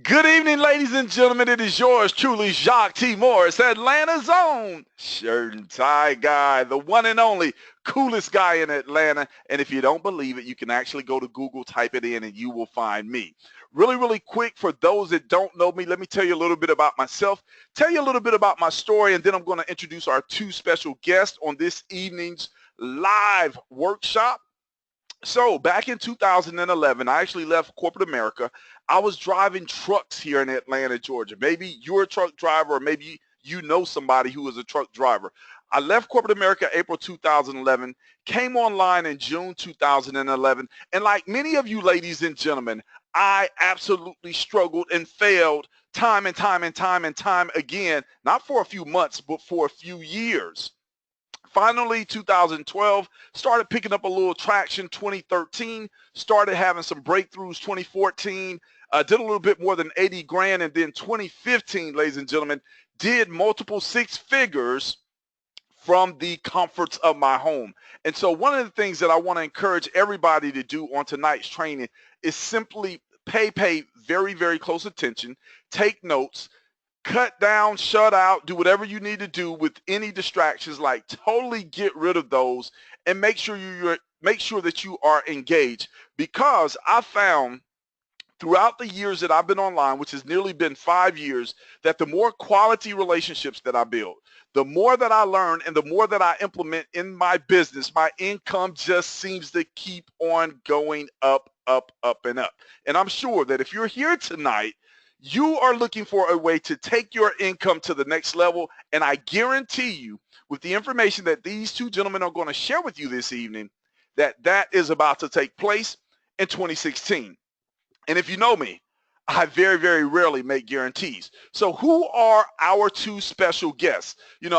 Good evening, ladies and gentlemen. It is yours truly, Jacques T. Morris, Atlanta's own shirt and tie guy, the one and only coolest guy in Atlanta. And if you don't believe it, you can actually go to Google, type it in, and you will find me. Really, really quick, for those that don't know me, let me tell you a little bit about myself, tell you a little bit about my story, and then I'm going to introduce our two special guests on this evening's live workshop. So back in 2011, I actually left corporate America. I was driving trucks here in Atlanta, Georgia. Maybe you're a truck driver, or maybe you know somebody who is a truck driver. I left corporate America April 2011, came online in June 2011, and like many of you ladies and gentlemen, I absolutely struggled and failed time and time and time and time again, not for a few months, but for a few years. Finally, 2012, started picking up a little traction. 2013, started having some breakthroughs. 2014, did a little bit more than 80 grand. And then 2015, ladies and gentlemen, did multiple six figures from the comforts of my home. And so one of the things that I want to encourage everybody to do on tonight's training is simply pay very, very close attention, take notes, cut down, shut out, do whatever you need to do with any distractions, like totally get rid of those and make sure that you are engaged, because I found throughout the years that I've been online, which has nearly been 5 years, that the more quality relationships that I build, the more that I learn and the more that I implement in my business, my income just seems to keep on going up, up, up, and up. And I'm sure that if you're here tonight, you are looking for a way to take your income to the next level. And I guarantee you, with the information that these two gentlemen are going to share with you this evening, that that is about to take place in 2016. And if you know me, I very, very rarely make guarantees. So who are our two special guests?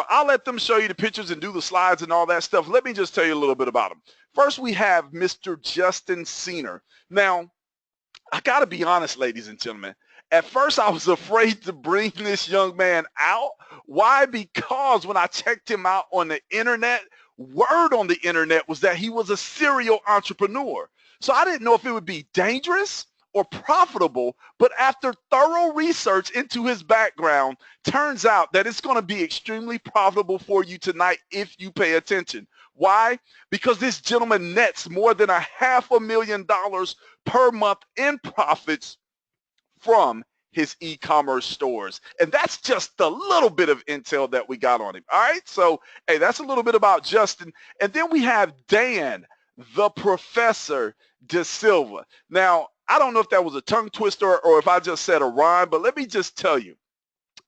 I'll let them show you the pictures and do the slides and all that stuff. Let me just tell you a little bit about them. First, we have Mr. Justin Senior. Now, I got to be honest, ladies and gentlemen. At first, I was afraid to bring this young man out. Why? Because when I checked him out on the internet, word on the internet was that he was a serial entrepreneur. So I didn't know if it would be dangerous or profitable, but after thorough research into his background, turns out that it's going to be extremely profitable for you tonight if you pay attention. Why? Because this gentleman nets more than $500,000 per month in profits from his e-commerce stores. And that's just a little bit of intel that we got on him. All right. So, hey, that's a little bit about Justin. And then we have Dan, the Professor De Silva. Now, I don't know if that was a tongue twister or if I just said a rhyme, but let me just tell you,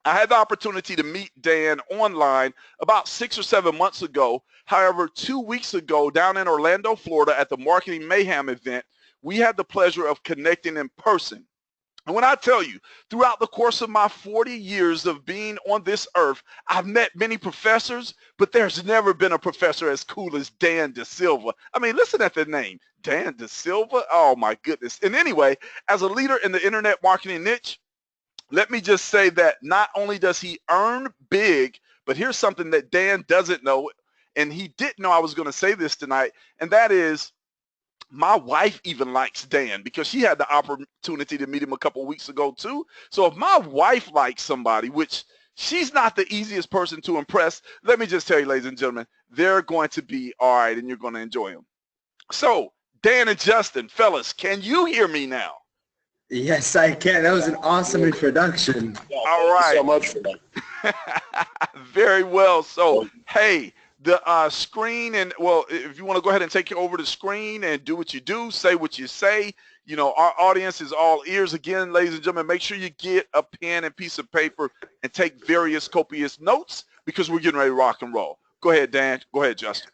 I had the opportunity to meet Dan online about 6 or 7 months ago. However, 2 weeks ago down in Orlando, Florida at the Marketing Mayhem event, we had the pleasure of connecting in person. And when I tell you, throughout the course of my 40 years of being on this earth, I've met many professors, but there's never been a professor as cool as Dan De Silva. I mean, listen at the name, Dan De Silva. Oh my goodness. And anyway, as a leader in the internet marketing niche, let me just say that not only does he earn big, but here's something that Dan doesn't know, and he didn't know I was going to say this tonight, and that is my wife even likes Dan because she had the opportunity to meet him a couple of weeks ago too. So if my wife likes somebody, which she's not the easiest person to impress, let me just tell you, ladies and gentlemen, they're going to be all right and you're going to enjoy them. So Dan and Justin, fellas, can you hear me now? Yes, I can. That was an awesome introduction. All right. Thank you so much for that. Very well. So, hey, the screen, and well, if you want to go ahead and take over the screen and do what you do, say what you say, our audience is all ears. Again, ladies and gentlemen, make sure you get a pen and piece of paper and take various copious notes because we're getting ready to rock and roll. Go ahead, Dan. Go ahead, Justin.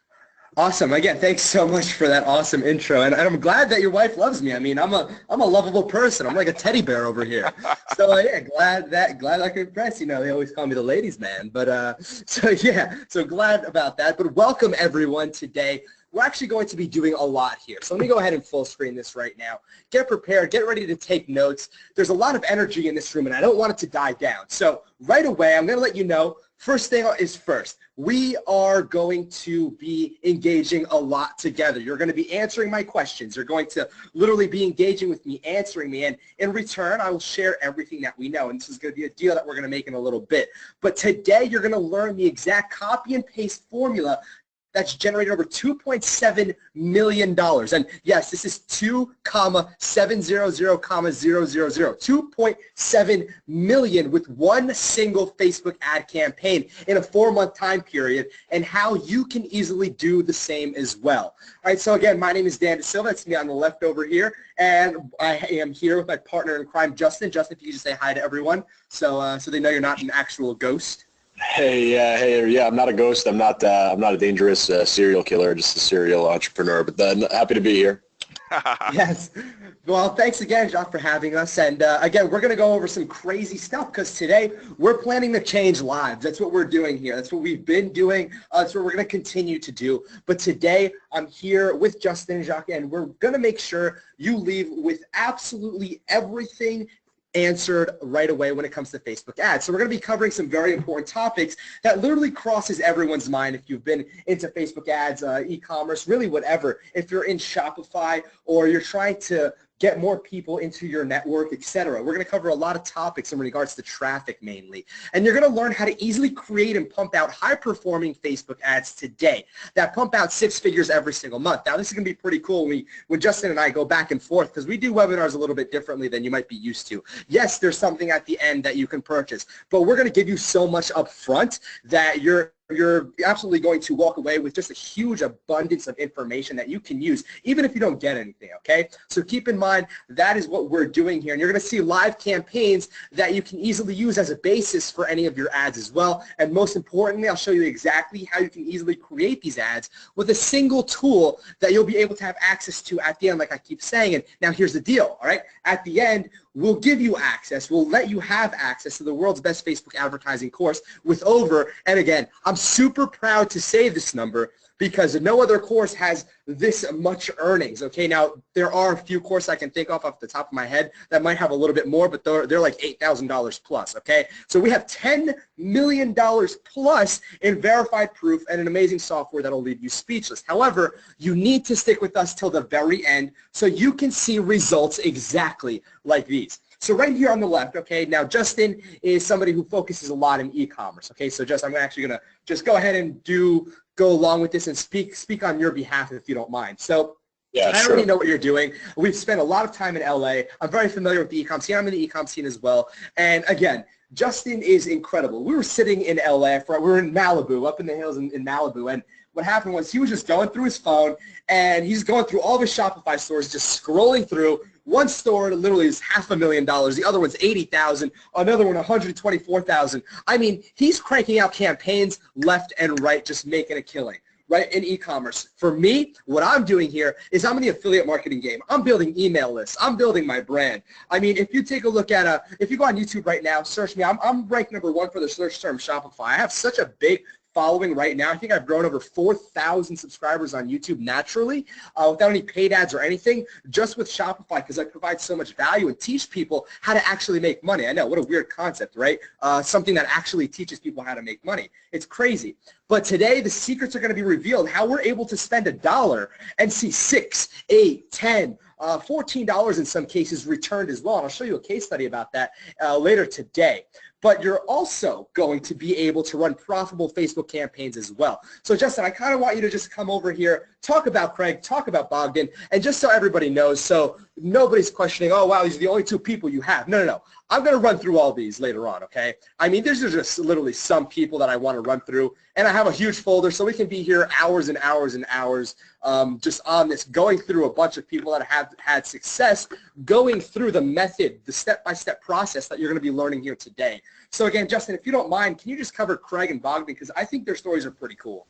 Awesome. Again, thanks so much for that awesome intro. And I'm glad that your wife loves me. I mean, I'm a lovable person. I'm like a teddy bear over here. So yeah, glad I could impress. They always call me the ladies' man. But so glad about that. But welcome everyone today. We're actually going to be doing a lot here. So let me go ahead and full screen this right now. Get prepared. Get ready to take notes. There's a lot of energy in this room, and I don't want it to die down. So right away, I'm going to let you know, first thing is first. We are going to be engaging a lot together. You're going to be answering my questions. You're going to literally be engaging with me, answering me, and in return, I will share everything that we know, and this is going to be a deal that we're going to make in a little bit. But today, you're going to learn the exact copy and paste formula that's generated over $2.7 million. And yes, this is 2,700,000, 2.7 million with one single Facebook ad campaign in a 4-month time period, and how you can easily do the same as well. All right, so again, my name is Dan DeSilva. That's me on the left over here. And I am here with my partner in crime, Justin. Justin, if you could just say hi to everyone so they know you're not an actual ghost. Hey, I'm not a ghost. I'm not a dangerous serial killer, just a serial entrepreneur. But happy to be here. Yes. Well, thanks again, Jacques, for having us. And again, we're going to go over some crazy stuff because today we're planning to change lives. That's what we're doing here. That's what we've been doing. That's what we're going to continue to do. But today I'm here with Justin and Jacques, and we're going to make sure you leave with absolutely everything answered right away when it comes to Facebook ads. So we're going to be covering some very important topics that literally crosses everyone's mind if you've been into Facebook ads, e-commerce, really whatever. If you're in Shopify or you're trying to get more people into your network, etc. We're going to cover a lot of topics in regards to traffic mainly. And you're going to learn how to easily create and pump out high-performing Facebook ads today that pump out 6 figures every single month. Now, this is going to be pretty cool when Justin and I go back and forth because we do webinars a little bit differently than you might be used to. Yes, there's something at the end that you can purchase, but we're going to give you so much up front that you're absolutely going to walk away with just a huge abundance of information that you can use, even if you don't get anything, okay? So keep in mind, that is what we're doing here. And you're going to see live campaigns that you can easily use as a basis for any of your ads as well. And most importantly, I'll show you exactly how you can easily create these ads with a single tool that you'll be able to have access to at the end, like I keep saying. And now here's the deal, all right? At the end, we'll give you access. We'll let you have access to the world's best Facebook advertising course with over, and again, I'm super proud to say this number because no other course has this much earnings, okay? Now, there are a few courses I can think of off the top of my head that might have a little bit more, but they're like $8,000 plus, okay? So we have $10 million plus in verified proof and an amazing software that'll leave you speechless. However, you need to stick with us till the very end so you can see results exactly like these. So right here on the left, okay, now Justin is somebody who focuses a lot in e-commerce, okay? So Justin, I'm actually going to just go ahead and go along with this and speak on your behalf if you don't mind. So yeah, I already know what you're doing. We've spent a lot of time in LA. I'm very familiar with the e-com scene. I'm in the e-com scene as well. And again, Justin is incredible. We were sitting in LA, we were in Malibu, up in the hills in Malibu, and what happened was he was just going through his phone, and he's going through all of his Shopify stores, just scrolling through. One store literally is $500,000. The other one's $80,000. Another one $124,000. I mean, he's cranking out campaigns left and right, just making a killing, right, in e-commerce. For me, what I'm doing here is I'm in the affiliate marketing game. I'm building email lists. I'm building my brand. I mean, if you take a look at if you go on YouTube right now, search me. I'm ranked #1 for the search term Shopify. I have such a big following right now. I think I've grown over 4,000 subscribers on YouTube naturally without any paid ads or anything, just with Shopify because I provide so much value and teach people how to actually make money. I know, what a weird concept, right? Something that actually teaches people how to make money. It's crazy. But today, the secrets are going to be revealed, how we're able to spend $1 and see $6, $8, $10, $14 in some cases returned as well. And I'll show you a case study about that later today. But you're also going to be able to run profitable Facebook campaigns as well. So Justin, I kind of want you to just come over here, talk about Craig, talk about Bogdan, and just so everybody knows, so nobody's questioning, oh, wow, these are the only 2 people you have. No, no, no. I'm going to run through all these later on, okay? I mean, there's just literally some people that I want to run through, and I have a huge folder, so we can be here hours and hours and hours just on this, going through a bunch of people that have had success, going through the method, the step-by-step process that you're going to be learning here today. So again, Justin, if you don't mind, can you just cover Craig and Bogdan, because I think their stories are pretty cool.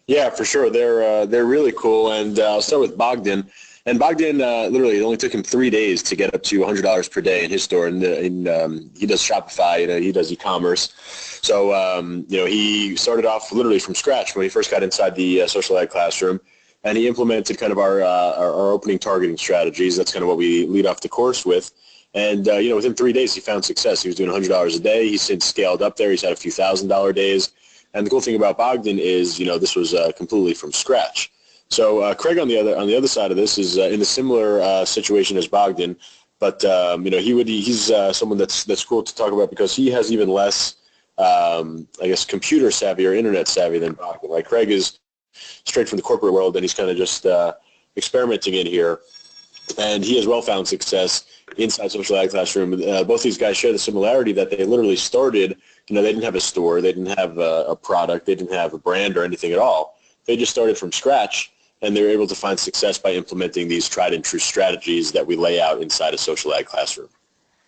Yeah, for sure. They're really cool, and I'll start with Bogdan. And Bogdan, literally, it only took him 3 days to get up to $100 per day in his store. And he does Shopify, he does e-commerce. So, he started off literally from scratch when he first got inside the social ed classroom. And he implemented kind of our opening targeting strategies. That's kind of what we lead off the course with. And, within 3 days, he found success. He was doing $100 a day. He's since scaled up there. He's had a few $1,000 days. And the cool thing about Bogdan is, this was completely from scratch. So Craig on the other side of this is in a similar situation as Bogdan, but he's someone that's cool to talk about because he has even less, computer savvy or internet savvy than Bogdan. Like Craig is straight from the corporate world, and he's kind of just experimenting in here, and he has well found success inside Social Ad Classroom. Both these guys share the similarity that they literally started. They didn't have a store, they didn't have a product, they didn't have a brand or anything at all. They just started from scratch. And they're able to find success by implementing these tried and true strategies that we lay out inside a Social Ad Classroom.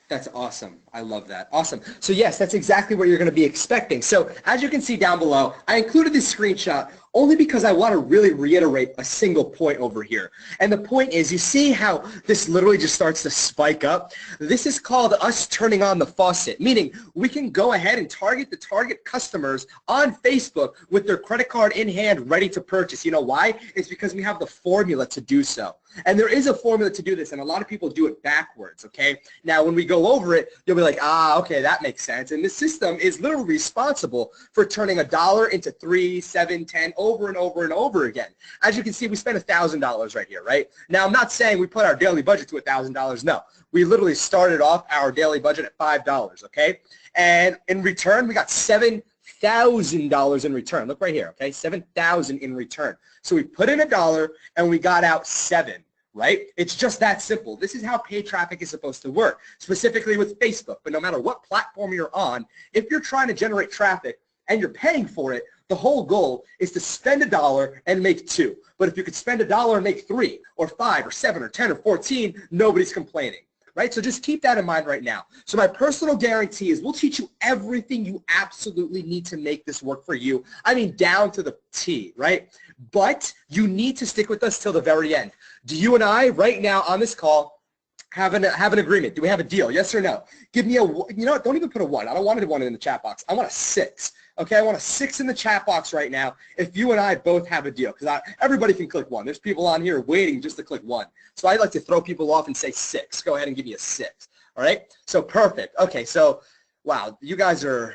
That's awesome. I love that. Awesome. So yes, that's exactly what you're going to be expecting. So as you can see down below, I included this screenshot only because I want to really reiterate a single point over here. And the point is, you see how this literally just starts to spike up? This is called us turning on the faucet, meaning we can go ahead and target the target customers on Facebook with their credit card in hand ready to purchase. You know why? It's because we have the formula to do so. And there is a formula to do this, and a lot of people do it backwards, okay? Now, when we go over it, you'll be like, okay, that makes sense. And the system is literally responsible for turning $1 into 3, 7, 10, over and over and over again. As you can see, we spent $1,000 right here, right? Now, I'm not saying we put our daily budget to $1,000. No, we literally started off our daily budget at $5, okay? And in return, we got $7,000 in return. Look right here, okay? $7,000 in return. So we put in $1 and we got out 7, right? It's just that simple. This is how paid traffic is supposed to work, specifically with Facebook. But no matter what platform you're on, if you're trying to generate traffic and you're paying for it, the whole goal is to spend $1 and make 2. But if you could spend $1 and make 3 or 5 or 7 or 10 or 14, nobody's complaining. Right? So just keep that in mind right now. So my personal guarantee is we'll teach you everything you absolutely need to make this work for you. I mean, down to the T, right? But you need to stick with us till the very end. Do you and I right now on this call have an agreement? Do we have a deal? Yes or no? Give me don't even put a 1. I don't want a 1 in the chat box. I want a 6. Okay, I want a 6 in the chat box right now if you and I both have a deal, because everybody can click 1. There's people on here waiting just to click 1. So I'd like to throw people off and say 6. Go ahead and give me a 6. All right? So perfect. Okay, so wow, you guys are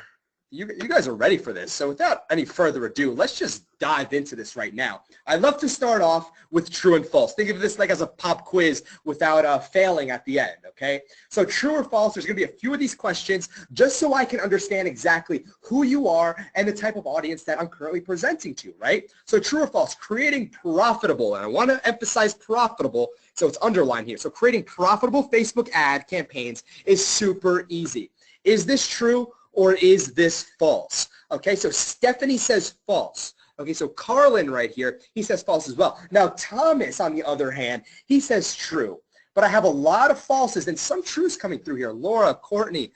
ready for this. So without any further ado, let's just dive into this right now. I'd love to start off with true and false. Think of this like as a pop quiz without failing at the end, okay? So true or false, there's going to be a few of these questions just so I can understand exactly who you are and the type of audience that I'm currently presenting to, right? So true or false, creating profitable, and I want to emphasize profitable, so it's underlined here. So creating profitable Facebook ad campaigns is super easy. Is this true? Or is this false? Okay, so Stephanie says false. Okay, so Carlin right here, he says false as well. Now, Thomas, on the other hand, he says true. But I have a lot of falses and some truths coming through here. Laura, Courtney,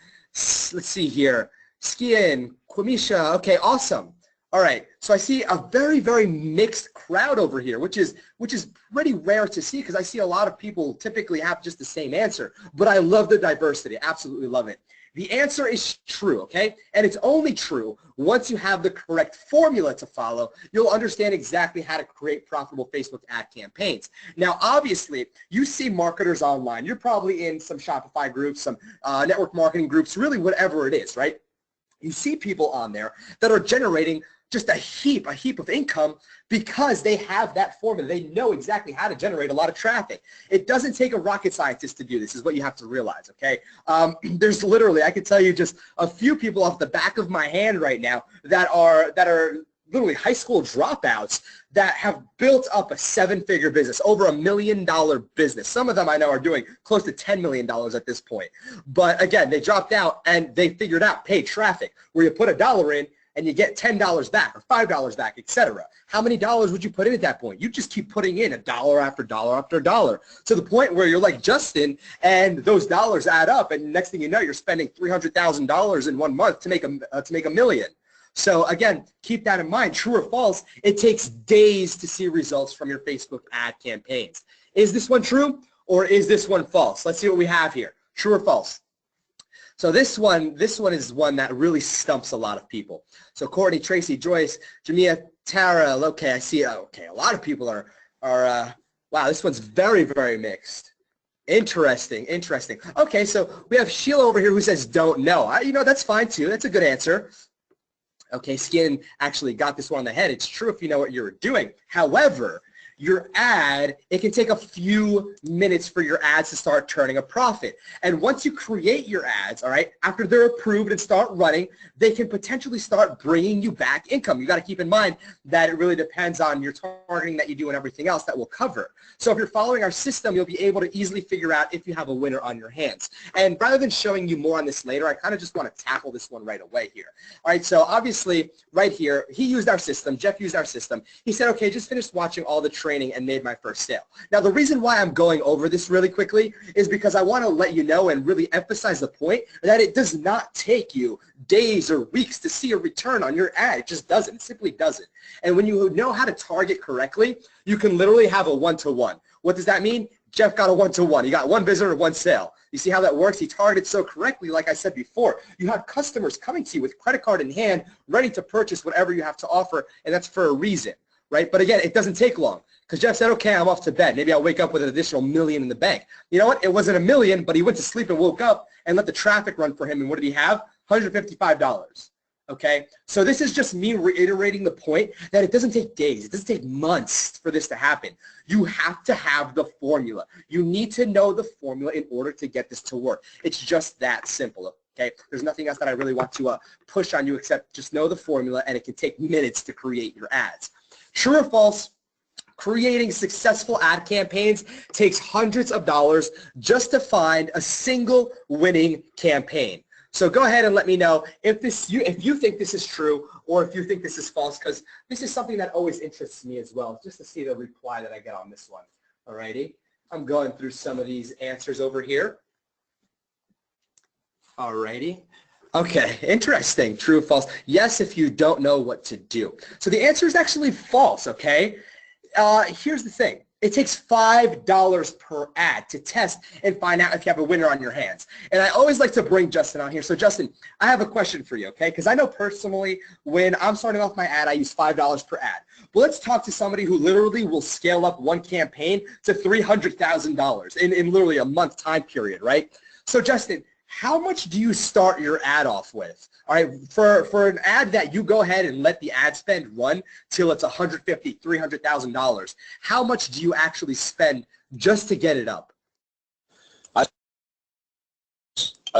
let's see here. Skian, Quamisha, okay, awesome. All right, so I see a very, very mixed crowd over here, which is pretty rare to see because I see a lot of people typically have just the same answer. But I love the diversity, absolutely love it. The answer is true, okay? And it's only true once you have the correct formula to follow. You'll understand exactly how to create profitable Facebook ad campaigns. Now, obviously, you see marketers online. You're probably in some Shopify groups, some network marketing groups, really whatever it is, right? You see people on there that are generating just a heap of income because they have that formula. They know exactly how to generate a lot of traffic. It doesn't take a rocket scientist to do this, is what you have to realize, okay? There's literally, I could tell you just a few people off the back of my hand right now that are literally high school dropouts that have built up a 7-figure business, over $1 million business. Some of them I know are doing close to $10 million at this point. But again, they dropped out and they figured out paid traffic, where you put $1 in and you get $10 back or $5 back, etc. How many dollars would you put in at that point? You just keep putting in $1 after $1 after $1 to the point where you're like Justin and those dollars add up, and next thing you know, you're spending $300,000 in 1 month to make $1 million. So again, keep that in mind. True or false, it takes days to see results from your Facebook ad campaigns. Is this one true or is this one false? Let's see what we have here. True or false? So this one is one that really stumps a lot of people. So Courtney, Tracy, Joyce, Jamia, Tara, okay, I see, okay, a lot of people are wow, this one's very, very mixed. Interesting, interesting. Okay, so we have Sheila over here who says don't know. That's fine too. That's a good answer. Okay, Skin actually got this one on the head. It's true if you know what you're doing. However, your ad, it can take a few minutes for your ads to start turning a profit. And once you create your ads, all right, after they're approved and start running, they can potentially start bringing you back income. You got to keep in mind that it really depends on your targeting that you do and everything else that we'll cover. So if you're following our system, you'll be able to easily figure out if you have a winner on your hands. And rather than showing you more on this later, I kind of just want to tackle this one right away here. All right, so obviously right here, he used our system, Jeff used our system. He said, okay, just finished watching all the training and made my first sale. Now, the reason why I'm going over this really quickly is because I want to let you know and really emphasize the point that it does not take you days or weeks to see a return on your ad. It just doesn't. It simply doesn't. And when you know how to target correctly, you can literally have a one-to-one. What does that mean? Jeff got a one-to-one. He got one visitor, one sale. You see how that works? He targeted so correctly, like I said before. You have customers coming to you with credit card in hand, ready to purchase whatever you have to offer, and that's for a reason, right? But again, it doesn't take long. Because Jeff said, okay, I'm off to bed. Maybe I'll wake up with an additional $1 million in the bank. You know what? It wasn't $1 million, but he went to sleep and woke up and let the traffic run for him. And what did he have? $155. Okay? So this is just me reiterating the point that it doesn't take days. It doesn't take months for this to happen. You have to have the formula. You need to know the formula in order to get this to work. It's just that simple. Okay? There's nothing else that I really want to push on you except just know the formula, and it can take minutes to create your ads. True or false? Creating successful ad campaigns takes hundreds of dollars just to find a single winning campaign. So go ahead and let me know if you think this is true or if you think this is false, because this is something that always interests me as well, just to see the reply that I get on this one. Alrighty, I'm going through some of these answers over here. Alrighty. Okay, interesting. True or false? Yes, if you don't know what to do. So the answer is actually false, okay? Here's the thing. It takes $5 per ad to test and find out if you have a winner on your hands. And I always like to bring Justin on here. So Justin, I have a question for you, okay? Because I know personally when I'm starting off my ad, I use $5 per ad. But let's talk to somebody who literally will scale up one campaign to $300,000 in literally a month time period, right? So Justin, how much do you start your ad off with? All right, for an ad that you go ahead and let the ad spend run till it's $150,000, $300,000, how much do you actually spend just to get it up? I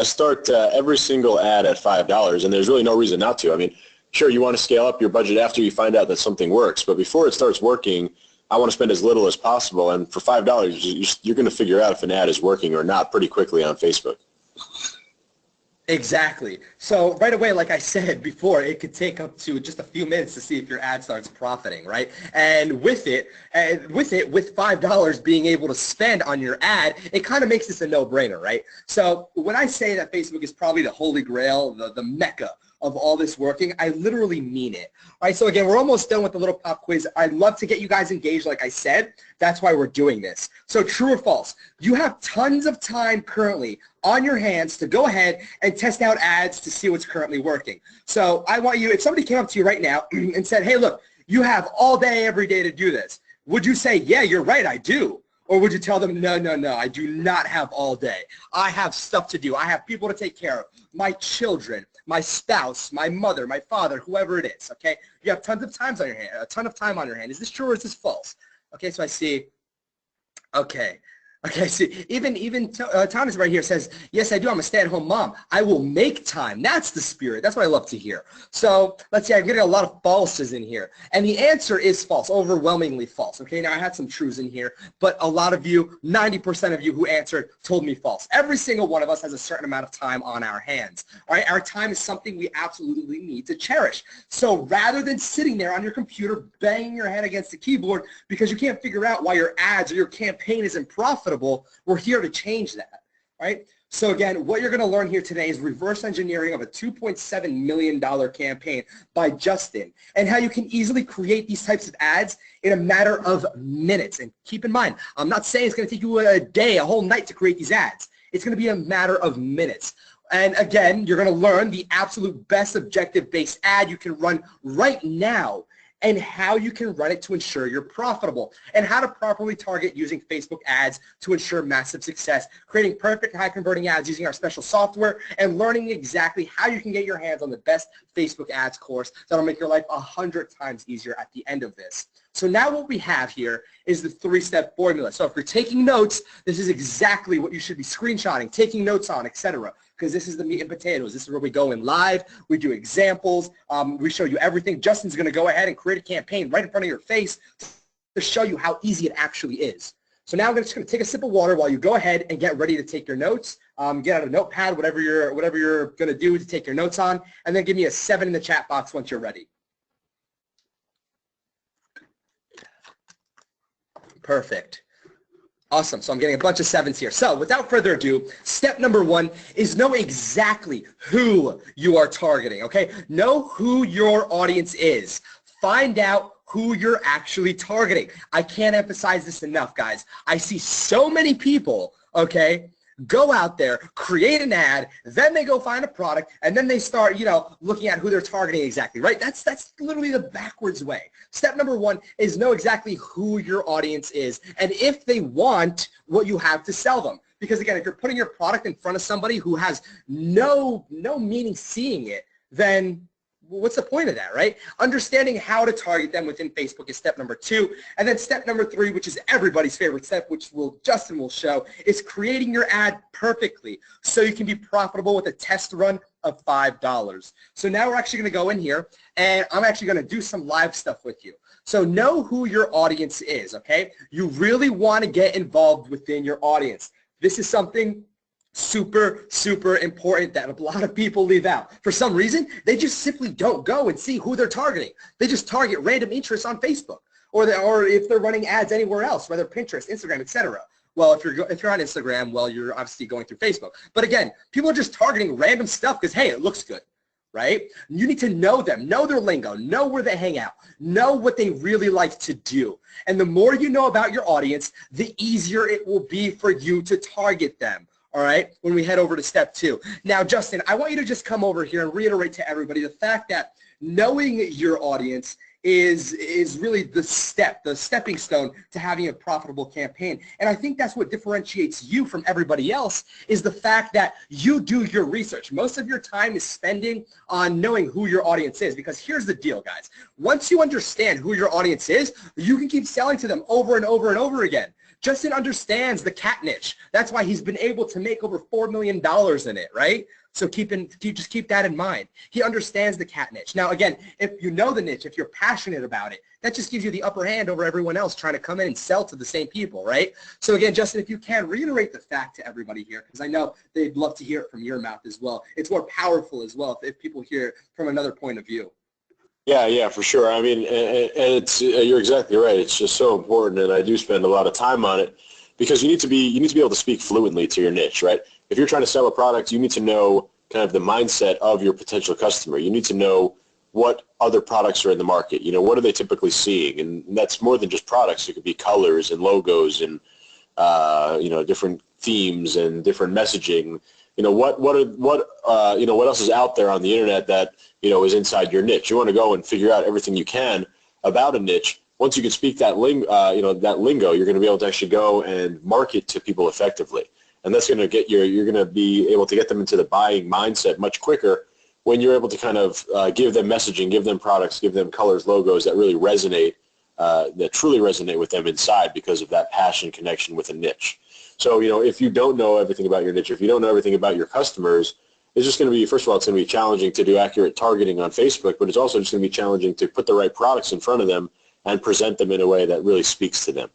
start every single ad at $5, and there's really no reason not to. I mean, sure, you want to scale up your budget after you find out that something works, but before it starts working, I want to spend as little as possible, and for $5, you're going to figure out if an ad is working or not pretty quickly on Facebook. Exactly. So right away, like I said before, it could take up to just a few minutes to see if your ad starts profiting, right? And with $5 being able to spend on your ad, it kind of makes this a no-brainer, right? So when I say that Facebook is probably the holy grail, the mecca of all this working, I literally mean it. All right, so again, we're almost done with the little pop quiz. I'd love to get you guys engaged, like I said. That's why we're doing this. So true or false? You have tons of time currently on your hands to go ahead and test out ads to see what's currently working. So I want you, if somebody came up to you right now and said, hey, look, you have all day, every day to do this, would you say, yeah, you're right, I do? Or would you tell them, no, no, no, I do not have all day. I have stuff to do. I have people to take care of, my children, my spouse, my mother, my father, whoever it is, okay? You have tons of time on your hand, a ton of time on your hand. Is this true or is this false? Okay, so I see, okay. Okay, see, even Thomas right here says, yes, I do. I'm a stay-at-home mom. I will make time. That's the spirit. That's what I love to hear. So let's see, I'm getting a lot of falses in here. And the answer is false, overwhelmingly false. Okay, now I had some truths in here, but a lot of you, 90% of you who answered told me false. Every single one of us has a certain amount of time on our hands. All right, our time is something we absolutely need to cherish. So rather than sitting there on your computer banging your head against the keyboard because you can't figure out why your ads or your campaign isn't profitable, we're here to change that, right? So again, what you're going to learn here today is reverse engineering of a $2.7 million campaign by Justin and how you can easily create these types of ads in a matter of minutes. And keep in mind, I'm not saying it's going to take you a day, a whole night to create these ads. It's going to be a matter of minutes. And again, you're going to learn the absolute best objective-based ad you can run right now. and how you can run it to ensure you're profitable, and how to properly target using Facebook ads to ensure massive success, creating perfect high converting ads using our special software, and learning exactly how you can get your hands on the best Facebook ads course that'll make your life 100 times easier at the end of this. So now what we have here is the 3-step formula. So if you're taking notes, this is exactly what you should be screenshotting, taking notes on, etc. Because this is the meat and potatoes. This is where we go in live. We do examples. We show you everything. Justin's going to go ahead and create a campaign right in front of your face to show you how easy it actually is. So now I'm just going to take a sip of water while you go ahead and get ready to take your notes. Get out a notepad, whatever you're going to do to take your notes on, and then give me a 7 in the chat box once you're ready. Perfect. Awesome. So I'm getting a bunch of 7s here. So without further ado, step number 1 is know exactly who you are targeting, okay? Know who your audience is. Find out who you're actually targeting. I can't emphasize this enough, guys. I see so many people, okay, go out there, create an ad, then they go find a product, and then they start, looking at who they're targeting exactly, right? That's literally the backwards way. Step number 1 is know exactly who your audience is and if they want what you have to sell them. Because again, if you're putting your product in front of somebody who has no meaning seeing it, then what's the point of that, right? Understanding how to target them within Facebook is step number 2. And then step number 3, which is everybody's favorite step, which Justin will show, is creating your ad perfectly so you can be profitable with a test run of $5. So now we're actually going to go in here, and I'm actually going to do some live stuff with you. So know who your audience is, okay? You want to get involved within your audience. This is something super, super important that a lot of people leave out. For some reason, they just simply don't go and see who they're targeting. They just target random interests on Facebook, or if they're running ads anywhere else, whether Pinterest, Instagram, etc. Well, if you're on Instagram, well, you're obviously going through Facebook. But again, people are just targeting random stuff because, hey, it looks good, right? You need to know them, know their lingo, know where they hang out, know what they really like to do. And the more you know about your audience, the easier it will be for you to target them. All right, when we head over to step 2. Now, Justin, I want you to just come over here and reiterate to everybody the fact that knowing your audience is really the stepping stone to having a profitable campaign. And I think that's what differentiates you from everybody else is the fact that you do your research. Most of your time is spending on knowing who your audience is, because here's the deal, guys. Once you understand who your audience is, you can keep selling to them over and over and over again. Justin understands the cat niche. That's why he's been able to make over $4 million in it, right? So just keep that in mind. He understands the cat niche. Now, again, if you know the niche, if you're passionate about it, that just gives you the upper hand over everyone else trying to come in and sell to the same people, right? So again, Justin, if you can, reiterate the fact to everybody here, because I know they'd love to hear it from your mouth as well. It's more powerful as well if people hear it from another point of view. Yeah, for sure. I mean, and it's you're exactly right. It's just so important, and I do spend a lot of time on it because you need to be able to speak fluently to your niche, right? If you're trying to sell a product, you need to know kind of the mindset of your potential customer. You need to know what other products are in the market. What are they typically seeing? And that's more than just products. It could be colors and logos and different themes and different messaging. What else is out there on the internet that is inside your niche? You want to go and figure out everything you can about a niche. Once you can speak that lingo, you're going to be able to actually go and market to people effectively, and that's going to get you're going to be able to get them into the buying mindset much quicker when you're able to kind of give them messaging, give them products, give them colors, logos that really resonate, that truly resonate with them inside because of that passion connection with a niche. So, if you don't know everything about your niche, if you don't know everything about your customers, it's just going to be, first of all, it's going to be challenging to do accurate targeting on Facebook, but it's also just going to be challenging to put the right products in front of them and present them in a way that really speaks to them.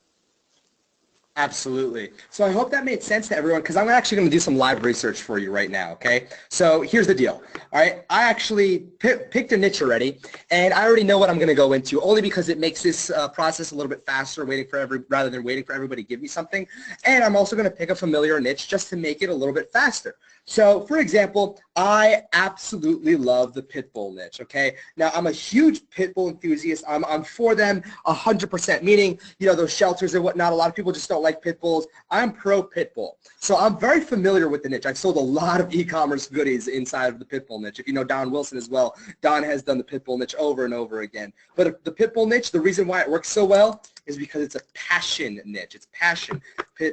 Absolutely. So I hope that made sense to everyone, because I'm actually going to do some live research for you right now, okay? So here's the deal, all right? I actually picked a niche already, and I already know what I'm going to go into, only because it makes this process a little bit faster, rather than waiting for everybody to give me something. And I'm also going to pick a familiar niche just to make it a little bit faster. So, for example, I absolutely love the pit bull niche, okay? Now, I'm a huge pit bull enthusiast. I'm for them 100%, meaning, those shelters and whatnot, a lot of people just don't like like pit bulls. I'm pro pit bull. So I'm very familiar with the niche. I've sold a lot of e-commerce goodies inside of the pit bull niche. If you know Don Wilson as well, Don has done the pit bull niche over and over again. But the pit bull niche, the reason why it works so well is because it's a passion niche. It's passion.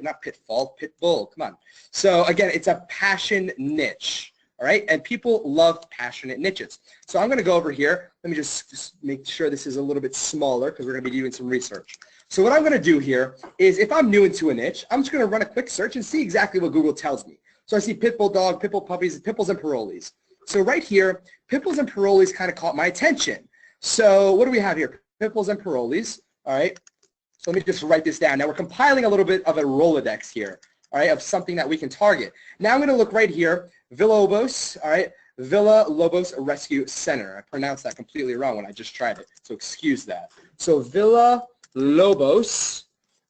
Not pitfall, pit bull. Come on. So again, it's a passion niche. All right, and people love passionate niches. So I'm going to go over here. Let me just make sure this is a little bit smaller because we're going to be doing some research. So what I'm going to do here is if I'm new into a niche, I'm just going to run a quick search and see exactly what Google tells me. So I see pit bull dog, pit bull puppies, pit bulls and parolees. So right here, pit bulls and parolees kind of caught my attention. So what do we have here? Pit bulls and parolees. All right. So let me just write this down. Now we're compiling a little bit of a Rolodex here. All right, of something that we can target. Now I'm going to look right here, Villalobos, all right, Villalobos Rescue Center. I pronounced that completely wrong when I just tried it, so excuse that. So Villalobos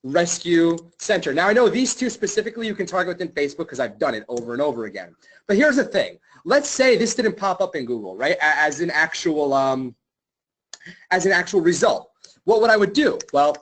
Rescue Center. Now I know these two specifically you can target within Facebook because I've done it over and over again. But here's the thing. Let's say this didn't pop up in Google, right, as an actual result. What would I would do? Well,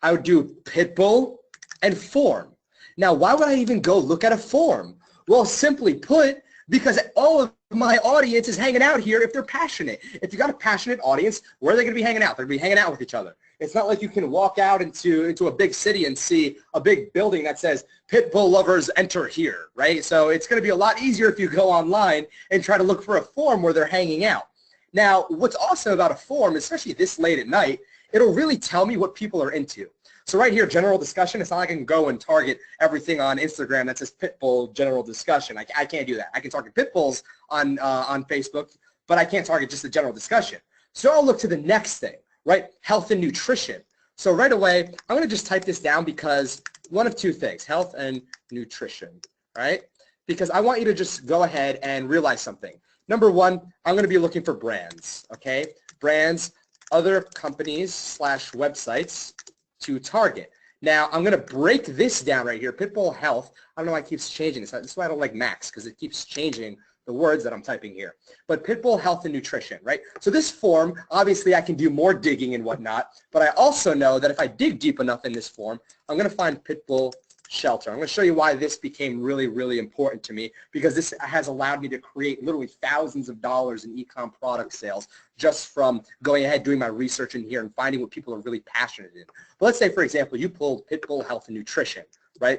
I would do Pitbull and form. Now, why would I even go look at a forum? Well, simply put, because all of my audience is hanging out here if they're passionate. If you got a passionate audience, where are they going to be hanging out? They're going to be hanging out with each other. It's not like you can walk out into a big city and see a big building that says, pit bull lovers enter here, right? So it's going to be a lot easier if you go online and try to look for a forum where they're hanging out. Now, what's awesome about a forum, especially this late at night, it'll really tell me what people are into. So right here, general discussion, it's not like I can go and target everything on Instagram that says Pitbull general discussion. I can't do that. I can target Pitbulls on Facebook, but I can't target just the general discussion. So I'll look to the next thing, right? Health and nutrition. So right away, I'm going to just type this down because one of two things, health and nutrition, right? Because I want you to just go ahead and realize something. Number one, I'm going to be looking for brands, okay? Brands, other companies / websites to target. Now, I'm going to break this down right here. Pitbull Health. I don't know why it keeps changing this. That's why I don't like Max, because it keeps changing the words that I'm typing here. But Pitbull Health and Nutrition, right? So this form, obviously I can do more digging and whatnot, but I also know that if I dig deep enough in this form, I'm going to find Pitbull Shelter. I'm going to show you why this became really, really important to me, because this has allowed me to create literally thousands of dollars in e-com product sales just from going ahead, doing my research in here and finding what people are really passionate in. But let's say, for example, you pulled Pitbull Health and Nutrition, right?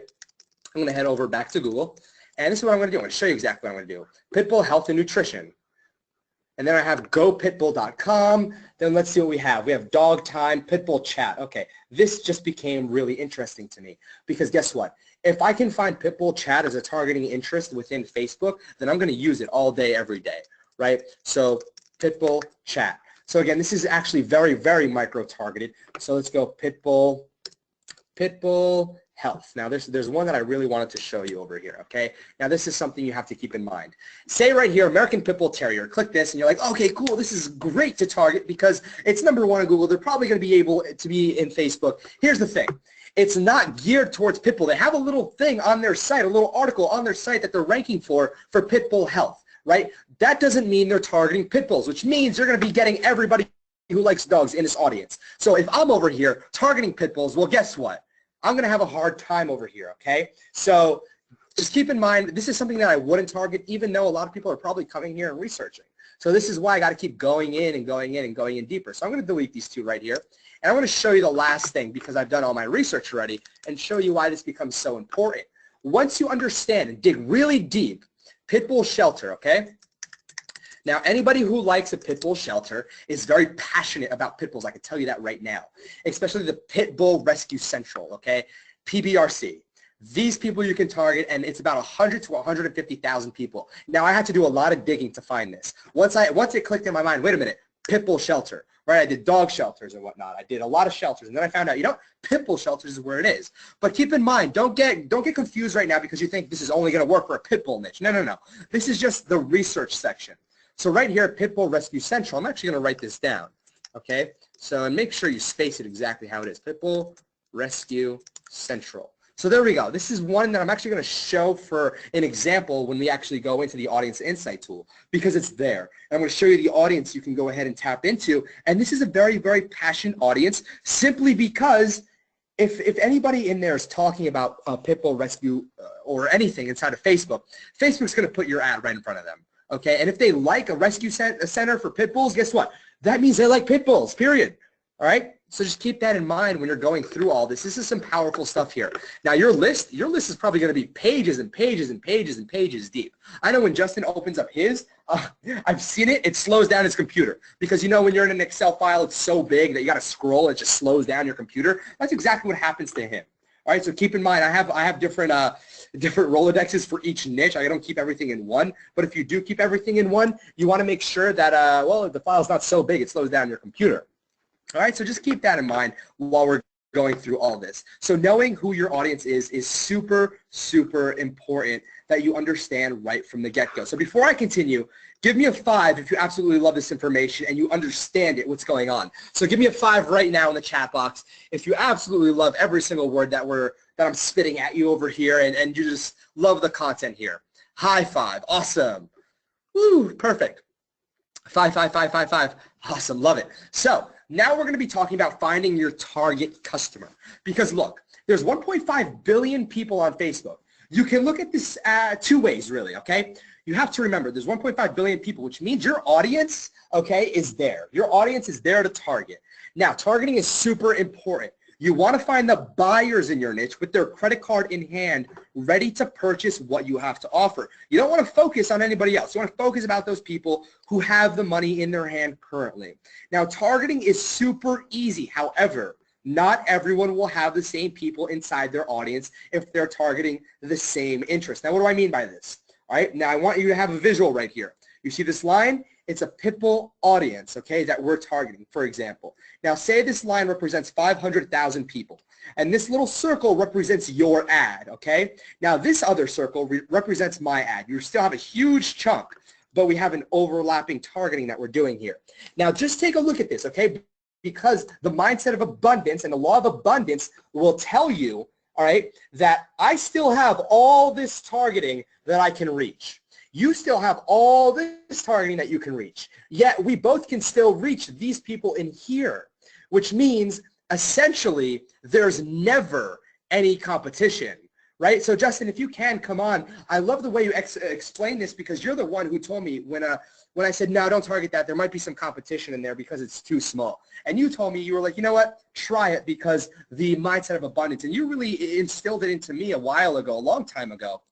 I'm going to head over back to Google, and this is what I'm going to do. I'm going to show you exactly what I'm going to do. Pitbull Health and Nutrition. And then I have gopitbull.com. Then let's see what we have. We have Dog Time, Pitbull Chat. Okay, this just became really interesting to me because guess what? If I can find Pitbull Chat as a targeting interest within Facebook, then I'm going to use it all day, every day, right? So Pitbull Chat. So again, this is actually very, very micro-targeted. So let's go Pitbull Health. Now there's one that I really wanted to show you over here, okay? Now this is something you have to keep in mind. Say right here, American Pit Bull Terrier. Click this and you're like, okay, cool, this is great to target because it's #1 on Google. They're probably going to be able to be in Facebook. Here's the thing. It's not geared towards pit bull. They have a little thing on their site, a little article on their site that they're ranking for pit bull health, right? That doesn't mean they're targeting pit bulls, which means you're going to be getting everybody who likes dogs in this audience. So if I'm over here targeting pit bulls, well, guess what? I'm going to have a hard time over here, okay? So just keep in mind, this is something that I wouldn't target, even though a lot of people are probably coming here and researching. So this is why I got to keep going in and going in and going in deeper. So I'm going to delete these two right here. And I'm going to show you the last thing because I've done all my research already and show you why this becomes so important. Once you understand and dig really deep, Pitbull Shelter, okay? Now, anybody who likes a pit bull shelter is very passionate about pit bulls. I can tell you that right now, especially the Pit Bull Rescue Central, okay, PBRC. These people you can target, and it's about 100 to 150,000 people. Now, I had to do a lot of digging to find this. Once it clicked in my mind, wait a minute, pit bull shelter, right? I did dog shelters and whatnot. I did a lot of shelters, and then I found out, you know, pit bull shelters is where it is. But keep in mind, don't get confused right now because you think this is only going to work for a pit bull niche. No, no, no. This is just the research section. So right here, Pit Bull Rescue Central, I'm actually going to write this down, okay? So and make sure you space it exactly how it is, Pit Bull Rescue Central. So there we go. This is one that I'm actually going to show for an example when we actually go into the Audience Insight tool because it's there. And I'm going to show you the audience you can go ahead and tap into. And this is a very, very passionate audience simply because if anybody in there is talking about Pitbull rescue or anything inside of Facebook, Facebook's going to put your ad right in front of them. Okay, and if they like a rescue center for pit bulls, guess what? That means they like pit bulls, period. All right? So just keep that in mind when you're going through all this. This is some powerful stuff here. Now, your list is probably going to be pages and pages and pages and pages deep. I know when Justin opens up his, I've seen it, it slows down his computer. Because, you know, when you're in an Excel file, it's so big that you got to scroll, it just slows down your computer. That's exactly what happens to him. All right, so keep in mind, I have different Rolodexes for each niche. I don't keep everything in one, but if you do keep everything in one, you want to make sure that, well, if the file's not so big, it slows down your computer. All right, so just keep that in mind while we're going through all this. So knowing who your audience is super, super important that you understand right from the get-go. So before I continue, give me a 5 if you absolutely love this information and you understand it, what's going on. So give me a 5 right now in the chat box if you absolutely love every single word that I'm spitting at you over here and you just love the content here. High 5. Awesome. Woo, perfect. 5, 5, 5, 5, 5. Awesome. Love it. So now we're going to be talking about finding your target customer. Because look, there's 1.5 billion people on Facebook. You can look at this 2 ways, really, okay? You have to remember there's 1.5 billion people, which means your audience, okay, is there. Your audience is there to target. Now, targeting is super important. You want to find the buyers in your niche with their credit card in hand, ready to purchase what you have to offer. You don't want to focus on anybody else. You want to focus about those people who have the money in their hand currently. Now, targeting is super easy. However, not everyone will have the same people inside their audience if they're targeting the same interest. Now, what do I mean by this? All right, now I want you to have a visual right here. You see this line? It's a Pitbull audience, okay, that we're targeting, for example. Now, say this line represents 500,000 people, and this little circle represents your ad, okay? Now, this other circle represents my ad. You still have a huge chunk, but we have an overlapping targeting that we're doing here. Now, just take a look at this, okay? Because the mindset of abundance and the law of abundance will tell you, all right, that I still have all this targeting that I can reach. You still have all this targeting that you can reach. Yet we both can still reach these people in here, which means essentially there's never any competition, right? So Justin, if you can, come on. I love the way you explain this because you're the one who told me when I said, no, don't target that. There might be some competition in there because it's too small. And you told me, you were like, you know what? Try it because the mindset of abundance. And you really instilled it into me a while ago, a long time ago.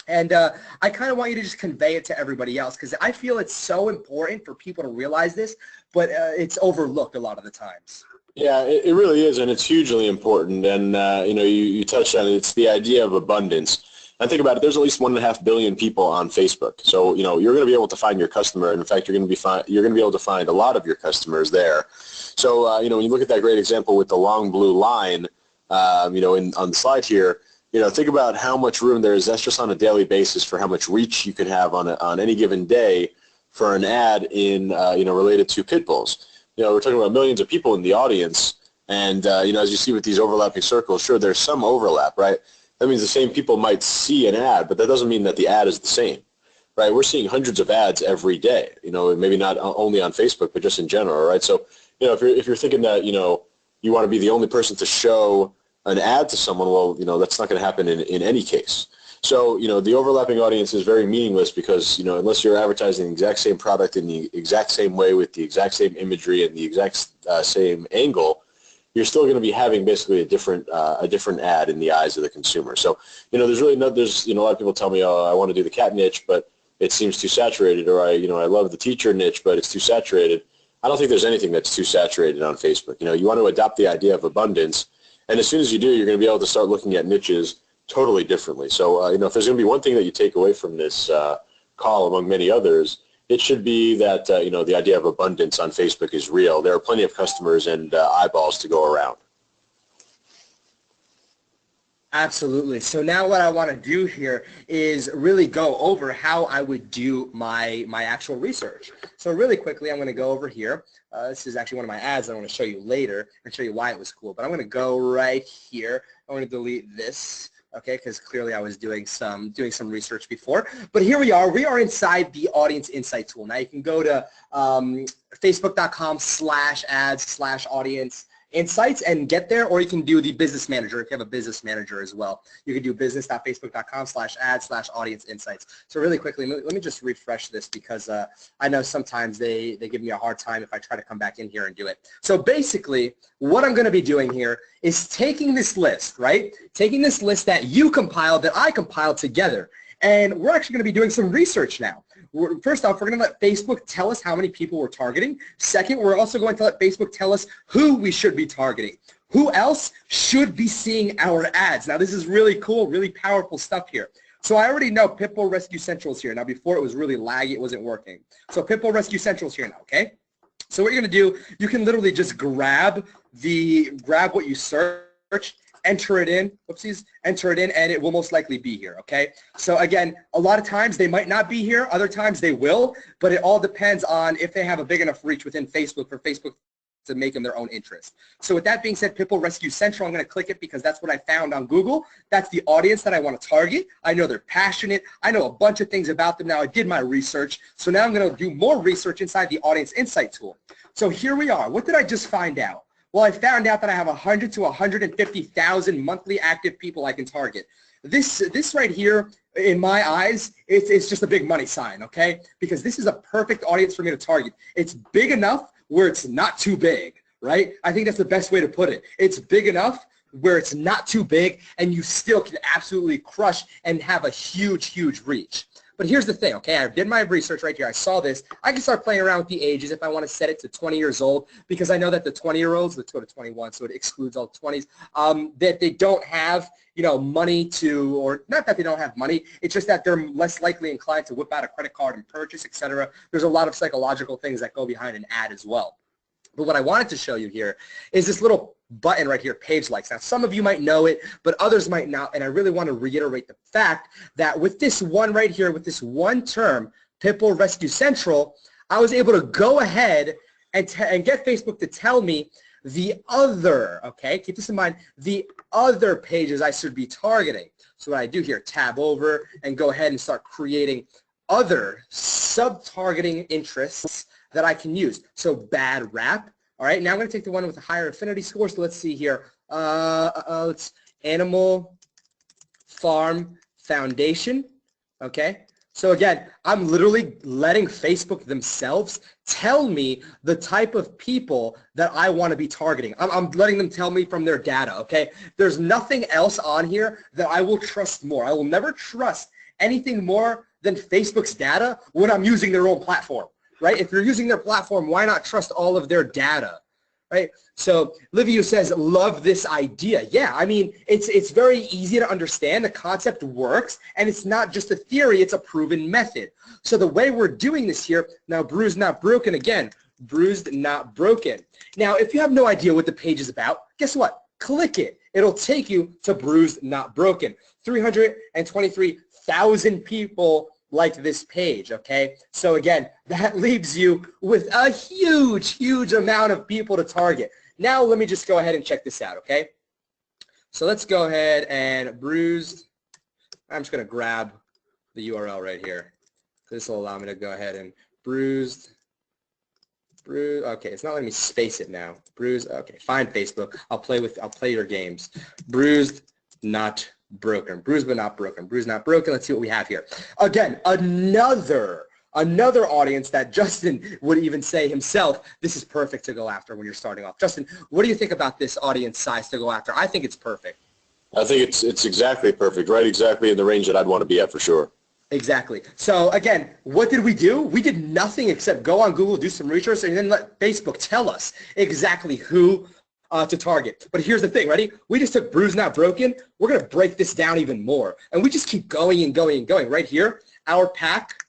And I kind of want you to just convey it to everybody else because I feel it's so important for people to realize this, but it's overlooked a lot of the times. Yeah, it really is, and it's hugely important. And you know, you touched on it. It's the idea of abundance. And think about it. There's at least 1.5 billion people on Facebook. So you know, you're going to be able to find your customer, and in fact, you're going to be able to find a lot of your customers there. So you know, when you look at that great example with the long blue line, you know, on the slide here. You know, think about how much room there is. That's just on a daily basis for how much reach you could have on any given day for an ad in you know, related to pit bulls. You know, we're talking about millions of people in the audience, and you know, as you see with these overlapping circles, sure, there's some overlap, right? That means the same people might see an ad, but that doesn't mean that the ad is the same, right? We're seeing hundreds of ads every day. You know, maybe not only on Facebook, but just in general, right? So, you know, if you're thinking that, you know, you want to be the only person to show an ad to someone, well, you know, that's not going to happen in any case. So, you know, the overlapping audience is very meaningless because, you know, unless you're advertising the exact same product in the exact same way with the exact same imagery and the exact same angle, you're still going to be having basically a different ad in the eyes of the consumer. So, you know, there's you know, a lot of people tell me, oh, I want to do the cat niche, but it seems too saturated, or I love the teacher niche, but it's too saturated. I don't think there's anything that's too saturated on Facebook. You know, you want to adopt the idea of abundance. And as soon as you do, you're going to be able to start looking at niches totally differently. So, you know, if there's going to be one thing that you take away from this call among many others, it should be that, you know, the idea of abundance on Facebook is real. There are plenty of customers and eyeballs to go around. Absolutely. So now what I want to do here is really go over how I would do my actual research. So really quickly, I'm going to go over here. This is actually one of my ads I want to show you later and show you why it was cool. But I'm going to go right here. I'm going to delete this, okay, because clearly I was doing some research before. But here we are. We are inside the Audience Insight tool. Now you can go to facebook.com/ads/audience. Insights and get there, or you can do the business manager if you have a business manager as well. You can do business.facebook.com/ads/audience insights. So really quickly, let me just refresh this because I know sometimes they give me a hard time if I try to come back in here and do it. So basically, what I'm going to be doing here is taking this list, right? Taking this list that you compiled, that I compiled together. And we're actually going to be doing some research now. First off, we're going to let Facebook tell us how many people we're targeting. Second, we're also going to let Facebook tell us who we should be targeting. Who else should be seeing our ads? Now, this is really cool, really powerful stuff here. So I already know Pitbull Rescue Central is here. Now, before it was really laggy, it wasn't working. So Pitbull Rescue Central is here now, okay? So what you're going to do, you can literally just grab what you search, enter it in, enter it in, and it will most likely be here, okay? So again, a lot of times they might not be here, other times they will, but it all depends on if they have a big enough reach within Facebook for Facebook to make them their own interest. So with that being said, Pitbull Rescue Central, I'm going to click it because that's what I found on Google. That's the audience that I want to target. I know they're passionate. I know a bunch of things about them now. I did my research. So now I'm going to do more research inside the Audience Insight tool. So here we are. What did I just find out? Well, I found out that I have 100 to 150,000 monthly active people I can target. This right here, in my eyes, it's just a big money sign, okay? Because this is a perfect audience for me to target. It's big enough where it's not too big, right? I think that's the best way to put it. It's big enough where it's not too big and you still can absolutely crush and have a huge, huge reach. But here's the thing, okay? I did my research right here. I saw this. I can start playing around with the ages if I want to set it to 20 years old because I know that the 20-year-olds, let's go to 21, so it excludes all the 20s, that they don't have, money to, or not that they don't have money, it's just that they're less likely inclined to whip out a credit card and purchase, etc. There's a lot of psychological things that go behind an ad as well. But what I wanted to show you here is this little button right here, page likes. Now, some of you might know it, but others might not, and I really want to reiterate the fact that with this one right here, with this one term, Pitbull Rescue Central, I was able to go ahead and get Facebook to tell me the other, okay, keep this in mind, the other pages I should be targeting. So what I do here, tab over and go ahead and start creating other sub-targeting interests that I can use. So bad rap. All right, now I'm going to take the one with a higher affinity score. So let's see here. It's Animal Farm Foundation. Okay. So again, I'm literally letting Facebook themselves tell me the type of people that I want to be targeting. I'm letting them tell me from their data. Okay. There's nothing else on here that I will trust more. I will never trust anything more than Facebook's data when I'm using their own platform. Right? If you're using their platform, why not trust all of their data? Right? So Livio says, love this idea. Yeah, I mean, it's very easy to understand. The concept works, and it's not just a theory, it's a proven method. So the way we're doing this here, now bruised, not broken, again, bruised, not broken. Now, if you have no idea what the page is about, guess what? Click it. It'll take you to bruised, not broken. 323,000 people like this page, okay? So again, that leaves you with a huge, huge amount of people to target. Now let me just go ahead and check this out, okay? So let's go ahead and bruised. I'm just going to grab the URL right here. This will allow me to go ahead and bruised. Okay, it's not letting me space it now. Bruised. Okay, fine, Facebook. I'll play your games. Bruised, not broken. Bruised but not broken. Bruised, not broken. Let's see what we have here. Again, another audience that Justin would even say himself, this is perfect to go after when you're starting off. Justin, what do you think about this audience size to go after? I think it's perfect. I think it's exactly perfect, right? Exactly in the range that I'd want to be at for sure. Exactly. So again, what did we do? We did nothing except go on Google, do some research, and then let Facebook tell us exactly who to target. But here's the thing, ready? We just took bruised, not broken. We're going to break this down even more. And we just keep going and going and going. Right here, Our Pack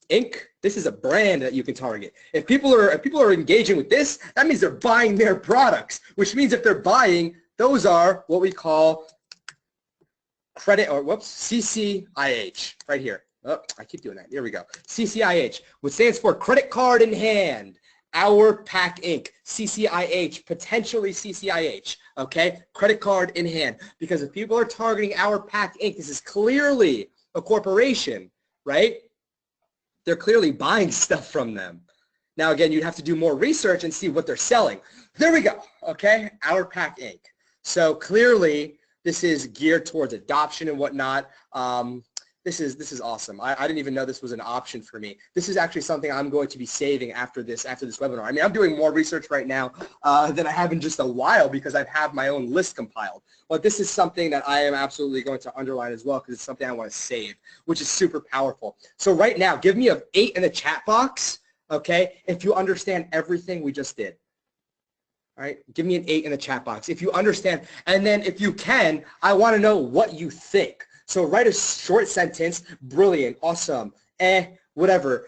Inc. This is a brand that you can target. If people are engaging with this, that means they're buying their products, which means if they're buying, those are what we call CCIH right here. Oh, I keep doing that. Here we go. CCIH, which stands for Credit Card in Hand. Our Pack Inc. CCIH, potentially CCIH, okay? Credit Card in Hand. Because if people are targeting Our Pack Inc., this is clearly a corporation, right? They're clearly buying stuff from them. Now, again, you'd have to do more research and see what they're selling. There we go, okay? Our Pack Inc. So clearly, this is geared towards adoption and whatnot. This is awesome. I didn't even know this was an option for me. This is actually something I'm going to be saving after this webinar. I mean, I'm doing more research right now than I have in just a while because I have my own list compiled. But this is something that I am absolutely going to underline as well because it's something I want to save, which is super powerful. So right now, give me an 8 in the chat box, okay, if you understand everything we just did. All right, give me an 8 in the chat box if you understand. And then if you can, I want to know what you think. So write a short sentence, brilliant, awesome, whatever.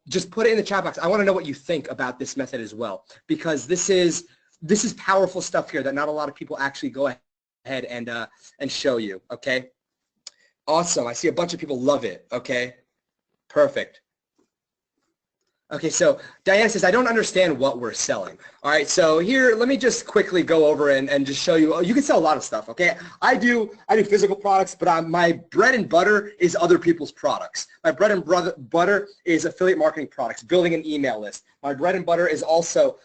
Just put it in the chat box. I want to know what you think about this method as well, because this is powerful stuff here that not a lot of people actually go ahead and show you, okay? Awesome. I see a bunch of people love it, okay? Perfect. Okay, so Diana says, I don't understand what we're selling. All right, so here, let me just quickly go over and just show you. You can sell a lot of stuff, okay? I do physical products, but my bread and butter is other people's products. My bread and butter is affiliate marketing products, building an email list. My bread and butter is also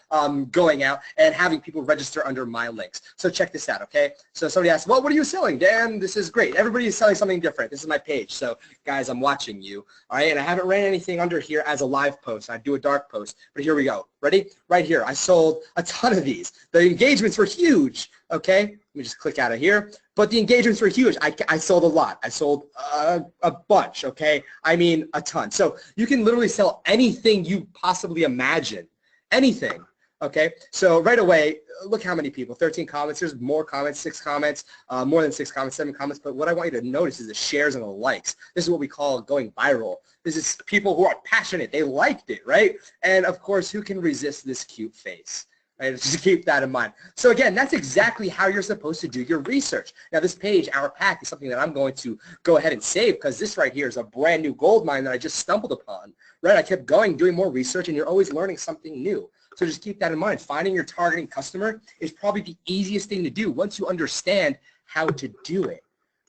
going out and having people register under my links. So check this out, okay? So somebody asks, well, what are you selling, Dan? This is great. Everybody is selling something different. This is my page. So guys, I'm watching you, all right? And I haven't ran anything under here as a live post. I do a dark post, but here we go. Ready? Right here. I sold a ton of these. The engagements were huge, okay? Let me just click out of here. But the engagements were huge. I sold a lot. I sold a bunch, okay? I mean a ton. So you can literally sell anything you possibly imagine. Anything, okay? So right away, look how many people, 13 comments. There's more comments, 6 comments, more than 6 comments, 7 comments. But what I want you to notice is the shares and the likes. This is what we call going viral. This is people who are passionate. They liked it, right? And, of course, who can resist this cute face? Right? Just keep that in mind. So again, that's exactly how you're supposed to do your research. Now this page, Our Pack, is something that I'm going to go ahead and save because this right here is a brand new gold mine that I just stumbled upon. Right? I kept going, doing more research, and you're always learning something new. So just keep that in mind. Finding your targeting customer is probably the easiest thing to do once you understand how to do it.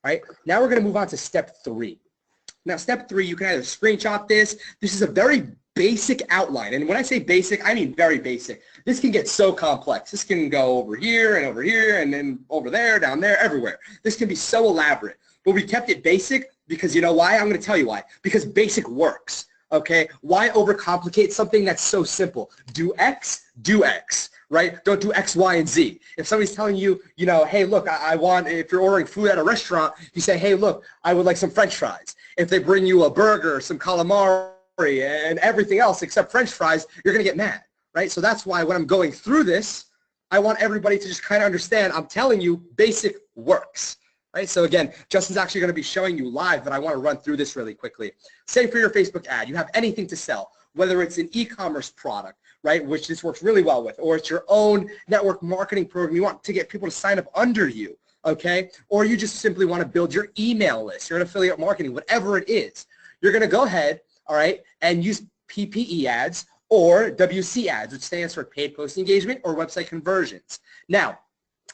Right? Now we're going to move on to step 3. Now step 3, you can either screenshot this. This is a very basic outline. And when I say basic, I mean very basic. This can get so complex. This can go over here and then over there, down there, everywhere. This can be so elaborate. But we kept it basic because you know why? I'm going to tell you why. Because basic works. Okay? Why overcomplicate something that's so simple? Do X, right? Don't do X, Y, and Z. If somebody's telling you, you know, hey, look, I want, if you're ordering food at a restaurant, you say, hey, look, I would like some French fries. If they bring you a burger, some calamari, and everything else except French fries, you're going to get mad, right? So that's why when I'm going through this, I want everybody to just kind of understand, I'm telling you, basic works, right? So again, Justin's actually going to be showing you live, but I want to run through this really quickly. Say for your Facebook ad, you have anything to sell, whether it's an e-commerce product, right, which this works really well with, or it's your own network marketing program, you want to get people to sign up under you, okay? Or you just simply want to build your email list, you're an affiliate marketing, whatever it is. You're going to go ahead, all right, and use PPE ads or WC ads, which stands for paid post engagement or website conversions. Now,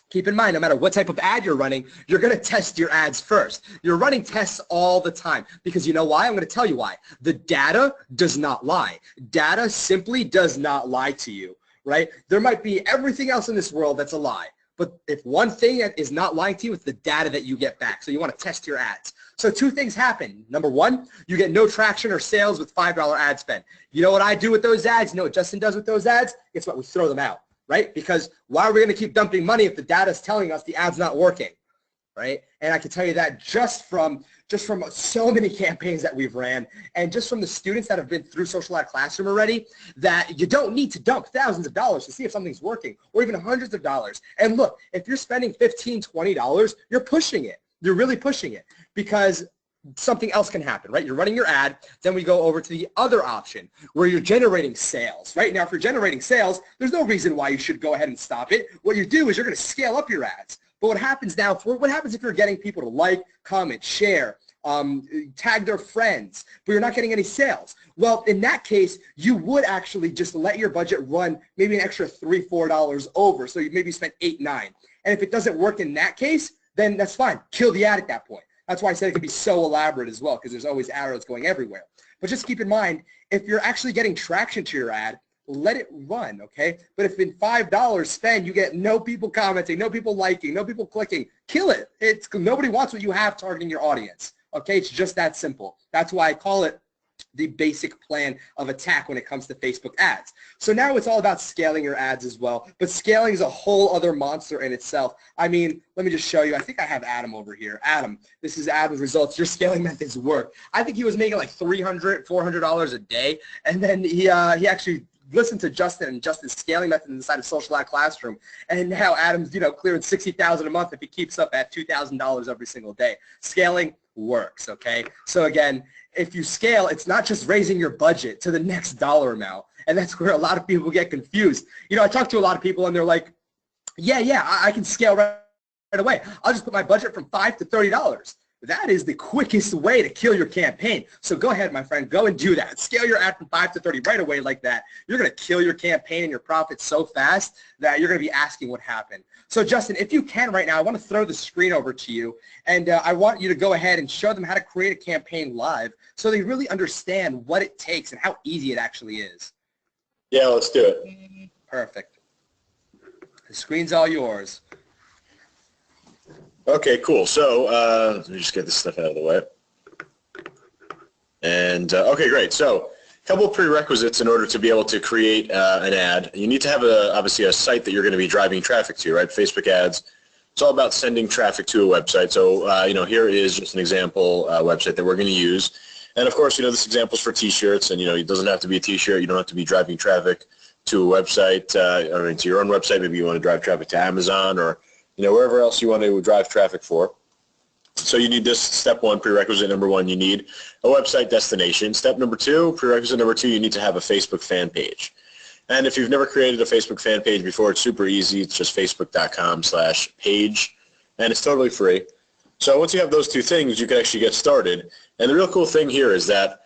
keep in mind, no matter what type of ad you're running, you're going to test your ads first. You're running tests all the time because you know why? I'm going to tell you why. The data does not lie. Data simply does not lie to you, right? There might be everything else in this world that's a lie. But if one thing that is not lying to you, it's the data that you get back. So you want to test your ads. So 2 things happen. Number 1, you get no traction or sales with $5 ad spend. You know what I do with those ads? You know what Justin does with those ads? Guess what? We throw them out, right? Because why are we going to keep dumping money if the data is telling us the ad's not working, right? And I can tell you that just from so many campaigns that we've ran and just from the students that have been through Social Ad Classroom already, that you don't need to dump thousands of dollars to see if something's working or even hundreds of dollars. And look, if you're spending $15, $20, you're pushing it. You're really pushing it because something else can happen, right? You're running your ad, then we go over to the other option where you're generating sales. Right now, if you're generating sales, there's no reason why you should go ahead and stop it. What you do is you're going to scale up your ads. But what happens now, what happens if you're getting people to like, comment, share, tag their friends, but you're not getting any sales? Well, in that case, you would actually just let your budget run maybe an extra $3, $4 over. So you maybe spent $8, $9. And if it doesn't work in that case, then that's fine. Kill the ad at that point. That's why I said it can be so elaborate as well, because there's always arrows going everywhere. But just keep in mind, if you're actually getting traction to your ad, let it run, okay? But if in $5 spend, you get no people commenting, no people liking, no people clicking, kill it. Nobody wants what you have targeting your audience, okay? It's just that simple. That's why I call it the basic plan of attack when it comes to Facebook ads. So now it's all about scaling your ads as well, but scaling is a whole other monster in itself. I mean, let me just show you. I think I have Adam over here. Adam, this is Adam's results. Your scaling methods work. I think he was making like $300, $400 a day, and then he actually listened to Justin and Justin's scaling method inside of Social Ad Classroom, and now Adam's, clearing $60,000 a month if he keeps up at $2,000 every single day. Scaling works, okay? So again, if you scale, it's not just raising your budget to the next dollar amount, and that's where a lot of people get confused. I talk to a lot of people, and they're like, yeah, I can scale right away. I'll just put my budget from $5 to $30. That is the quickest way to kill your campaign. So go ahead, my friend. Go and do that. Scale your ad from 5 to 30 right away like that. You're going to kill your campaign and your profits so fast that you're going to be asking what happened. So, Justin, if you can right now, I want to throw the screen over to you, and I want you to go ahead and show them how to create a campaign live so they really understand what it takes and how easy it actually is. Yeah, let's do it. Perfect. The screen's all yours. Okay, cool. So let me just get this stuff out of the way. And okay, great. So a couple of prerequisites in order to be able to create an ad. You need to have obviously a site that you're going to be driving traffic to, right? Facebook ads. It's all about sending traffic to a website. So here is just an example website that we're going to use. And of course, this example is for T-shirts, and it doesn't have to be a T-shirt. You don't have to be driving traffic to a website or to your own website. Maybe you want to drive traffic to Amazon or wherever else you want to drive traffic for. So you need this step one, prerequisite number one, you need a website destination. Step number two, prerequisite number two, you need to have a Facebook fan page. And if you've never created a Facebook fan page before, it's super easy. It's just facebook.com/page, and it's totally free. So once you have those two things, you can actually get started. And the real cool thing here is that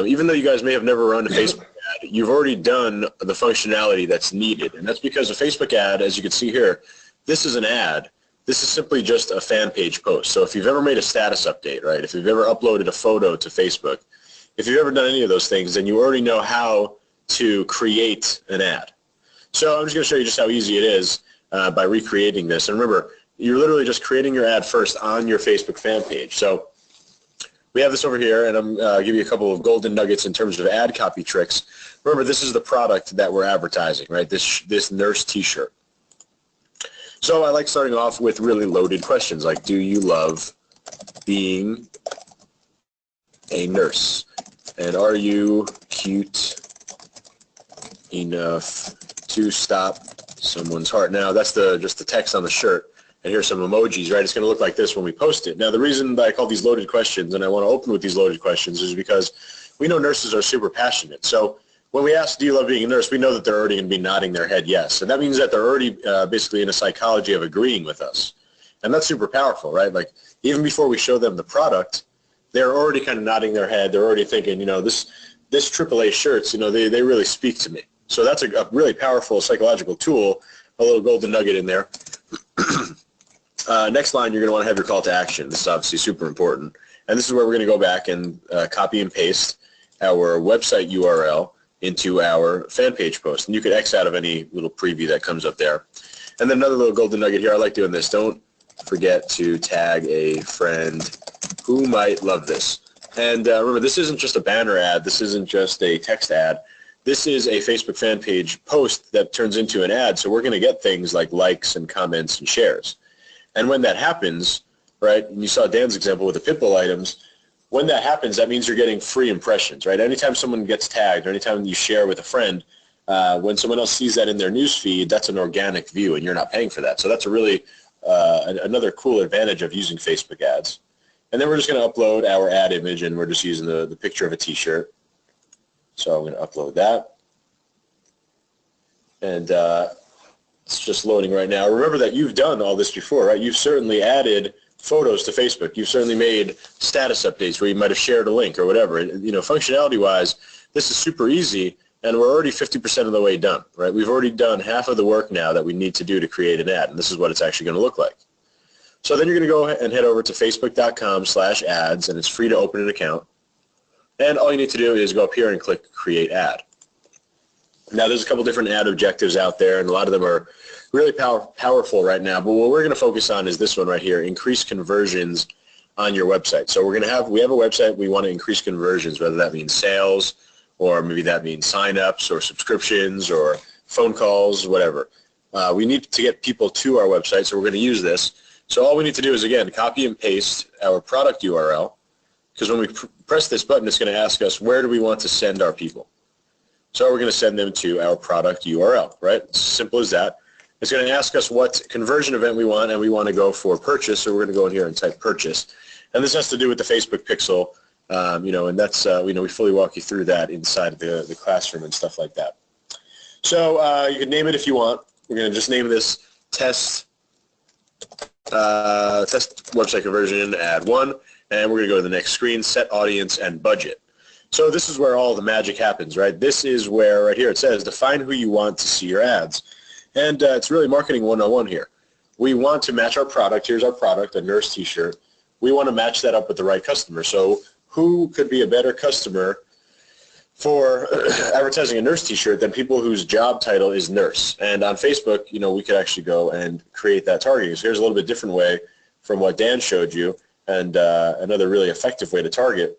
even though you guys may have never run a Facebook ad, you've already done the functionality that's needed. And that's because a Facebook ad, as you can see here, this is an ad. This is simply just a fan page post. So if you've ever made a status update, right, if you've ever uploaded a photo to Facebook, if you've ever done any of those things, then you already know how to create an ad. So I'm just going to show you just how easy it is by recreating this. And remember, you're literally just creating your ad first on your Facebook fan page. So we have this over here, and I'm going to give you a couple of golden nuggets in terms of ad copy tricks. Remember, this is the product that we're advertising, right, this nurse T-shirt. So I like starting off with really loaded questions like, do you love being a nurse? And are you cute enough to stop someone's heart? Now, that's just the text on the shirt. And here's some emojis, right? It's going to look like this when we post it. Now, the reason that I call these loaded questions, and I want to open with these loaded questions, is because we know nurses are super passionate. So when we ask, do you love being a nurse, we know that they're already going to be nodding their head yes. And that means that they're already basically in a psychology of agreeing with us. And that's super powerful, right? Like, even before we show them the product, they're already kind of nodding their head. They're already thinking, this AAA shirts, they really speak to me. So that's a really powerful psychological tool, a little golden nugget in there. Next line, you're going to want to have your call to action. This is obviously super important. And this is where we're going to go back and copy and paste our website URL into our fan page post. And you can X out of any little preview that comes up there. And then another little golden nugget here. I like doing this. Don't forget to tag a friend who might love this. And remember, this isn't just a banner ad. This isn't just a text ad. This is a Facebook fan page post that turns into an ad. So we're going to get things like likes and comments and shares. And when that happens, right, and you saw Dan's example with the Pitbull items, when that happens, that means you're getting free impressions, right? Anytime someone gets tagged or anytime you share with a friend, when someone else sees that in their news feed, that's an organic view, and you're not paying for that. So that's a really another cool advantage of using Facebook ads. And then we're just going to upload our ad image, and we're just using the picture of a T-shirt. So I'm going to upload that. And it's just loading right now. Remember that you've done all this before, right? You've certainly added photos to Facebook. You've certainly made status updates where you might have shared a link or whatever. Functionality-wise, this is super easy, and we're already 50% of the way done, right? We've already done half of the work now that we need to do to create an ad, and this is what it's actually going to look like. So then you're going to go and head over to facebook.com/ads, and it's free to open an account. And all you need to do is go up here and click Create Ad. Now, there's a couple different ad objectives out there, and a lot of them are really powerful right now. But what we're going to focus on is this one right here: increase conversions on your website. So we have a website. We want to increase conversions, whether that means sales, or maybe that means signups, or subscriptions, or phone calls, whatever. We need to get people to our website, so we're going to use this. So all we need to do is, again, copy and paste our product URL, because when we press this button, it's going to ask us, where do we want to send our people? So we're going to send them to our product URL, right? It's simple as that. It's going to ask us what conversion event we want, and we want to go for purchase, so we're going to go in here and type purchase. And this has to do with the Facebook pixel, and that's, we fully walk you through that inside of the classroom and stuff like that. So you can name it if you want. We're going to just name this test website conversion ad 1, and we're going to go to the next screen, set audience and budget. So this is where all the magic happens, right? This is where, right here, it says define who you want to see your ads. And it's really marketing 101 here. We want to match our product. Here's our product, a nurse t-shirt. We want to match that up with the right customer. So who could be a better customer for advertising a nurse t-shirt than people whose job title is nurse? And on Facebook, we could actually go and create that targeting. So here's a little bit different way from what Dan showed you, and another really effective way to target.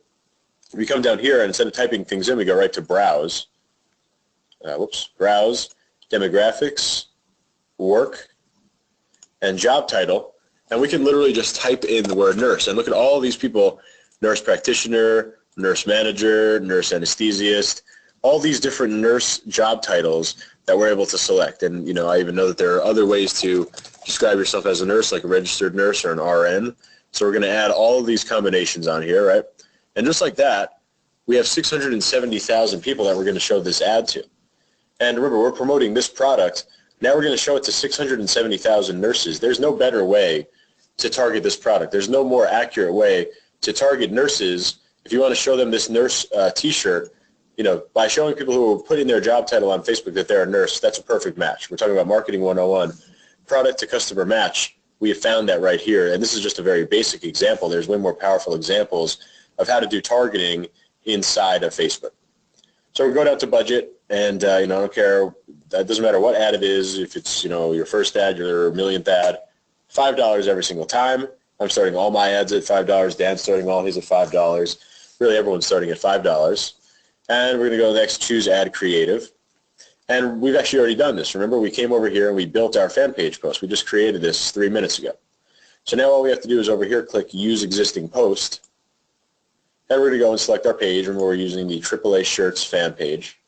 We come down here, and instead of typing things in, we go right to browse. Browse, demographics, work, and job title. And we can literally just type in the word nurse. And look at all these people: nurse practitioner, nurse manager, nurse anesthesiast, all these different nurse job titles that we're able to select. And, I even know that there are other ways to describe yourself as a nurse, like a registered nurse or an RN. So we're going to add all of these combinations on here, right? And just like that, we have 670,000 people that we're going to show this ad to. And remember, we're promoting this product. Now we're going to show it to 670,000 nurses. There's no better way to target this product. There's no more accurate way to target nurses. If you want to show them this nurse t-shirt, by showing people who are putting their job title on Facebook that they're a nurse, that's a perfect match. We're talking about marketing 101, product to customer match. We have found that right here. And this is just a very basic example. There's way more powerful examples of how to do targeting inside of Facebook. So we go down to budget, and I don't care. That doesn't matter what ad it is. If it's your first ad, your millionth ad, $5 every single time. I'm starting all my ads at $5. Dan's starting all his at $5. Really, everyone's starting at $5. And we're going to go next, choose ad creative. And we've actually already done this. Remember, we came over here and we built our fan page post. We just created this 3 minutes ago. So now all we have to do is over here click use existing post. And we're going to go and select our page. Remember, we're using the AAA Shirts fan page.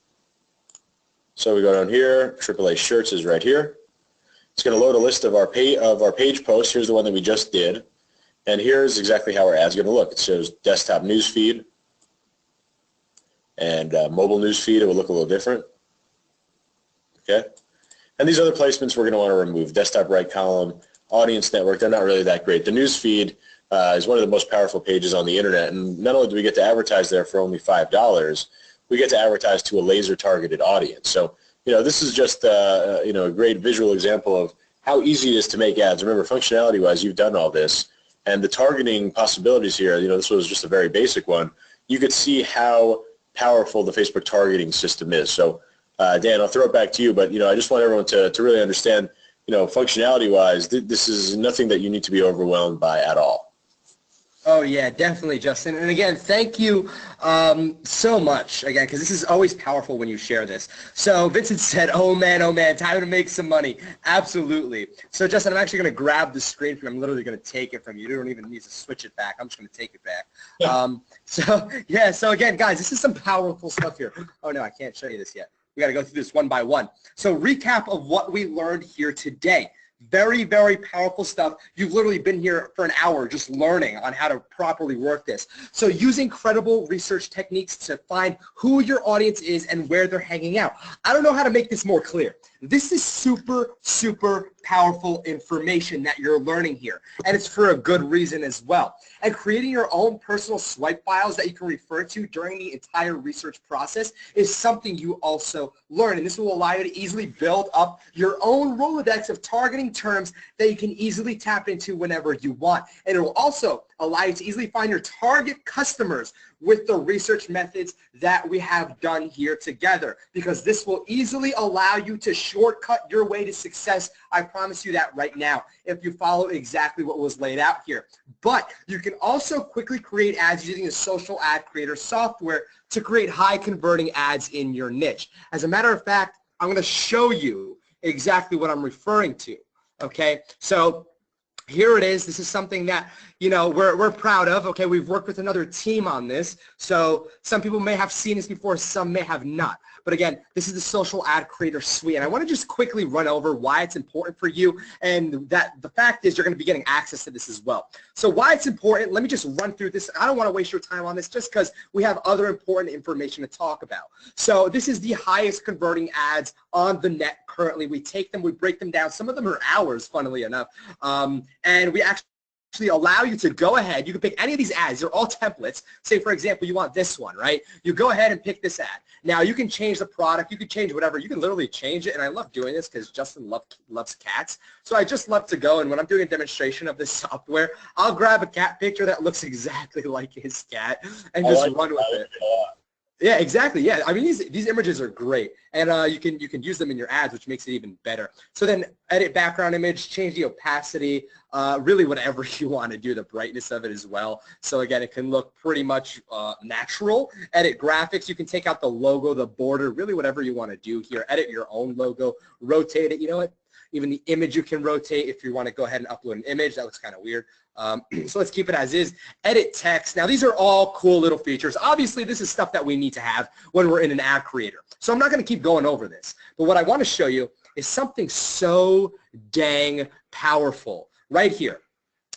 So we go down here. AAA Shirts is right here. It's going to load a list of our page posts. Here's the one that we just did. And here's exactly how our ad's going to look. It shows desktop news feed and mobile news feed. It will look a little different. Okay. And these other placements we're going to want to remove. Desktop right column, audience network, they're not really that great. The news feed is one of the most powerful pages on the internet, and not only do we get to advertise there for only $5, we get to advertise to a laser targeted audience. So this is just a great visual example of how easy it is to make ads. Remember, functionality wise, you've done all this, and the targeting possibilities here, this was just a very basic one. You could see how powerful the Facebook targeting system is. So Dan, I'll throw it back to you, but I just want everyone to really understand, functionality wise, this is nothing that you need to be overwhelmed by at all. Oh, yeah, definitely, Justin. And again, thank you so much, again, because this is always powerful when you share this. So Vincent said, oh, man, time to make some money. Absolutely. So, Justin, I'm actually going to grab the screen from you. I'm literally going to take it from you. You don't even need to switch it back. I'm just going to take it back. So again, guys, this is some powerful stuff here. Oh, no, I can't show you this yet. We got to go through this one by one. So recap of what we learned here today. Very, very powerful stuff. You've literally been here for an hour just learning on how to properly work this. So using credible research techniques to find who your audience is and where they're hanging out. I don't know how to make this more clear. This is super, super powerful information that you're learning here, and it's for a good reason as well. And creating your own personal swipe files that you can refer to during the entire research process is something you also learn, and this will allow you to easily build up your own Rolodex of targeting terms that you can easily tap into whenever you want. And it will also allow you to easily find your target customers with the research methods that we have done here together, because this will easily allow you to shortcut your way to success. I promise you that right now, if you follow exactly what was laid out here. But you can also quickly create ads using the social ad creator software to create high converting ads in your niche. As a matter of fact, I'm going to show you exactly what I'm referring to. Okay, so here it is. This is something that, you know, we're proud of. Okay, we've worked with another team on this. So some people may have seen this before, some may have not. But again, this is the Social Ad Creator Suite. And I want to just quickly run over why it's important for you, and that the fact is you're going to be getting access to this as well. So why it's important, let me just run through this. I don't want to waste your time on this just because we have other important information to talk about. So this is the highest converting ads on the net currently. We take them, we break them down. Some of them are hours, funnily enough. And we actually allow you to go ahead. You can pick any of these ads. They're all templates. Say, for example, you want this one, right? You go ahead and pick this ad. Now, you can change the product. You can change whatever. You can literally change it. And I love doing this because Justin loves cats. So I just love to go, and when I'm doing a demonstration of this software, I'll grab a cat picture that looks exactly like his cat and just run with it. Yeah, exactly. Yeah, I mean these images are great, and you can use them in your ads, which makes it even better. So then edit background image, change the opacity, really whatever you want to do, the brightness of it as well. So again, it can look pretty much natural. Edit graphics, you can take out the logo, the border, really whatever you want to do here. Edit your own logo, rotate it. You know what? Even the image you can rotate if you want to go ahead and upload an image. That looks kind of weird. So let's keep it as is. Edit text. Now, these are all cool little features. Obviously, this is stuff that we need to have when we're in an ad creator. So I'm not going to keep going over this. But what I want to show you is something so dang powerful right here.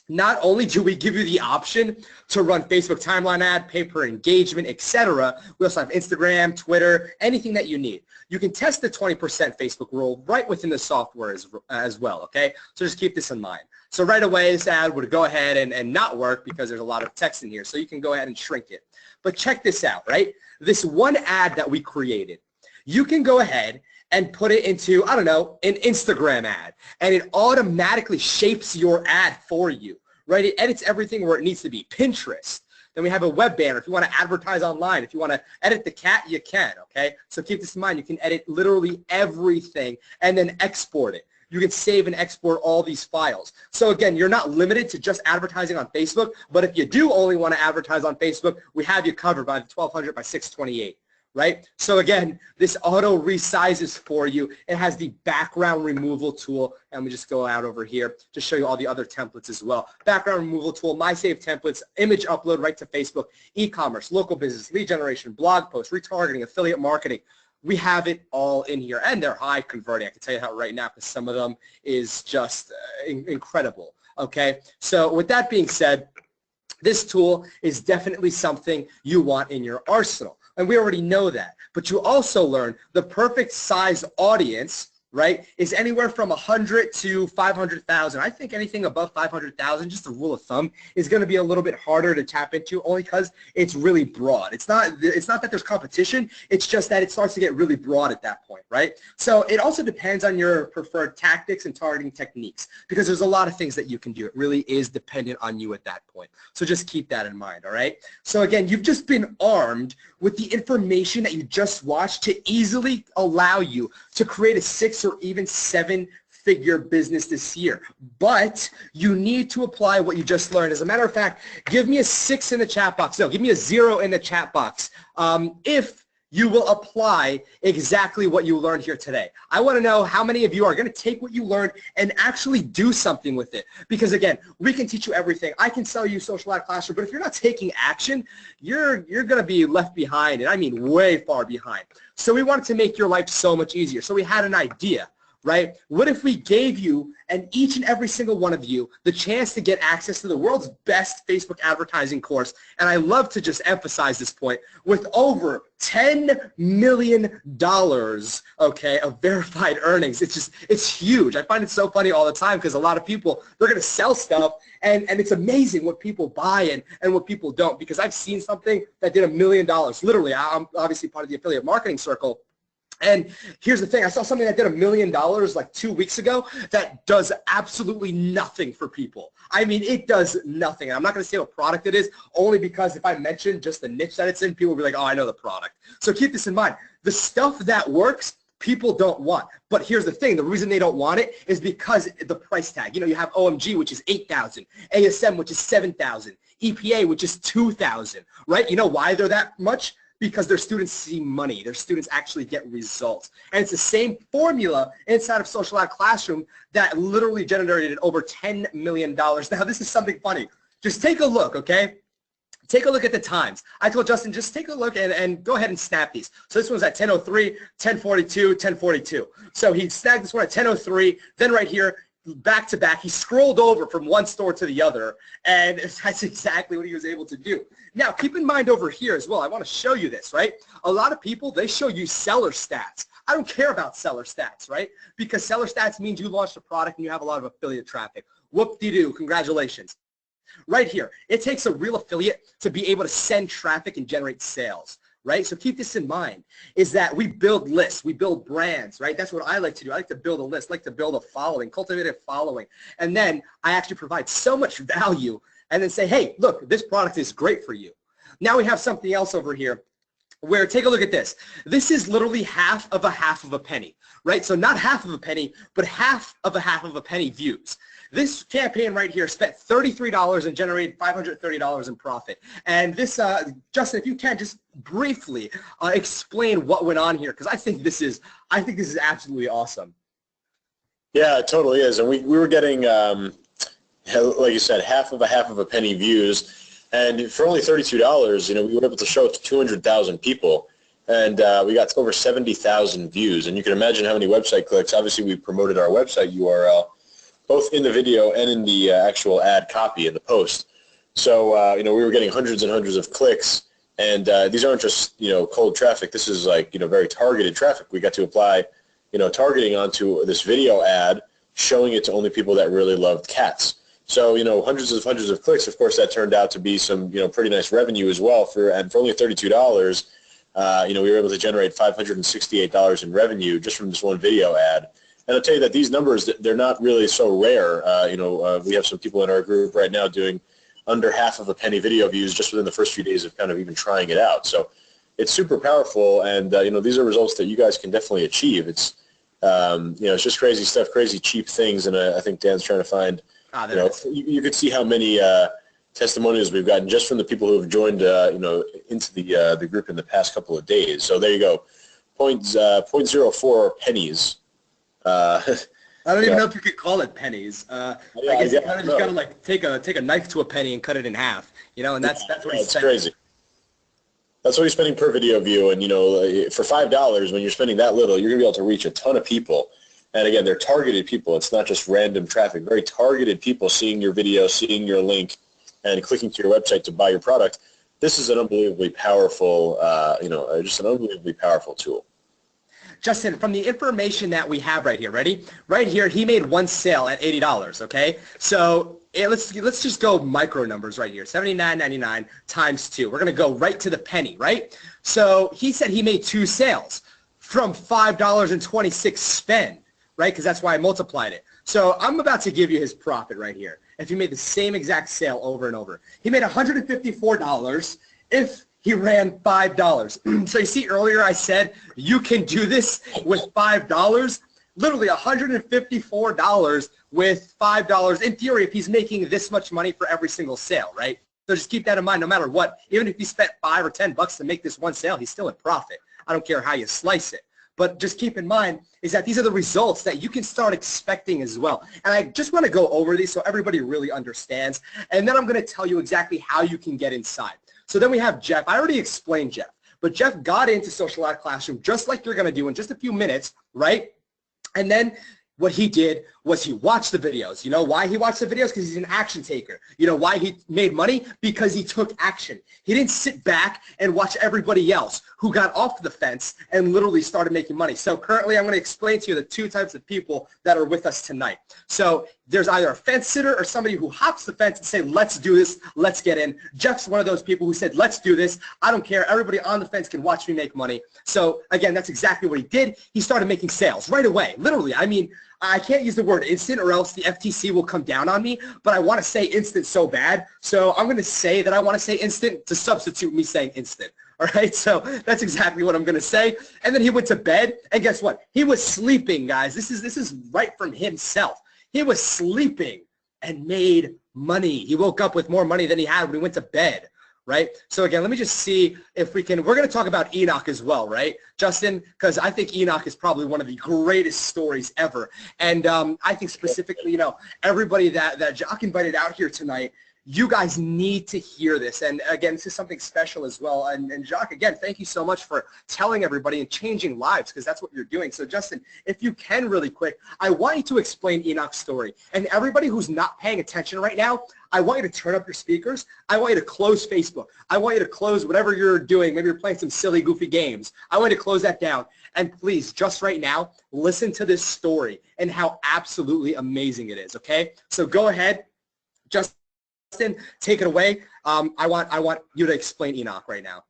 Not only do we give you the option to run Facebook timeline ad, pay per engagement, etc., we also have Instagram, Twitter, anything that you need. You can test the 20% Facebook rule right within the software as well, okay? So just keep this in mind. So right away, this ad would go ahead and not work because there's a lot of text in here. So you can go ahead and shrink it. But check this out, right? This one ad that we created, you can go ahead and put it into, I don't know, an Instagram ad, and it automatically shapes your ad for you, right? It edits everything where it needs to be. Pinterest. Then we have a web banner. If you want to advertise online, if you want to edit the cat, you can, okay? So keep this in mind. You can edit literally everything and then export it. You can save and export all these files. So again, you're not limited to just advertising on Facebook, but if you do only want to advertise on Facebook, we have you covered by the 1200 by 628. Right? So again, this auto resizes for you. It has the background removal tool, and we just go out over here to show you all the other templates as well. Background removal tool, My Save templates, image upload right to Facebook, e-commerce, local business, lead generation, blog posts, retargeting, affiliate marketing. We have it all in here, and they're high converting. I can tell you that right now because some of them is just incredible. Okay, so with that being said, this tool is definitely something you want in your arsenal. And we already know that. But you also learn the perfect size audience, right, is anywhere from 100 to 500,000. I think anything above 500,000, just a rule of thumb, is going to be a little bit harder to tap into only because it's really broad. It's not that there's competition. It's just that it starts to get really broad at that point, right? So it also depends on your preferred tactics and targeting techniques because there's a lot of things that you can do. It really is dependent on you at that point. So just keep that in mind, all right? So again, you've just been armed with the information that you just watched to easily allow you to create a 6 or even 7-figure business this year. But you need to apply what you just learned. As a matter of fact, give me a 6 in the chat box. No, give me a 0 in the chat box if you will apply exactly what you learned here today. I want to know how many of you are going to take what you learned and actually do something with it. Because again, we can teach you everything. I can sell you Social Ad Classroom, but if you're not taking action, you're going to be left behind, and I mean way far behind. So we wanted to make your life so much easier. So we had an idea. Right? What if we gave you and each and every single one of you the chance to get access to the world's best Facebook advertising course? And I love to just emphasize this point, with over $10 million, okay, of verified earnings. It's huge. I find it so funny all the time because a lot of people, they're going to sell stuff and it's amazing what people buy and what people don't, because I've seen something that did $1 million. Literally, I'm obviously part of the affiliate marketing circle. And here's the thing, I saw something that did $1 million like 2 weeks ago that does absolutely nothing for people. I mean, it does nothing. I'm not going to say what product it is, only because if I mention just the niche that it's in, people will be like, oh, I know the product. So keep this in mind. The stuff that works, people don't want. But here's the thing, the reason they don't want it is because the price tag. You know, you have OMG, which is $8,000, ASM, which is $7,000, EPA, which is $2,000, right? You know why they're that much? Because their students see money. Their students actually get results. And it's the same formula inside of Social Ad Classroom that literally generated over $10 million. Now, this is something funny. Just take a look, okay? Take a look at the times. I told Justin, just take a look and go ahead and snap these. So this one's at 10:03, 10:42, 10:42. So he snagged this one at 10:03, then right here, back to back, he scrolled over from one store to the other, and that's exactly what he was able to do. Now, keep in mind over here as well, I want to show you this, right? A lot of people, they show you seller stats. I don't care about seller stats, right? Because seller stats means you launched a product and you have a lot of affiliate traffic. Whoop-de-doo, congratulations. Right here, it takes a real affiliate to be able to send traffic and generate sales. Right? So keep this in mind, is that we build lists, we build brands, right? That's what I like to do. I like to build a list, I like to build a following, cultivate a following. And then I actually provide so much value and then say, hey, look, this product is great for you. Now we have something else over here where, take a look at this. This is literally half of a penny, right? So not half of a penny, but half of a penny views. This campaign right here spent $33 and generated $530 in profit. And this, Justin, if you can just briefly explain what went on here, because I think this is absolutely awesome. Yeah, it totally is. And we were getting, like you said, half of a penny views. And for only $32, you know, we were able to show it to 200,000 people. And we got over 70,000 views. And you can imagine how many website clicks. Obviously, we promoted our website URL both in the video and in the actual ad copy in the post. So, you know, we were getting hundreds and hundreds of clicks, and these aren't just, you know, cold traffic. This is like, you know, very targeted traffic. We got to apply, you know, targeting onto this video ad, showing it to only people that really loved cats. So, you know, hundreds of clicks. Of course, that turned out to be some, you know, pretty nice revenue as well. And for only $32, you know, we were able to generate $568 in revenue just from this one video ad. And I'll tell you that these numbers, they're not really so rare. You know, we have some people in our group right now doing under half of a penny video views just within the first few days of kind of even trying it out. So it's super powerful, and you know, these are results that you guys can definitely achieve. It's you know, it's just crazy stuff, crazy cheap things, and I think Dan's trying to find. You know, you could see how many testimonials we've gotten just from the people who have joined, you know, into the group in the past couple of days. So there you go, 0.04 pennies. I don't even know if you could call it pennies. I guess you kind of just gotta like take a knife to a penny and cut it in half, you know, and that's what he's spending. Crazy. That's what he's spending per video view, and you know, for $5, when you're spending that little, you're gonna be able to reach a ton of people. And again, they're targeted people. It's not just random traffic. Very targeted people seeing your video, seeing your link, and clicking to your website to buy your product. This is an unbelievably powerful, you know, just an unbelievably powerful tool. Justin, from the information that we have right here, ready? Right here, he made one sale at $80, okay? So let's just go micro numbers right here, $79.99 times 2. We're going to go right to the penny, right? So he said he made 2 sales from $5.26 spend, right? Because that's why I multiplied it. So I'm about to give you his profit right here. If he made the same exact sale over and over. He made $154 if he ran $5. So you see earlier I said you can do this with $5. Literally $154 with $5 in theory if he's making this much money for every single sale, right? So just keep that in mind no matter what. Even if he spent $5 or $10 to make this one sale, he's still in profit. I don't care how you slice it. But just keep in mind is that these are the results that you can start expecting as well. And I just want to go over these so everybody really understands. And then I'm going to tell you exactly how you can get inside. So then we have Jeff. I already explained Jeff. But Jeff got into Social Ad Classroom just like you're going to do in just a few minutes, right? And then what he did was he watched the videos. You know why he watched the videos? Because he's an action taker. You know why he made money? Because he took action. He didn't sit back and watch everybody else who got off the fence and literally started making money. So currently I'm going to explain to you the two types of people that are with us tonight. So there's either a fence sitter or somebody who hops the fence and say, let's do this, let's get in. Jeff's one of those people who said, let's do this. I don't care. Everybody on the fence can watch me make money. So again, that's exactly what he did. He started making sales right away. Literally, I mean, I can't use the word instant or else the FTC will come down on me, but I want to say instant so bad. So I'm going to say that I want to say instant to substitute me saying instant. All right, so that's exactly what I'm going to say. And then he went to bed, and guess what? He was sleeping, guys. This is right from himself. He was sleeping and made money. He woke up with more money than he had when he went to bed. Right? So again, let me just see if we're going to talk about Enoch as well, right, Justin? Because I think Enoch is probably one of the greatest stories ever. And I think specifically, you know, everybody that Jock invited out here tonight, you guys need to hear this. And again, this is something special as well. And Jock, again, thank you so much for telling everybody and changing lives, because that's what you're doing. So Justin, if you can really quick, I want you to explain Enoch's story. And everybody who's not paying attention right now, I want you to turn up your speakers. I want you to close Facebook. I want you to close whatever you're doing. Maybe you're playing some silly, goofy games. I want you to close that down. And please, just right now, listen to this story and how absolutely amazing it is, okay? So go ahead, Justin, take it away. I want you to explain Enoch right now.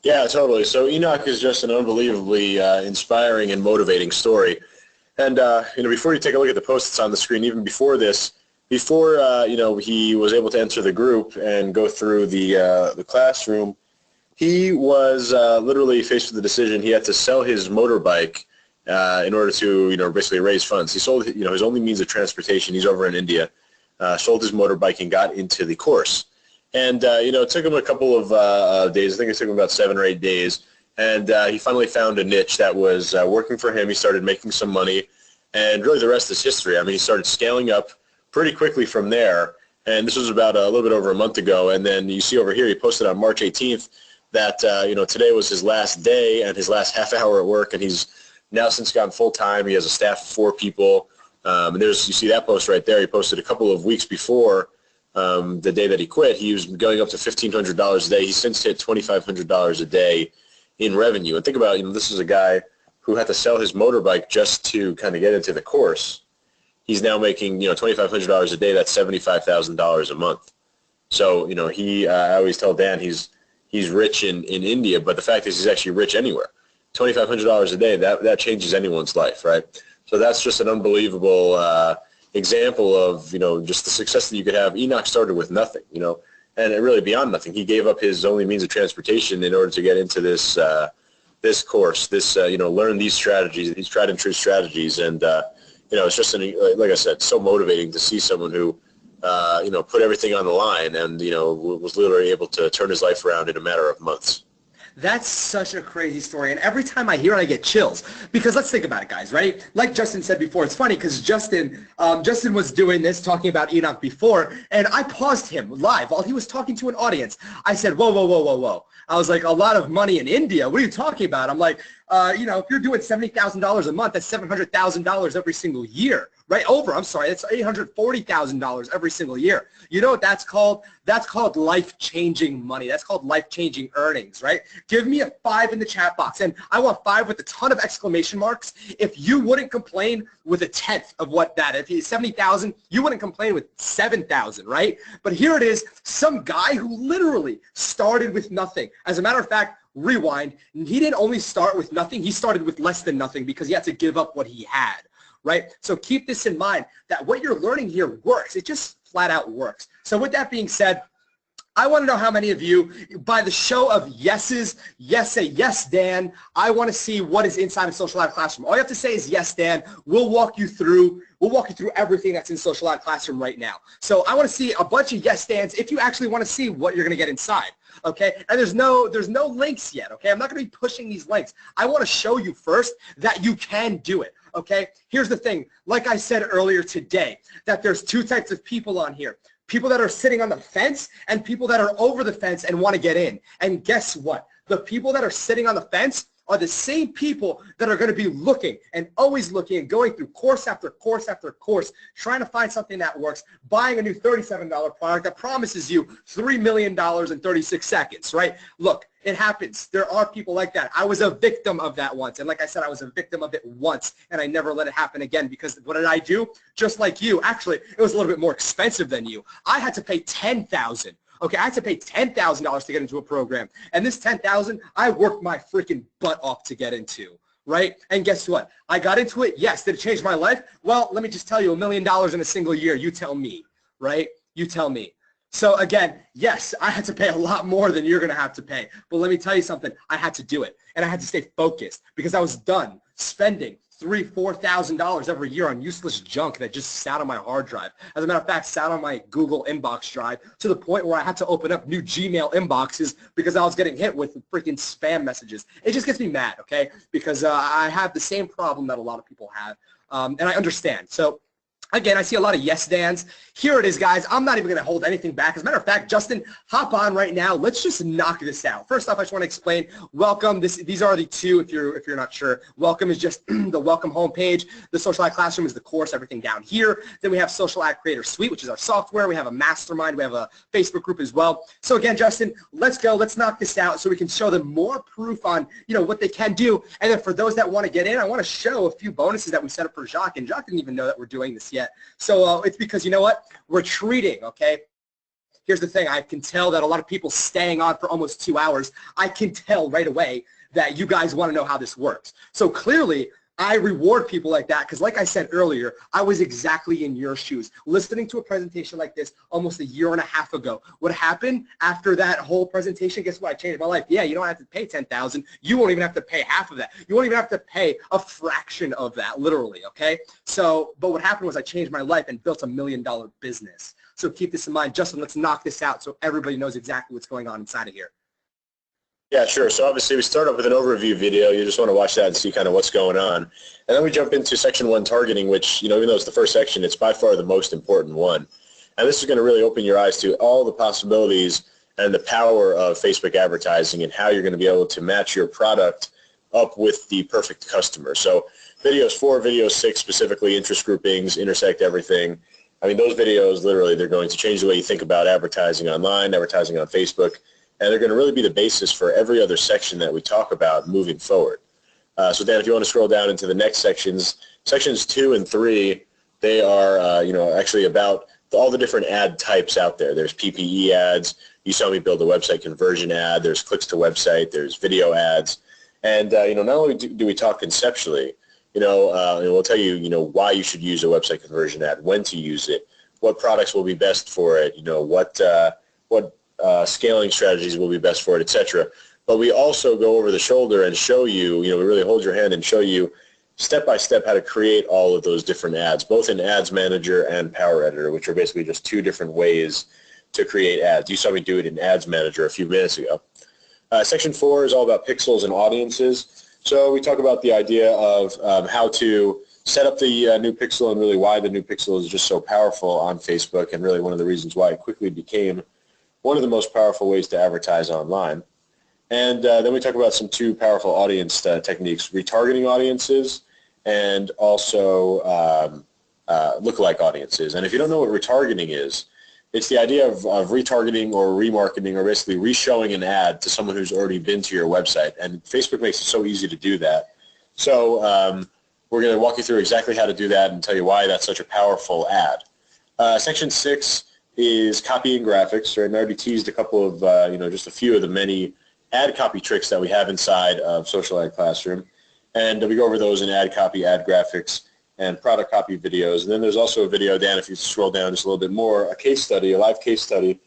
Yeah, totally. So Enoch is just an unbelievably inspiring and motivating story. And, you know, before you take a look at the post that's on the screen, even before this, before you know, he was able to enter the group and go through the classroom, he was literally faced with the decision he had to sell his motorbike in order to, you know, basically raise funds. He sold, you know, his only means of transportation. He's over in India. Sold his motorbike and got into the course. And, you know, it took him a couple of days. I think it took him about 7 or 8 days. And he finally found a niche that was working for him. He started making some money. And really the rest is history. I mean, he started scaling up pretty quickly from there. And this was about a little bit over a month ago. And then you see over here, he posted on March 18th that, you know, today was his last day and his last half hour at work. And he's now since gone full time. He has a staff of 4 people. And there's, you see that post right there. He posted a couple of weeks before the day that he quit. He was going up to $1,500 a day. He's since hit $2,500 a day in revenue. And think about, you know, this is a guy who had to sell his motorbike just to kind of get into the course. He's now making, you know, $2,500 a day. That's $75,000 a month. So, you know, I always tell Dan he's rich in India, but the fact is he's actually rich anywhere. $2,500 a day, that changes anyone's life, right? So that's just an unbelievable example of, you know, just the success that you could have. Enoch started with nothing, you know, and really beyond nothing. He gave up his only means of transportation in order to get into this this course, you know, learn these strategies, these tried and true strategies. And, you know, it's just, like I said, so motivating to see someone who, you know, put everything on the line and, you know, was literally able to turn his life around in a matter of months. That's such a crazy story, and every time I hear it, I get chills. Because let's think about it, guys, right? Like Justin said before, it's funny because Justin was doing this, talking about Enoch before, and I paused him live while he was talking to an audience. I said, whoa, whoa, whoa, whoa, whoa. I was like, a lot of money in India? What are you talking about? I'm like, you know, if you're doing $70,000 a month, that's $700,000 every single year. Right over, I'm sorry, that's $840,000 every single year. You know what that's called? That's called life-changing money. That's called life-changing earnings, right? Give me a 5 in the chat box, and I want 5 with a ton of exclamation marks. If you wouldn't complain with a tenth of what that, if it's 70,000, you wouldn't complain with 7,000, right? But here it is, some guy who literally started with nothing. As a matter of fact, rewind, he didn't only start with nothing, he started with less than nothing because he had to give up what he had. Right? So keep this in mind that what you're learning here works. It just flat out works. So with that being said, I want to know how many of you, by the show of yeses, yes, say yes, Dan. I want to see what is inside of Social Lab Classroom. All you have to say is yes, Dan. We'll walk you through everything that's in Social Lab Classroom right now. So I want to see a bunch of yes, Dans if you actually want to see what you're going to get inside. Okay, and there's no links yet. Okay, I'm not going to be pushing these links. I want to show you first that you can do it. Okay, here's the thing. Like I said earlier today, that there's 2 types of people on here. People that are sitting on the fence and people that are over the fence and want to get in. And guess what? The people that are sitting on the fence are the same people that are going to be looking and always looking and going through course after course after course, trying to find something that works, buying a new $37 product that promises you $3 million in 36 seconds, right? Look, it happens. There are people like that. I was a victim of that once. And like I said, I was a victim of it once, and I never let it happen again because what did I do? Just like you. Actually, it was a little bit more expensive than you. I had to pay $10,000. Okay, I had to pay $10,000 to get into a program. And this $10,000, I worked my freaking butt off to get into, right? And guess what? I got into it. Yes. Did it change my life? Well, let me just tell you, $1 million in a single year. You tell me, right? You tell me. So again, yes, I had to pay a lot more than you're going to have to pay. But let me tell you something. I had to do it. And I had to stay focused because I was done spending $3,000, $4,000 every year on useless junk that just sat on my hard drive. As a matter of fact, sat on my Google inbox drive to the point where I had to open up new Gmail inboxes because I was getting hit with freaking spam messages. It just gets me mad, okay? Because I have the same problem that a lot of people have, and I understand. So again, I see a lot of yes dans. Here it is, guys. I'm not even going to hold anything back. As a matter of fact, Justin, hop on right now. Let's just knock this out. First off, I just want to explain. Welcome. These are the two. If you're not sure, welcome is just the welcome homepage. The Social Ad Classroom is the course. Everything down here. Then we have Social Ad Creator Suite, which is our software. We have a mastermind. We have a Facebook group as well. So again, Justin, let's go. Let's knock this out so we can show them more proof on what they can do. And then for those that want to get in, I want to show a few bonuses that we set up for Jacques. And Jacques didn't even know that we're doing this yet. So it's because, you know what, we're treating, okay? Here's the thing. I can tell that a lot of people staying on for almost 2 hours, I can tell right away that you guys want to know how this works. So clearly, I reward people like that because like I said earlier, I was exactly in your shoes, listening to a presentation like this almost a year and a half ago. What happened after that whole presentation? Guess what? I changed my life. Yeah, you don't have to pay $10,000. You won't even have to pay half of that. You won't even have to pay a fraction of that, literally, okay? So, but what happened was I changed my life and built $1 million business. So keep this in mind. Justin, let's knock this out so everybody knows exactly what's going on inside of here. Yeah, sure. So obviously we start off with an overview video. You just want to watch that and see kind of what's going on. And then we jump into section 1, targeting, which, even though it's the first section, it's by far the most important one. And this is going to really open your eyes to all the possibilities and the power of Facebook advertising and how you're going to be able to match your product up with the perfect customer. So videos 4, video 6, specifically interest groupings, intersect everything. I mean, those videos, literally, they're going to change the way you think about advertising online, advertising on Facebook. And they're going to really be the basis for every other section that we talk about moving forward. So Dan, if you want to scroll down into the next sections, sections 2 and 3, they are, actually about all the different ad types out there. There's PPE ads. You saw me build a website conversion ad. There's clicks to website. There's video ads. And, not only do we talk conceptually, we'll tell you, why you should use a website conversion ad, when to use it, what products will be best for it, what scaling strategies will be best for it, etc. But we also go over the shoulder and show you, we really hold your hand and show you step by step how to create all of those different ads, both in Ads Manager and Power Editor, which are basically just 2 different ways to create ads. You saw me do it in Ads Manager a few minutes ago. Section 4 is all about pixels and audiences. So we talk about the idea of how to set up the new pixel and really why the new pixel is just so powerful on Facebook and really one of the reasons why it quickly became one of the most powerful ways to advertise online. And then we talk about some 2 powerful audience techniques, retargeting audiences and also lookalike audiences. And if you don't know what retargeting is, it's the idea of retargeting or remarketing or basically re-showing an ad to someone who's already been to your website. And Facebook makes it so easy to do that. So we're going to walk you through exactly how to do that and tell you why that's such a powerful ad. Section 6 is copy and graphics. Right? And I already teased a couple of, just a few of the many ad copy tricks that we have inside of Social Ad Classroom. And we go over those in ad copy, ad graphics, and product copy videos. And then there's also a video, Dan, if you scroll down just a little bit more, a case study, a live case study,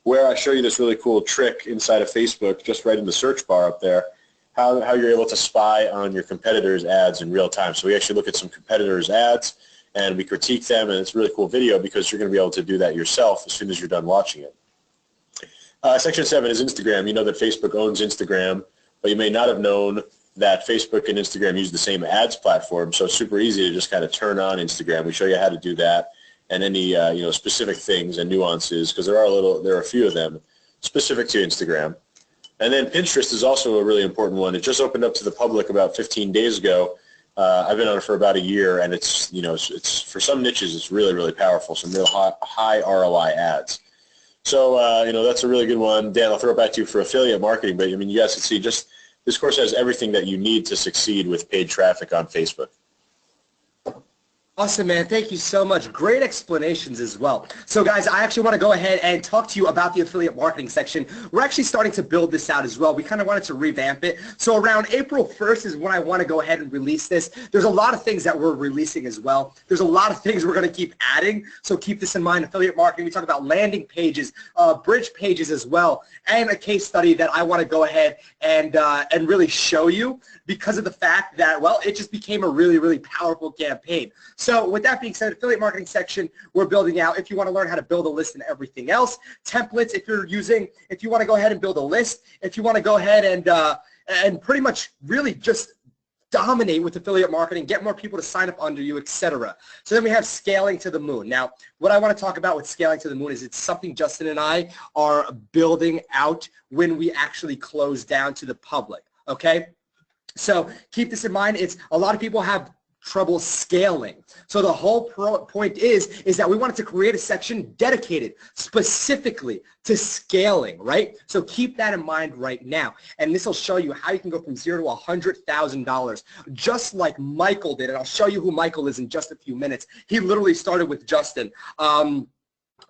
where I show you this really cool trick inside of Facebook, just right in the search bar up there, how you're able to spy on your competitors' ads in real time. So we actually look at some competitors' ads, and we critique them, and it's a really cool video because you're going to be able to do that yourself as soon as you're done watching it. Section 7 is Instagram. You know that Facebook owns Instagram, but you may not have known that Facebook and Instagram use the same ads platform, so it's super easy to just kind of turn on Instagram. We show you how to do that and any specific things and nuances because there are a few of them specific to Instagram. And then Pinterest is also a really important one. It just opened up to the public about 15 days ago. I've been on it for about a year, and it's, you know, it's for some niches, it's really, really powerful, some real high ROI ads. So, you know, that's a really good one. Dan, I'll throw it back to you for affiliate marketing, but I mean, you guys can see just this course has everything that you need to succeed with paid traffic on Facebook. Awesome, man. Thank you so much. Great explanations as well. So, guys, I actually want to go ahead and talk to you about the affiliate marketing section. We're actually starting to build this out as well. We kind of wanted to revamp it. So around April 1st is when I want to go ahead and release this. There's a lot of things that we're releasing as well. There's a lot of things we're going to keep adding. So keep this in mind. Affiliate marketing, we talk about landing pages, bridge pages as well, and a case study that I want to go ahead and really show you because of the fact that, well, it just became a really, really powerful campaign. So with that being said, affiliate marketing section, we're building out. If you want to learn how to build a list and everything else, templates, if you want to go ahead and build a list, if you want to go ahead and pretty much really just dominate with affiliate marketing, get more people to sign up under you, etc. So then we have scaling to the moon. Now, what I want to talk about with scaling to the moon is it's something Justin and I are building out when we actually close down to the public, okay? So keep this in mind. It's a lot of people have trouble scaling. So the whole point is that we wanted to create a section dedicated specifically to scaling, right? So keep that in mind right now. And this will show you how you can go from $0 to $100,000, just like Michael did. And I'll show you who Michael is in just a few minutes. He literally started with Justin.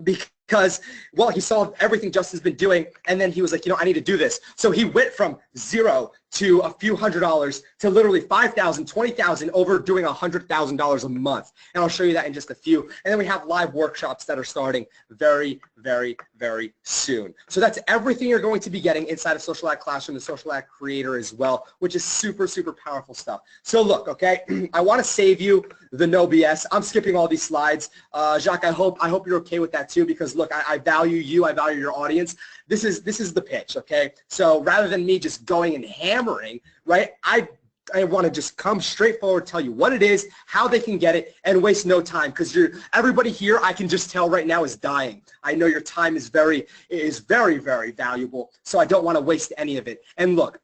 Because, well, he saw everything Justin's been doing, and then he was like, you know, I need to do this. So he went from $0 to a few $100s to literally $5,000, $20,000 over doing $100,000 a month. And I'll show you that in just a few. And then we have live workshops that are starting very, very, very soon. So that's everything you're going to be getting inside of Social Ad Classroom, the Social Ad Creator as well, which is super, super powerful stuff. So look, okay, I want to save you the no BS. I'm skipping all these slides. Jacques, I hope you're okay with that too, because look, I value you, I value your audience. This is the pitch, okay? So rather than me just going and hammering, right, I want to just come straight forward, tell you what it is, how they can get it, and waste no time, because everybody here, I can just tell right now, is dying. I know your time is very, very valuable, so I don't want to waste any of it. And look,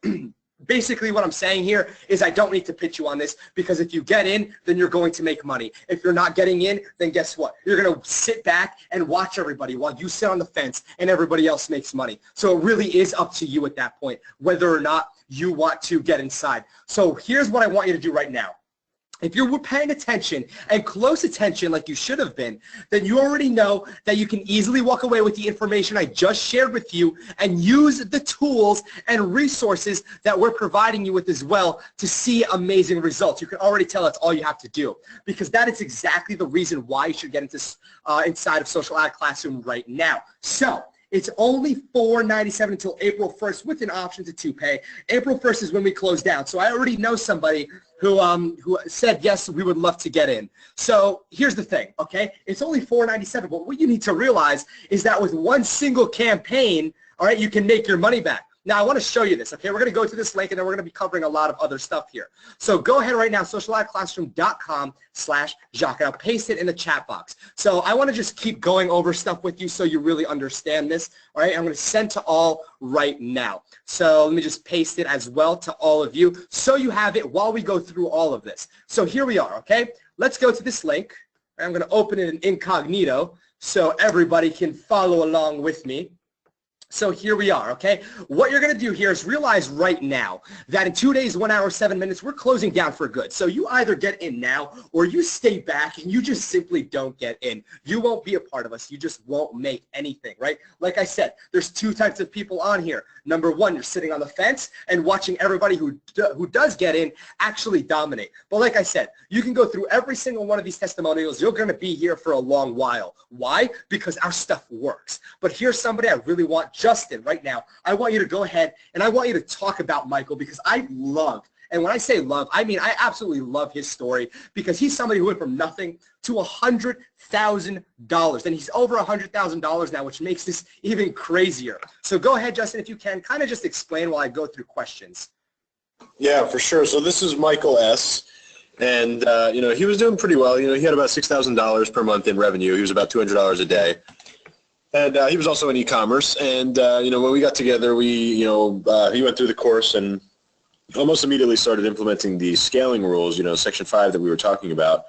basically what I'm saying here is I don't need to pitch you on this, because if you get in, then you're going to make money. If you're not getting in, then guess what? You're going to sit back and watch everybody while you sit on the fence and everybody else makes money. So it really is up to you at that point, whether or not you want to get inside. So here's what I want you to do right now. If you're paying attention and close attention like you should have been, then you already know that you can easily walk away with the information I just shared with you and use the tools and resources that we're providing you with as well to see amazing results. You can already tell that's all you have to do, because that is exactly the reason why you should get into inside of Social Ad Classroom right now. So it's only $4.97 until April 1st with an option to pay. April 1st is when we close down. So I already know somebody who said, yes, we would love to get in. So here's the thing, okay? It's only $4.97, but what you need to realize is that with one single campaign, all right, you can make your money back. Now, I want to show you this, okay? We're going to go to this link, and then we're going to be covering a lot of other stuff here. So go ahead right now, socialadclassroom.com/Jacques, and I'll paste it in the chat box. So I want to just keep going over stuff with you so you really understand this, all right? I'm going to send to all right now. So let me just paste it as well to all of you so you have it while we go through all of this. So here we are, okay? Let's go to this link. I'm going to open it in incognito so everybody can follow along with me. So here we are, okay? What you're going to do here is realize right now that in 2 days, 1 hour, 7 minutes, we're closing down for good. So you either get in now or you stay back and you just simply don't get in. You won't be a part of us. You just won't make anything, right? Like I said, there's two types of people on here. Number one, you're sitting on the fence and watching everybody who does get in actually dominate. But like I said, you can go through every single one of these testimonials. You're going to be here for a long while. Why? Because our stuff works. But here's somebody I really want, Justin, right now. I want you to go ahead and I want you to talk about Michael, because I love, and when I say love, I mean I absolutely love his story, because he's somebody who went from nothing to $100,000, and he's over $100,000 now, which makes this even crazier. So go ahead, Justin, if you can, kind of just explain while I go through questions. Yeah, for sure. So this is Michael S. And, you know, he was doing pretty well. You know, he had about $6,000 per month in revenue. He was about $200 a day. And he was also in e-commerce. And, when we got together, he went through the course and almost immediately started implementing the scaling rules, Section 5 that we were talking about.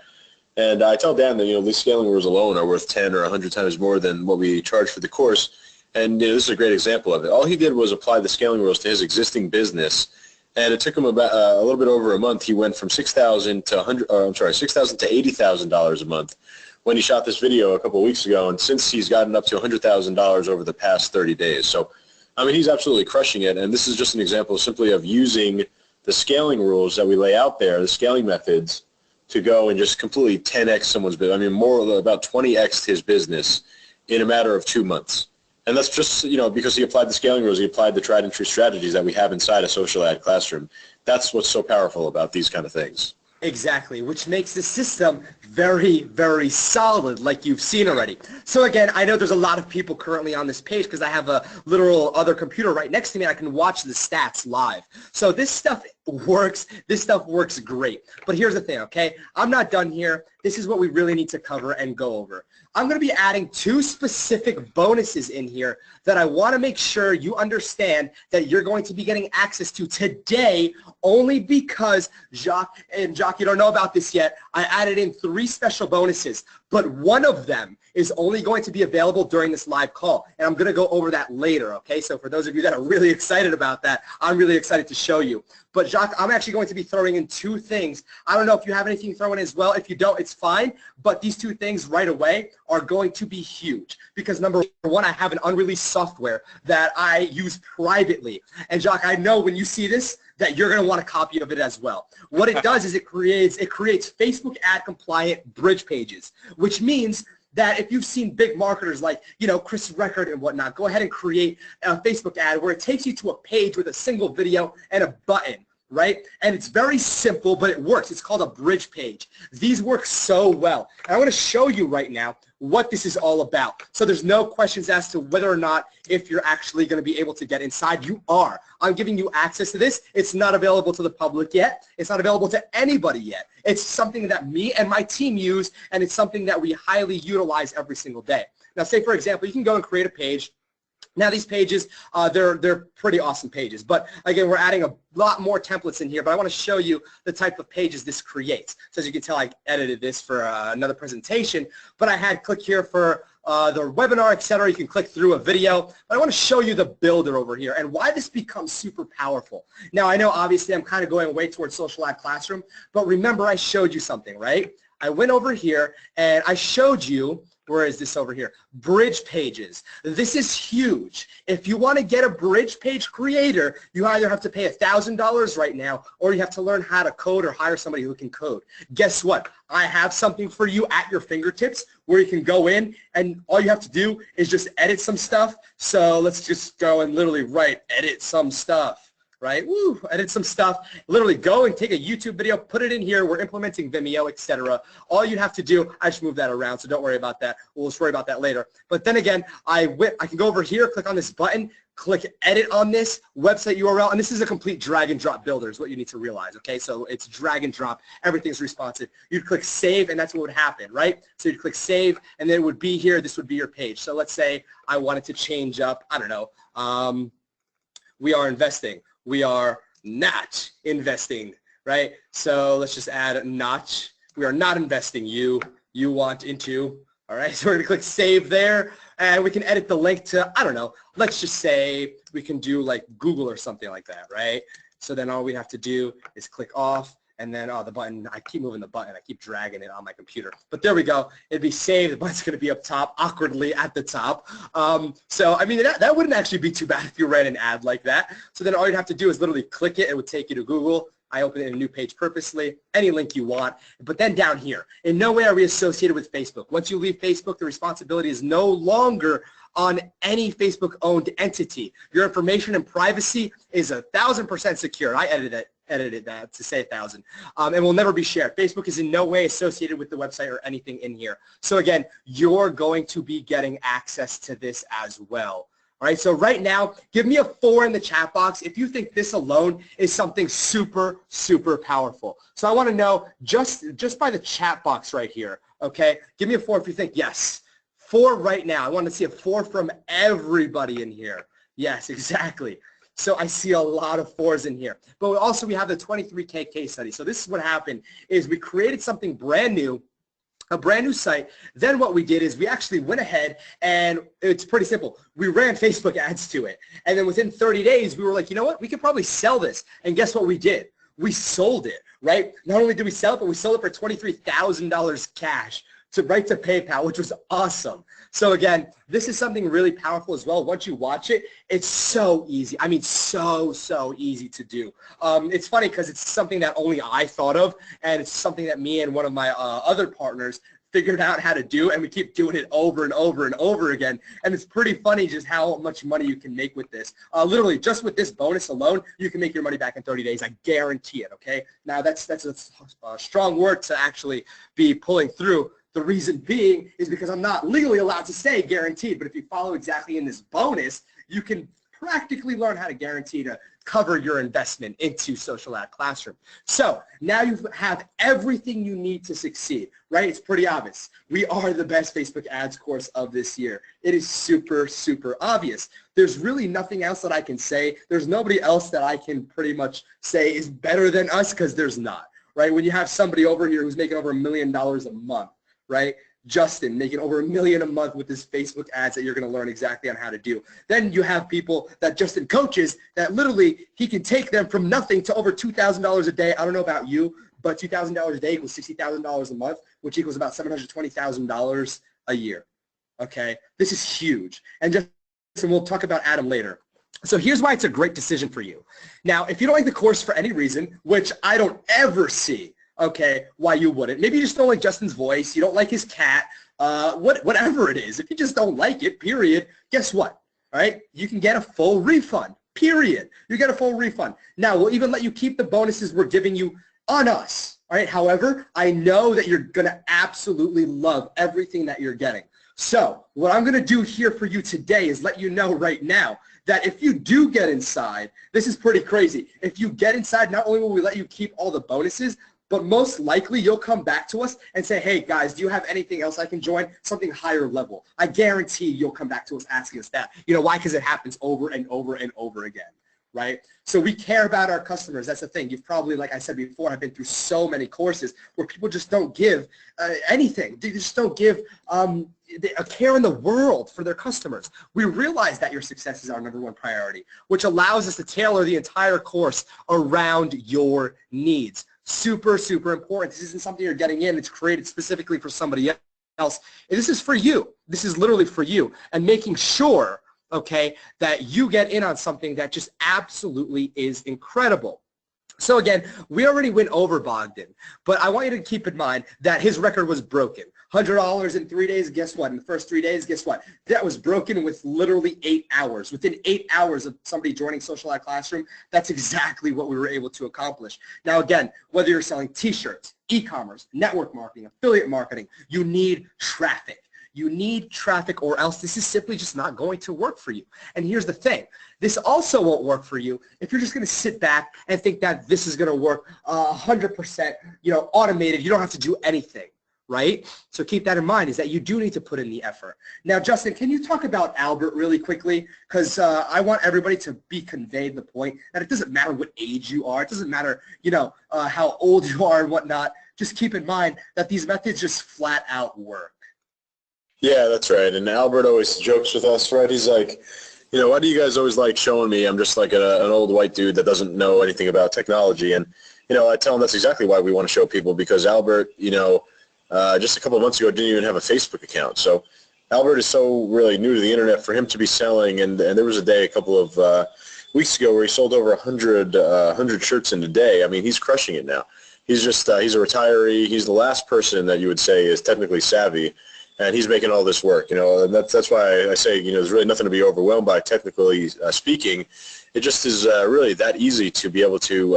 And I tell Dan that, these scaling rules alone are worth 10 or 100 times more than what we charge for the course. And this is a great example of it. All he did was apply the scaling rules to his existing business. And it took him about a little bit over a month. He went from $6,000 to $80,000 a month when he shot this video a couple of weeks ago. And since he's gotten up to $100,000 over the past 30 days. So, he's absolutely crushing it. And this is just an example simply of using the scaling rules that we lay out there, the scaling methods, to go and just completely 10x someone's business. More about 20x his business in a matter of 2 months. And that's just, because he applied the scaling rules, he applied the tried and true strategies that we have inside a social ad classroom. That's what's so powerful about these kind of things. Exactly, which makes the system very, very solid, like you've seen already. So again, I know there's a lot of people currently on this page because I have a literal other computer right next to me and I can watch the stats live. So this stuff works. This stuff works great. But here's the thing, okay? I'm not done here. This is what we really need to cover and go over. I'm going to be adding 2 specific bonuses in here that I want to make sure you understand that you're going to be getting access to today only because Jacques, you don't know about this yet, I added in 3 special bonuses, but one of them is only going to be available during this live call, and I'm going to go over that later, okay? So for those of you that are really excited about that, I'm really excited to show you. But Jacques, I'm actually going to be throwing in 2 things. I don't know if you have anything thrown in as well. If you don't, it's fine, but these 2 things right away are going to be huge because number one, I have an unreleased software that I use privately. And Jacques, I know when you see this, that you're going to want a copy of it as well. What it does is it creates Facebook ad compliant bridge pages, which means that if you've seen big marketers like, Chris Record and whatnot, go ahead and create a Facebook ad where it takes you to a page with a single video and a button, right? And it's very simple, but it works. It's called a bridge page. These work so well. And I'm going to show you right now what this is all about. So there's no questions as to whether or not if you're actually going to be able to get inside. You are. I'm giving you access to this. It's not available to the public yet. It's not available to anybody yet. It's something that me and my team use, and it's something that we highly utilize every single day. Now, say, for example, you can go and create a page. Now these pages, they're pretty awesome pages. But again, we're adding a lot more templates in here, but I want to show you the type of pages this creates. So as you can tell, I edited this for another presentation, but I had click here for the webinar, etc. You can click through a video, but I want to show you the builder over here and why this becomes super powerful. Now, I know obviously I'm kind of going way towards Social Ad Classroom, but remember I showed you something, right? I went over here and I showed you, where is this over here? Bridge pages. This is huge. If you want to get a bridge page creator, you either have to pay $1,000 right now or you have to learn how to code or hire somebody who can code. Guess what? I have something for you at your fingertips where you can go in and all you have to do is just edit some stuff. So let's just go and literally write edit some stuff. Right? Woo, edit some stuff. Literally go and take a YouTube video, put it in here. We're implementing Vimeo, etc. All you have to do, I just moved that around, so don't worry about that. We'll just worry about that later. But then again, I can go over here, click on this button, click edit on this website URL, and this is a complete drag and drop builder is what you need to realize, okay? So it's drag and drop. Everything's responsive. You'd click save, and that's what would happen, right? So you'd click save, and then it would be here. This would be your page. So let's say I wanted to change up, I don't know, we are investing. We are not investing, right? So let's just add not. We are not investing. You want into, all right? So we're going to click save there, and we can edit the link to, I don't know, let's just say we can do like Google or something like that, right? So then all we have to do is click off, and then, the button, I keep moving the button. I keep dragging it on my computer. But there we go. It'd be saved. The button's going to be up top, awkwardly at the top. So, I mean, that wouldn't actually be too bad if you ran an ad like that. So then all you'd have to do is literally click it. It would take you to Google. I open it in a new page purposely, any link you want. But then down here, in no way are we associated with Facebook. Once you leave Facebook, the responsibility is no longer on any Facebook-owned entity. Your information and privacy is 1,000% secure. I edited that to say 1,000, and will never be shared. Facebook is in no way associated with the website or anything in here. So again, you're going to be getting access to this as well. All right, so right now, give me a 4 in the chat box if you think this alone is something super, super powerful. So I want to know just by the chat box right here, okay? Give me a 4 if you think yes. 4 right now. I want to see a 4 from everybody in here. Yes, exactly. So I see a lot of 4s in here. But also we have the 23K case study. So this is what happened is we created something brand new, a brand new site. Then what we did is we actually went ahead and it's pretty simple. We ran Facebook ads to it. And then within 30 days, we were like, you know what? We could probably sell this. And guess what we did? We sold it, right? Not only did we sell it, but we sold it for $23,000 cash right to PayPal, which was awesome. So again, this is something really powerful as well. Once you watch it, it's so easy. I mean, so easy to do. It's funny because it's something that only I thought of, and it's something that me and one of my other partners figured out how to do, and we keep doing it over and over and over again. And it's pretty funny just how much money you can make with this. Literally, just with this bonus alone, you can make your money back in 30 days. I guarantee it, okay? Now, that's a strong word to actually be pulling through. The reason being is because I'm not legally allowed to say guaranteed, but if you follow exactly in this bonus, you can practically learn how to guarantee to cover your investment into Social Ad Classroom. So now you have everything you need to succeed, right? It's pretty obvious. We are the best Facebook ads course of this year. It is super obvious. There's really nothing else that I can say. There's nobody else that I can pretty much say is better than us because there's not, right? When you have somebody over here who's making over $1 million a month, right? Justin making over $1 million a month with his Facebook ads that you're going to learn exactly on how to do. Then you have people that Justin coaches that literally he can take them from nothing to over $2,000 a day. I don't know about you, but $2,000 a day equals $60,000 a month, which equals about $720,000 a year. Okay, this is huge. And we'll talk about Adam later. So here's why it's a great decision for you. Now, if you don't like the course for any reason, which I don't ever see, okay, why you wouldn't. Maybe you just don't like Justin's voice. You don't like his cat. Whatever it is. If you just don't like it, period, guess what? All right? You can get a full refund, period. You get a full refund. Now, we'll even let you keep the bonuses we're giving you on us. All right? However, I know that you're going to absolutely love everything that you're getting. So what I'm going to do here for you today is let you know right now that if you do get inside, this is pretty crazy. If you get inside, not only will we let you keep all the bonuses, but most likely you'll come back to us and say, hey guys, do you have anything else I can join? Something higher level. I guarantee you'll come back to us asking us that. You know why? Because it happens over and over and over again, right? So we care about our customers. That's the thing. You've probably, like I said before, I've been through so many courses where people just don't give anything. They just don't give a care in the world for their customers. We realize that your success is our #1 priority, which allows us to tailor the entire course around your needs. Super important. This isn't something you're getting in. It's created specifically for somebody else. And this is for you. This is literally for you. And making sure, okay, that you get in on something that just absolutely is incredible. So again, we already went over Bogdan, but I want you to keep in mind that his record was broken. $100 in 3 days, guess what? In the first 3 days, guess what? That was broken with literally 8 hours. Within 8 hours of somebody joining Social Ad Classroom, that's exactly what we were able to accomplish. Now again, whether you're selling t-shirts, e-commerce, network marketing, affiliate marketing, you need traffic. You need traffic or else this is simply just not going to work for you. And here's the thing. This also won't work for you if you're just going to sit back and think that this is going to work 100%, automated. You don't have to do anything, right? So keep that in mind, is that you do need to put in the effort. Now, Justin, can you talk about Albert really quickly? Because I want everybody to be conveyed the point that it doesn't matter what age you are. It doesn't matter, how old you are and whatnot. Just keep in mind that these methods just flat out work. Yeah, that's right. And Albert always jokes with us, right? He's like, why do you guys always like showing me I'm just like an old white dude that doesn't know anything about technology? And, I tell him that's exactly why we want to show people, because Albert, just a couple of months ago didn't even have a Facebook account. So Albert is so really new to the internet for him to be selling. And there was a day a couple of weeks ago where he sold over 100 shirts in a day. I mean, he's crushing it now. He's just, he's a retiree. He's the last person that you would say is technically savvy. And he's making all this work, and that's why I say, there's really nothing to be overwhelmed by technically speaking. It just is really that easy to be able to,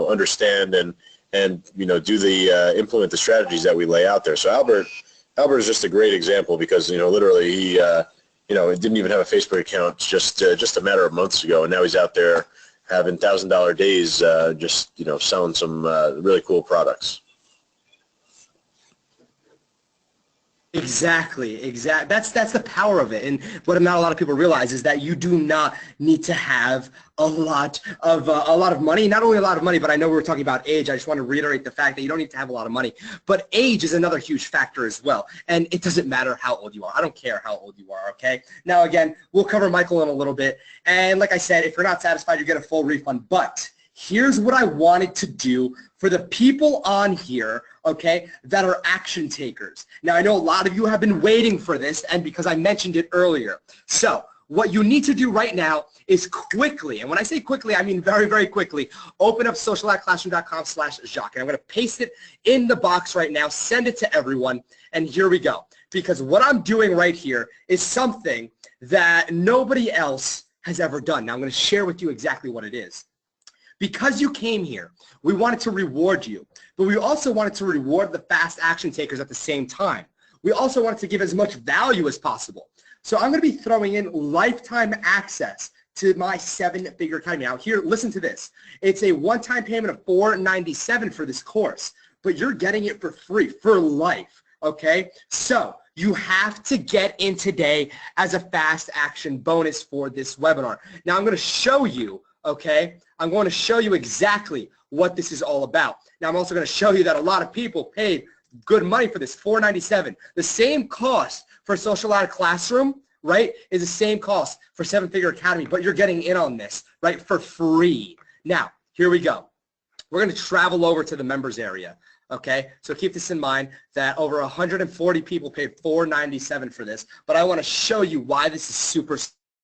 understand and do the, implement the strategies that we lay out there. So Albert is just a great example because, literally he, didn't even have a Facebook account just a matter of months ago. And now he's out there having $1,000 days, just, selling some really cool products. Exactly. That's the power of it. And what not a lot of people realize is that you do not need to have a lot of money. Not only a lot of money, but I know we were talking about age. I just want to reiterate the fact that you don't need to have a lot of money. But age is another huge factor as well. And it doesn't matter how old you are. I don't care how old you are, okay? Now, again, we'll cover Michael in a little bit. And like I said, if you're not satisfied, you get a full refund. But here's what I wanted to do for the people on here, okay, that are action takers. Now, I know a lot of you have been waiting for this, and because I mentioned it earlier. So what you need to do right now is quickly, and when I say quickly, I mean very, very quickly, open up socialacclassroom.com/Jacques, and I'm going to paste it in the box right now, send it to everyone, and here we go. Because what I'm doing right here is something that nobody else has ever done. Now, I'm going to share with you exactly what it is. Because you came here, we wanted to reward you, but we also wanted to reward the fast action takers at the same time. We also wanted to give as much value as possible. So I'm going to be throwing in lifetime access to my 7-figure academy. Now here, listen to this. It's a one-time payment of $497 for this course, but you're getting it for free for life, okay? So you have to get in today as a fast action bonus for this webinar. Now I'm going to show you, okay? I'm going to show you exactly what this is all about. Now, I'm also going to show you that a lot of people paid good money for this, $497. The same cost for Social Ed Classroom, right, is the same cost for 7-Figure Academy, but you're getting in on this, right, for free. Now, here we go. We're going to travel over to the members area, okay? So keep this in mind that over 140 people paid $497 for this, but I want to show you why this is super,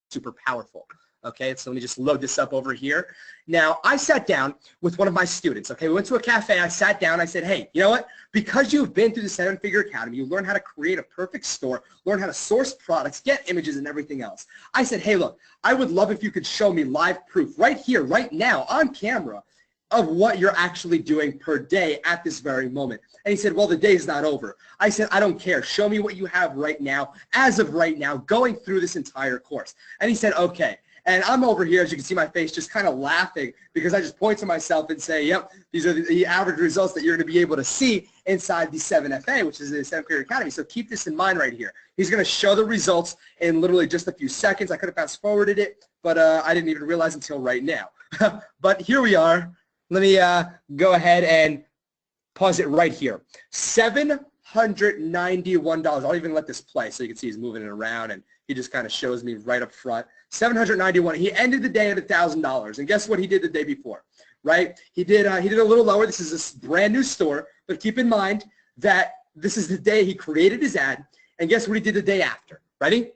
super powerful. Okay, so let me just load this up over here. Now, I sat down with one of my students, okay? We went to a cafe, I sat down, I said, hey, you know what? Because you've been through the 7-Figure Academy, you learn how to create a perfect store, learn how to source products, get images and everything else. I said, hey, look, I would love if you could show me live proof right here, right now, on camera, of what you're actually doing per day at this very moment. And he said, well, the day's not over. I said, I don't care. Show me what you have right now, as of right now, going through this entire course. And he said, okay. And I'm over here, as you can see my face, just kind of laughing because I just point to myself and say, yep, these are the average results that you're going to be able to see inside the 7FA, which is the 7-Figure Academy. So keep this in mind right here. He's going to show the results in literally just a few seconds. I could have fast forwarded it, but I didn't even realize until right now. But here we are. Let me go ahead and pause it right here. $791. I'll even let this play so you can see he's moving it around, and he just kind of shows me right up front. $791. He ended the day at $1,000, and guess what he did the day before, right? He did a little lower. This is a brand new store, but keep in mind that this is the day he created his ad, and guess what he did the day after? Ready?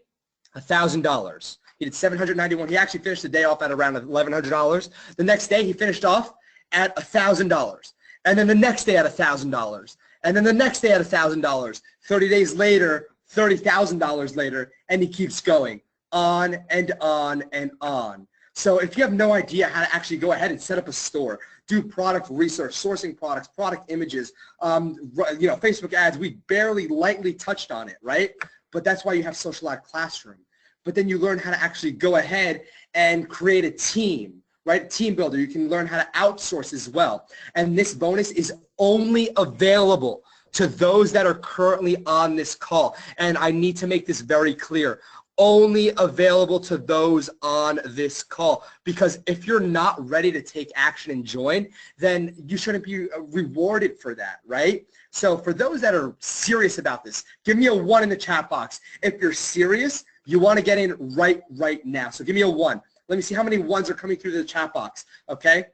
$1,000. He did $791. He actually finished the day off at around $1,100. The next day he finished off at $1,000, and then the next day at $1,000, and then the next day at $1,000. 30 days later, $30,000 later, and he keeps going on and on and on. So if you have no idea how to actually go ahead and set up a store, do product research, sourcing products, product images, Facebook ads, we barely lightly touched on it, right? But that's why you have Social Ed Classroom. But then you learn how to actually go ahead and create a team, right? Team builder. You can learn how to outsource as well. And this bonus is only available to those that are currently on this call. And I need to make this very clear. Only available to those on this call, because if you're not ready to take action and join, then you shouldn't be rewarded for that, right? So for those that are serious about this, give me a 1 in the chat box. If you're serious, you want to get in right now. So give me a 1. Let me see how many 1s are coming through the chat box, okay?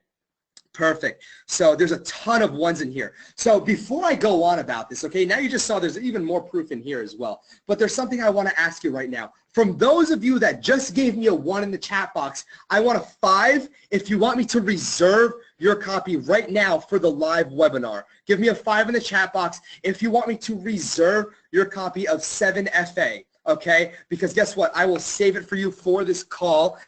Perfect. So there's a ton of 1s in here. So before I go on about this, okay, now you just saw there's even more proof in here as well. But there's something I want to ask you right now. From those of you that just gave me a 1 in the chat box, I want a 5 if you want me to reserve your copy right now for the live webinar. Give me a 5 in the chat box if you want me to reserve your copy of 7FA, okay? Because guess what? I will save it for you for this call.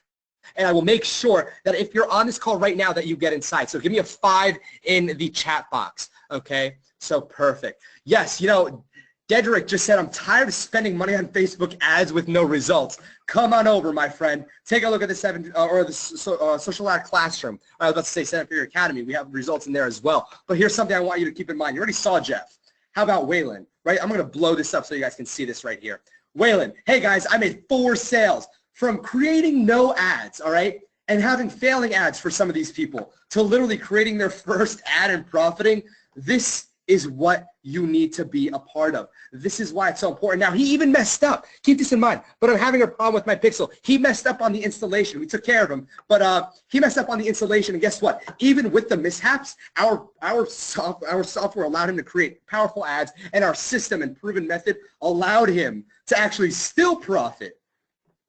And I will make sure that if you're on this call right now that you get inside. So give me a 5 in the chat box, okay? So perfect. Yes, you know, Dedrick just said, I'm tired of spending money on Facebook ads with no results. Come on over, my friend. Take a look at the Social Ed Classroom. I was about to say 7-Figure Academy. We have results in there as well. But here's something I want you to keep in mind. You already saw Jeff. How about Waylon, right? I'm going to blow this up so you guys can see this right here. Waylon, hey guys, I made 4 sales from creating no ads, all right, and having failing ads for some of these people to literally creating their first ad and profiting. This is what you need to be a part of. This is why it's so important. Now, he even messed up. Keep this in mind. But I'm having a problem with my Pixel. He messed up on the installation. We took care of him. But he messed up on the installation. And guess what? Even with the mishaps, our software allowed him to create powerful ads, and our system and proven method allowed him to actually still profit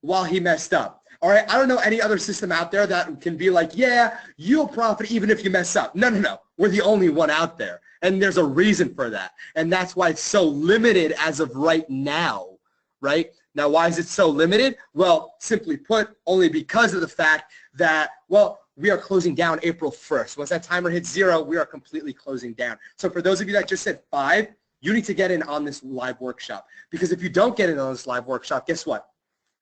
while he messed up. All right, I don't know any other system out there that can be like, yeah, you'll profit even if you mess up. No, no, no. We're the only one out there. And there's a reason for that. And that's why it's so limited as of right now, right? Now, why is it so limited? Well, simply put, only because of the fact that, well, we are closing down April 1st. Once that timer hits 0, we are completely closing down. So for those of you that just said 5, you need to get in on this live workshop. Because if you don't get in on this live workshop, guess what?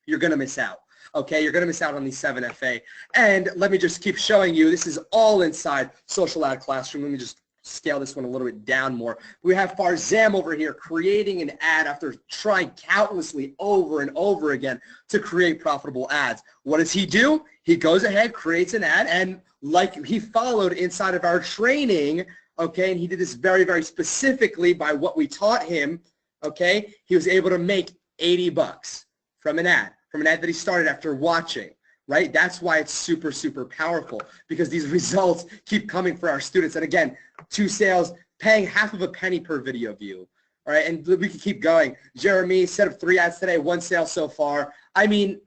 You're going to miss out. Okay, you're going to miss out on the 7FA. And let me just keep showing you. This is all inside Social Ad Classroom. Let me just scale this one a little bit down more. We have Farzam over here creating an ad after trying countlessly over and over again to create profitable ads. What does he do? He goes ahead, creates an ad, and like he followed inside of our training, okay, and he did this very, very specifically by what we taught him, okay, he was able to make $80 from an ad that he started after watching. Right? That's why it's super, super powerful, because these results keep coming for our students. And again, 2 sales, paying half of a penny per video view. All right, and we can keep going. Jeremy set up 3 ads today, 1 sale so far. I mean,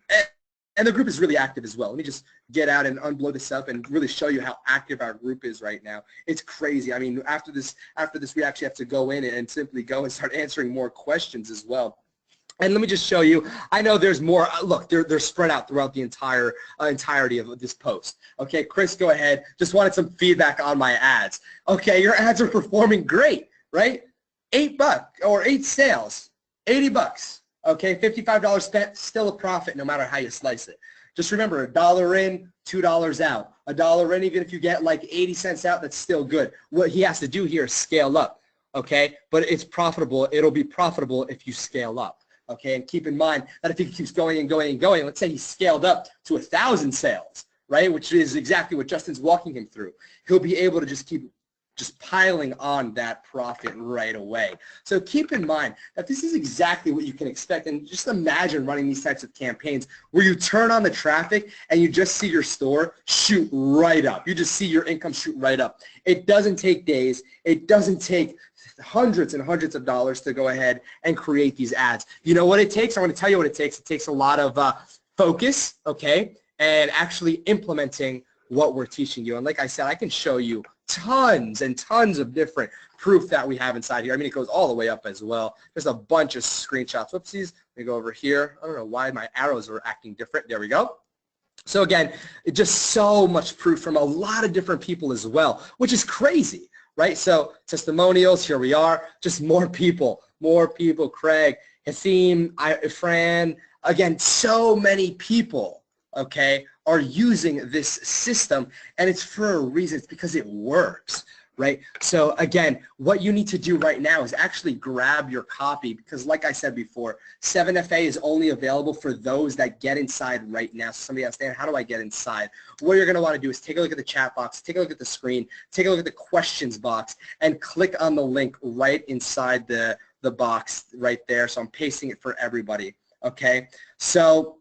and the group is really active as well. Let me just get out and unblow this up and really show you how active our group is right now. It's crazy. I mean, after this, we actually have to go in and simply go and start answering more questions as well. And let me just show you. I know there's more. Look, they're spread out throughout the entirety of this post. Okay, Chris, go ahead. Just wanted some feedback on my ads. Okay, your ads are performing great, right? $8 or 8 sales, $80. Okay, $55 spent, still a profit no matter how you slice it. Just remember, $1 in, $2 out. $1 in, even if you get like 80 cents out, that's still good. What he has to do here is scale up. Okay, but it's profitable. It'll be profitable if you scale up. Okay, and keep in mind that if he keeps going and going and going, let's say he scaled up to 1,000 sales, right, which is exactly what Justin's walking him through, he'll be able to just keep piling on that profit right away. So keep in mind that this is exactly what you can expect. And just imagine running these types of campaigns where you turn on the traffic and you just see your store shoot right up. You just see your income shoot right up. It doesn't take days. It doesn't take hundreds and hundreds of dollars to go ahead and create these ads. You know what it takes? I'm going to tell you what it takes. It takes a lot of focus, okay, and actually implementing what we're teaching you. And like I said, I can show you tons and tons of different proof that we have inside here. I mean, it goes all the way up as well. There's a bunch of screenshots. Whoopsies. Let me go over here. I don't know why my arrows are acting different. There we go. So again, just so much proof from a lot of different people as well, which is crazy. Right, so testimonials, here we are, just more people, Craig, Hathim, Fran, again, so many people, okay, are using this system, and it's for a reason. It's because it works, right? So again, what you need to do right now is actually grab your copy, because like I said before, 7FA is only available for those that get inside right now. So somebody asked, Dan, how do I get inside? What you're going to want to do is take a look at the chat box, take a look at the screen, take a look at the questions box, and click on the link right inside the box right there. So I'm pasting it for everybody, okay? So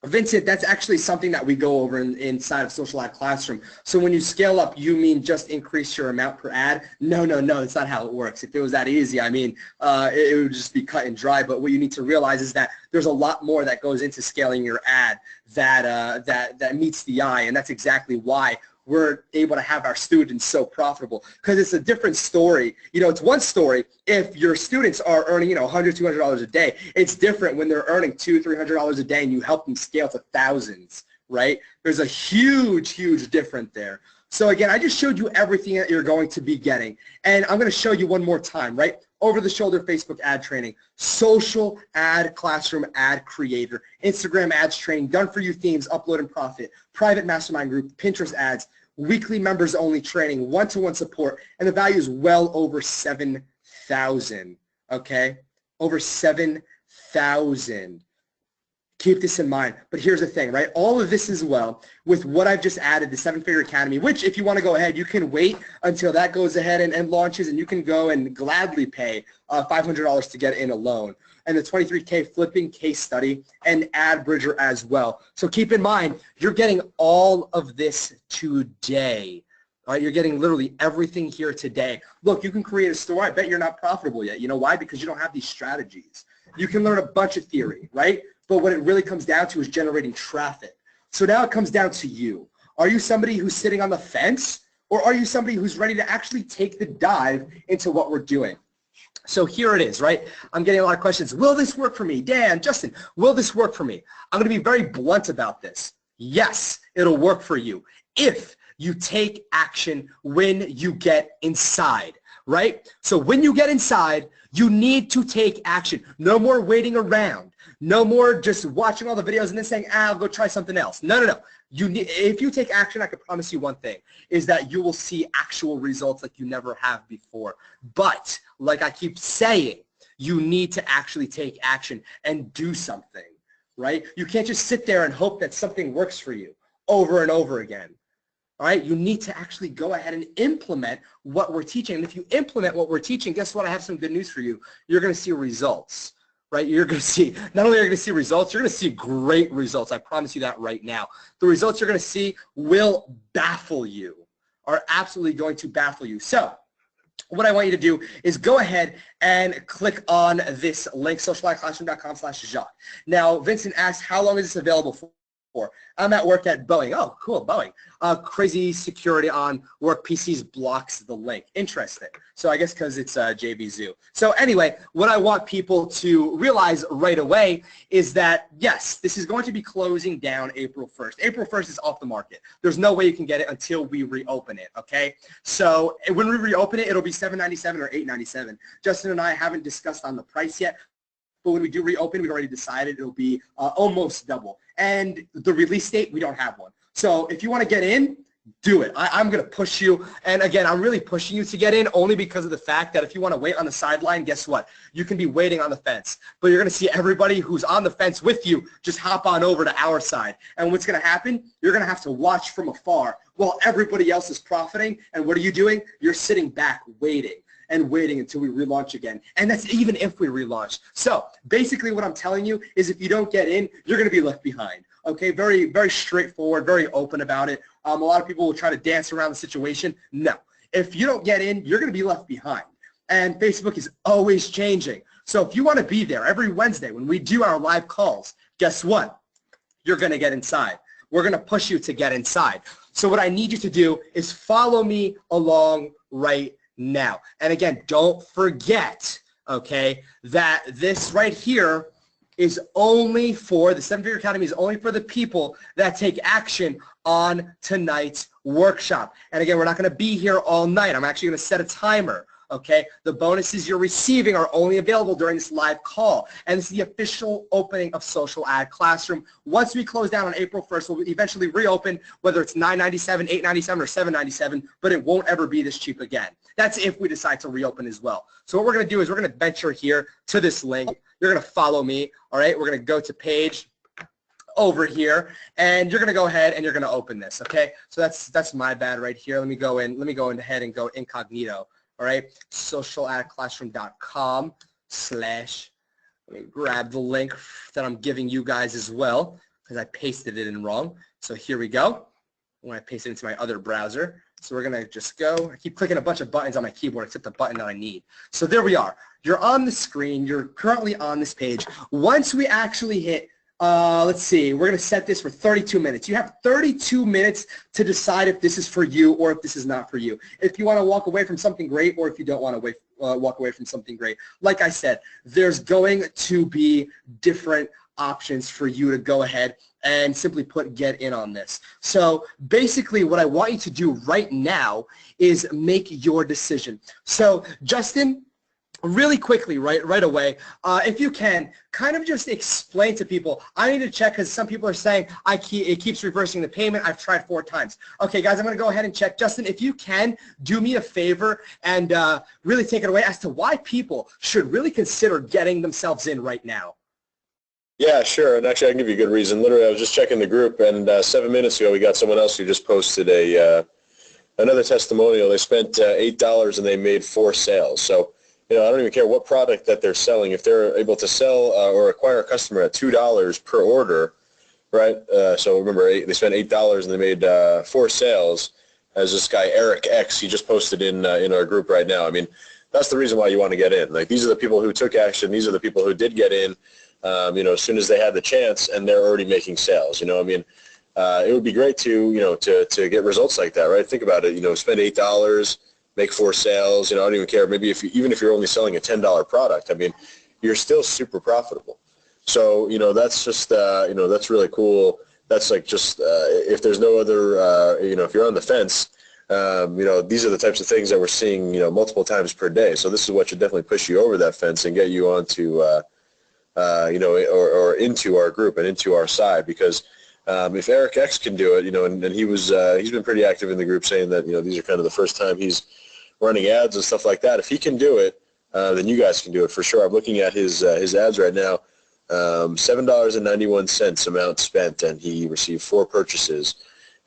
Vincent, that's actually something that we go over inside of Social Ad Classroom. So when you scale up, you mean just increase your amount per ad? No, that's not how it works. If it was that easy, I mean, it would just be cut and dry. But what you need to realize is that there's a lot more that goes into scaling your ad that meets the eye, and that's exactly why we're able to have our students so profitable, because it's a different story. You know, it's one story if your students are earning, $100, $200 a day. It's different when they're earning $200, $300 a day and you help them scale to thousands, right? There's a huge, huge difference there. So again, I just showed you everything that you're going to be getting, and I'm going to show you one more time, right? Over-the-shoulder Facebook ad training, Social Ad Classroom ad creator, Instagram ads training, done-for-you themes, upload and profit, private mastermind group, Pinterest ads, weekly members-only training, one-to-one support, and the value is well over $7,000. 7,000, okay? Over 7,000. Keep this in mind. But here's the thing, right? All of this as well, with what I've just added, the 7-Figure Academy, which if you want to go ahead, you can wait until that goes ahead and launches, and you can go and gladly pay $500 to get in alone. And the 23K flipping case study and ad bridger as well. So keep in mind, you're getting all of this today. All right, you're getting literally everything here today. Look, you can create a store. I bet you're not profitable yet. You know why? Because you don't have these strategies. You can learn a bunch of theory, right? But what it really comes down to is generating traffic. So now it comes down to you. Are you somebody who's sitting on the fence, or are you somebody who's ready to actually take the dive into what we're doing? So here it is, right? I'm getting a lot of questions. Will this work for me? Dan, Justin, will this work for me? I'm going to be very blunt about this. Yes, it'll work for you if you take action when you get inside, right? So when you get inside, you need to take action. No more waiting around. No more just watching all the videos and then saying, I'll go try something else. No, no, no. If you take action, I can promise you one thing, is that you will see actual results like you never have before. But like I keep saying, you need to actually take action and do something, right? You can't just sit there and hope that something works for you over and over again. All right, you need to actually go ahead and implement what we're teaching. And if you implement what we're teaching, guess what? I have some good news for you. You're going to see results, right? You're going to see, not only are you going to see results, you're going to see great results. I promise you that right now. The results you're going to see will baffle you, are absolutely going to baffle you. So what I want you to do is go ahead and click on this link, socialadclassroom.com/Jacques. Now, Vincent asks, how long is this available for? I'm at work at Boeing. Oh, cool, Boeing. Crazy security on work PCs blocks the link. Interesting. So I guess because it's JVZoo. So anyway, what I want people to realize right away is that, yes, this is going to be closing down April 1st. April 1st is off the market. There's no way you can get it until we reopen it, okay? So when we reopen it, it'll be $7.97 or $8.97. Justin and I haven't discussed on the price yet. But when we do reopen, we've already decided it'll be almost double. And the release date, we don't have one. So if you want to get in, do it. I'm going to push you. And again, I'm really pushing you to get in only because of the fact that if you want to wait on the sideline, guess what? You can be waiting on the fence. But you're going to see everybody who's on the fence with you just hop on over to our side. And what's going to happen? You're going to have to watch from afar while everybody else is profiting. And what are you doing? You're sitting back waiting and waiting until we relaunch again. And that's even if we relaunch. So basically what I'm telling you is if you don't get in, you're going to be left behind. Okay, very, very straightforward, very open about it. A lot of people will try to dance around the situation. No. If you don't get in, you're going to be left behind. And Facebook is always changing. So if you want to be there every Wednesday when we do our live calls, guess what? You're going to get inside. We're going to push you to get inside. So what I need you to do is follow me along right now. And again, don't forget, okay, that this right here is only for, the 7-Figure Academy is only for the people that take action on tonight's workshop. And again, we're not going to be here all night. I'm actually going to set a timer. Okay, the bonuses you're receiving are only available during this live call. And this is the official opening of Social Ad Classroom. Once we close down on April 1st, we'll eventually reopen, whether it's $9.97, $8.97, or $7.97, but it won't ever be this cheap again. That's if we decide to reopen as well. So what we're going to do is we're going to venture here to this link. You're going to follow me, all right? We're going to go to page over here, and you're going to go ahead and you're going to open this, okay? So that's my bad right here. Let me go ahead and go incognito. All right, socialadclassroom.com/ let me grab the link that I'm giving you guys as well because I pasted it in wrong. So here we go. When I paste it into my other browser. So we're going to just go. I keep clicking a bunch of buttons on my keyboard except the button that I need. So there we are. You're on the screen. You're currently on this page. Once we actually hit let's see, we're going to set this for 32 minutes. You have 32 minutes to decide if this is for you or if this is not for you. If you want to walk away from something great or if you don't want to walk away from something great. Like I said, there's going to be different options for you to go ahead and simply put get in on this. So basically what I want you to do right now is make your decision. So Justin, really quickly, right away, if you can, kind of just explain to people. I need to check because some people are saying it keeps reversing the payment. I've tried 4 times. Okay, guys, I'm going to go ahead and check. Justin, if you can, do me a favor and really take it away as to why people should really consider getting themselves in right now. Yeah, sure. And actually, I can give you a good reason. Literally, I was just checking the group, and 7 minutes ago, we got someone else who just posted another testimonial. They spent $8 and they made 4 sales. So, I don't even care what product that they're selling. If they're able to sell or acquire a customer at $2 per order, right? So remember, they spent $8 and they made 4 sales. As this guy Eric X, he just posted in our group right now. I mean, that's the reason why you want to get in. Like, these are the people who took action. These are the people who did get in. As soon as they had the chance, and they're already making sales. I mean, it would be great to to get results like that, right? Think about it. Spend $8. Make 4 sales. I don't even care. Maybe even if you're only selling a $10 product, I mean, you're still super profitable. So that's just that's really cool. That's like just if there's no other if you're on the fence, these are the types of things that we're seeing multiple times per day. So this is what should definitely push you over that fence and get you onto or into our group and into our side, because if Eric X can do it, and he's been pretty active in the group saying that these are kind of the first time he's running ads and stuff like that. If he can do it, then you guys can do it for sure. I'm looking at his ads right now. $7.91 amount spent, and he received 4 purchases,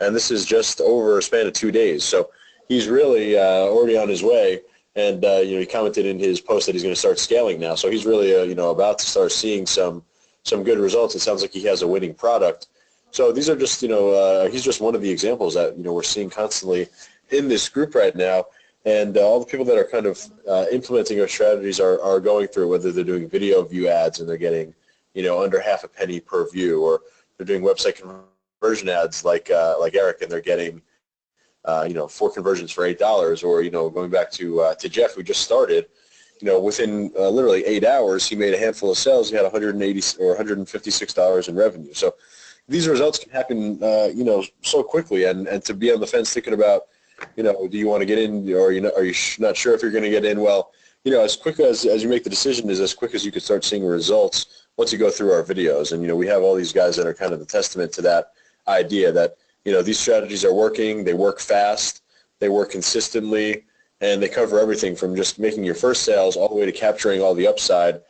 and this is just over a span of 2 days. So he's really already on his way. And he commented in his post that he's going to start scaling now. So he's really about to start seeing some good results. It sounds like he has a winning product. So these are just he's just one of the examples that we're seeing constantly in this group right now. And all the people that are kind of implementing our strategies are going through, whether they're doing video view ads and they're getting under half a penny per view, or they're doing website conversion ads like Eric, and they're getting 4 conversions for $8, or going back to Jeff, who just started, within literally 8 hours, he made a handful of sales. He had $180 or $156 in revenue. So these results can happen, so quickly, and to be on the fence thinking about, do you want to get in, or are you not sure if you're going to get in? Well, as quick as you make the decision is as quick as you can start seeing results once you go through our videos. And we have all these guys that are kind of the testament to that idea that these strategies are working. They work fast, they work consistently, and they cover everything from just making your first sales all the way to capturing all the upside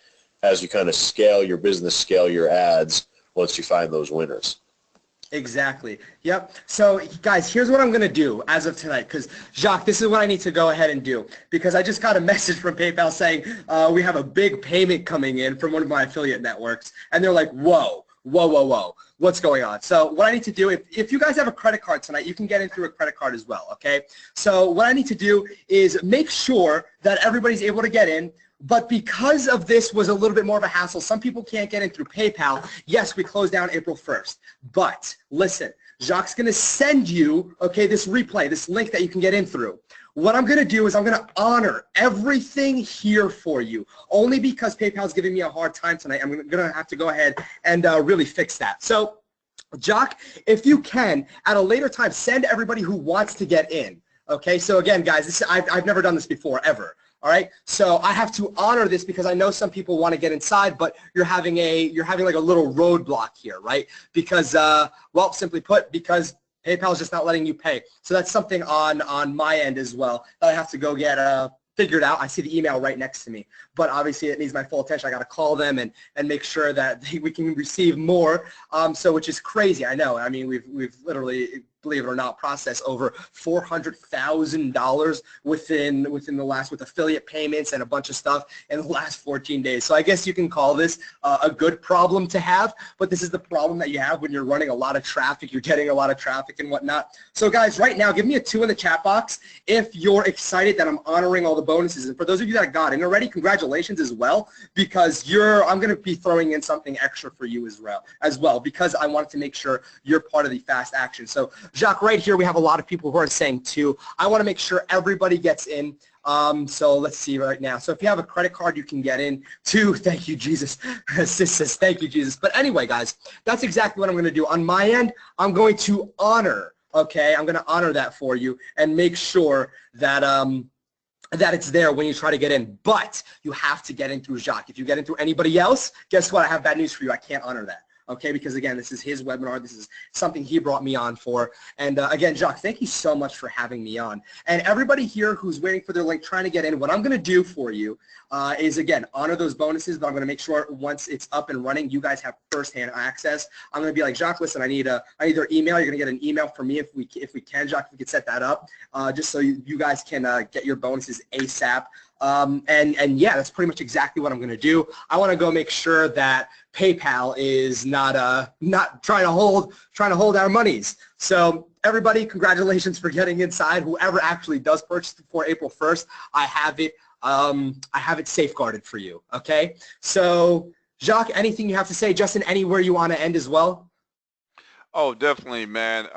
as you kind of scale your business, scale your ads once you find those winners. Exactly. Yep. So, guys, here's what I'm going to do as of tonight, because, Jacques, this is what I need to go ahead and do, because I just got a message from PayPal saying we have a big payment coming in from one of my affiliate networks, and they're like, whoa, what's going on? So what I need to do, if you guys have a credit card tonight, you can get in through a credit card as well, okay? So what I need to do is make sure that everybody's able to get in. But because of this was a little bit more of a hassle, some people can't get in through PayPal. Yes, we closed down April 1st. But listen, Jacques' going to send you, okay, this replay, this link that you can get in through. What I'm going to do is I'm going to honor everything here for you, only because PayPal's giving me a hard time tonight. I'm going to have to go ahead and really fix that. So, Jacques, if you can, at a later time, send everybody who wants to get in. Okay, so again, guys, I've never done this before, ever. All right, so I have to honor this because I know some people want to get inside, but you're having like a little roadblock here, right? Because, well, simply put, because PayPal is just not letting you pay. So that's something on my end as well that I have to go get figured out. I see the email right next to me, but obviously it needs my full attention. I got to call them and make sure that we can receive more. So which is crazy. I know. I mean, we've literally, believe it or not, processed over $400,000 within the last, with affiliate payments and a bunch of stuff in the last 14 days. So I guess you can call this a good problem to have, but this is the problem that you have when you're running a lot of traffic, you're getting a lot of traffic and whatnot. So guys, right now, give me a 2 in the chat box if you're excited that I'm honoring all the bonuses. And for those of you that got in already, congratulations as well, because I'm going to be throwing in something extra for you as well, because I wanted to make sure you're part of the fast action. So Jacques, right here we have a lot of people who are saying 2. I want to make sure everybody gets in. So let's see right now. So if you have a credit card, you can get in. 2, thank you, Jesus. Sis says, thank you, Jesus. But anyway, guys, that's exactly what I'm going to do. On my end, I'm going to honor, okay? I'm going to honor that for you and make sure that that it's there when you try to get in, but you have to get in through Jacques. If you get in through anybody else, guess what? I have bad news for you. I can't honor that. Okay, because again, this is his webinar. This is something he brought me on for. And again, Jacques, thank you so much for having me on. And everybody here who's waiting for their link, trying to get in, what I'm going to do for you is, again, honor those bonuses, but I'm going to make sure once it's up and running, you guys have firsthand access. I'm going to be like, Jacques, listen, I need their email. You're going to get an email from me if we can, Jacques, if we could set that up, just so you guys can get your bonuses ASAP. And yeah, that's pretty much exactly what I'm going to do. I want to go make sure that PayPal is not trying to hold our monies. So everybody, congratulations for getting inside. Whoever actually does purchase before April 1st, I have it safeguarded for you. Okay. So Jacques, anything you have to say? Justin, anywhere you want to end as well? Oh, definitely, man.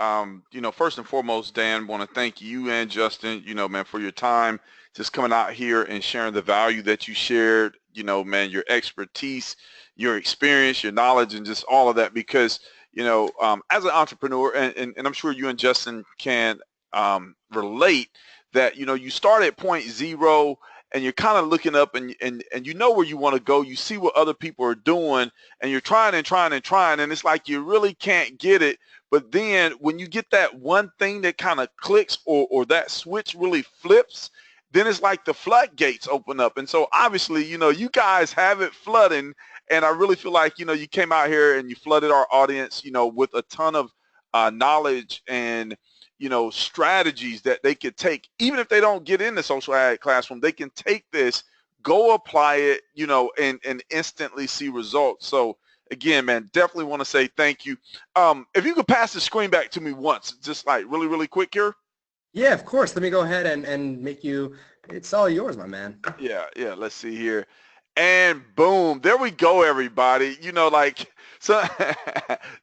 You know, first and foremost, Dan, want to thank you and Justin, you know, man, for your time, just coming out here and sharing the value that you shared, you know, man, your expertise, your experience, your knowledge, and just all of that, because, you know, as an entrepreneur, and I'm sure you and Justin can relate that, you know, you start at point zero and you're kind of looking up and you know where you want to go. You see what other people are doing and you're trying and trying and trying, and it's like you really can't get it. But then when you get that one thing that kind of clicks or that switch really flips, then it's like the floodgates open up. And so obviously, you know, you guys have it flooding, and I really feel like, you know, you came out here and you flooded our audience, you know, with a ton of knowledge and, you know, strategies that they could take. Even if they don't get in the social ad classroom, they can take this, go apply it, you know, and instantly see results. So again, man, definitely want to say thank you. If you could pass the screen back to me once, just like really, really quick here. Yeah, of course. Let me go ahead and make you, it's all yours, my man. Yeah, let's see here. And boom, there we go, everybody. You know, like, so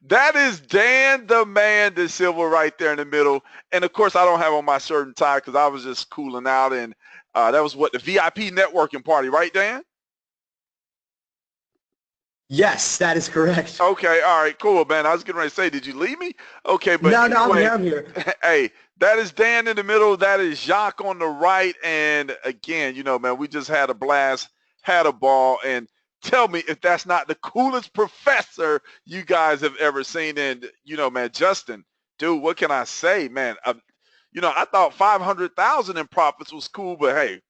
that is Dan the Man De Silva right there in the middle. And of course, I don't have on my shirt and tie because I was just cooling out. And that was what, the VIP networking party, right, Dan? Yes, that is correct. Okay, all right, cool, man. I was getting ready to say, did you leave me? Okay, but no, anyway, I'm here. Hey, that is Dan in the middle. That is Jacques on the right. And again, you know, man, we just had a blast, had a ball. And tell me if that's not the coolest professor you guys have ever seen. And, you know, man, Justin, dude, what can I say, man? You know, I thought 500,000 in profits was cool, but hey,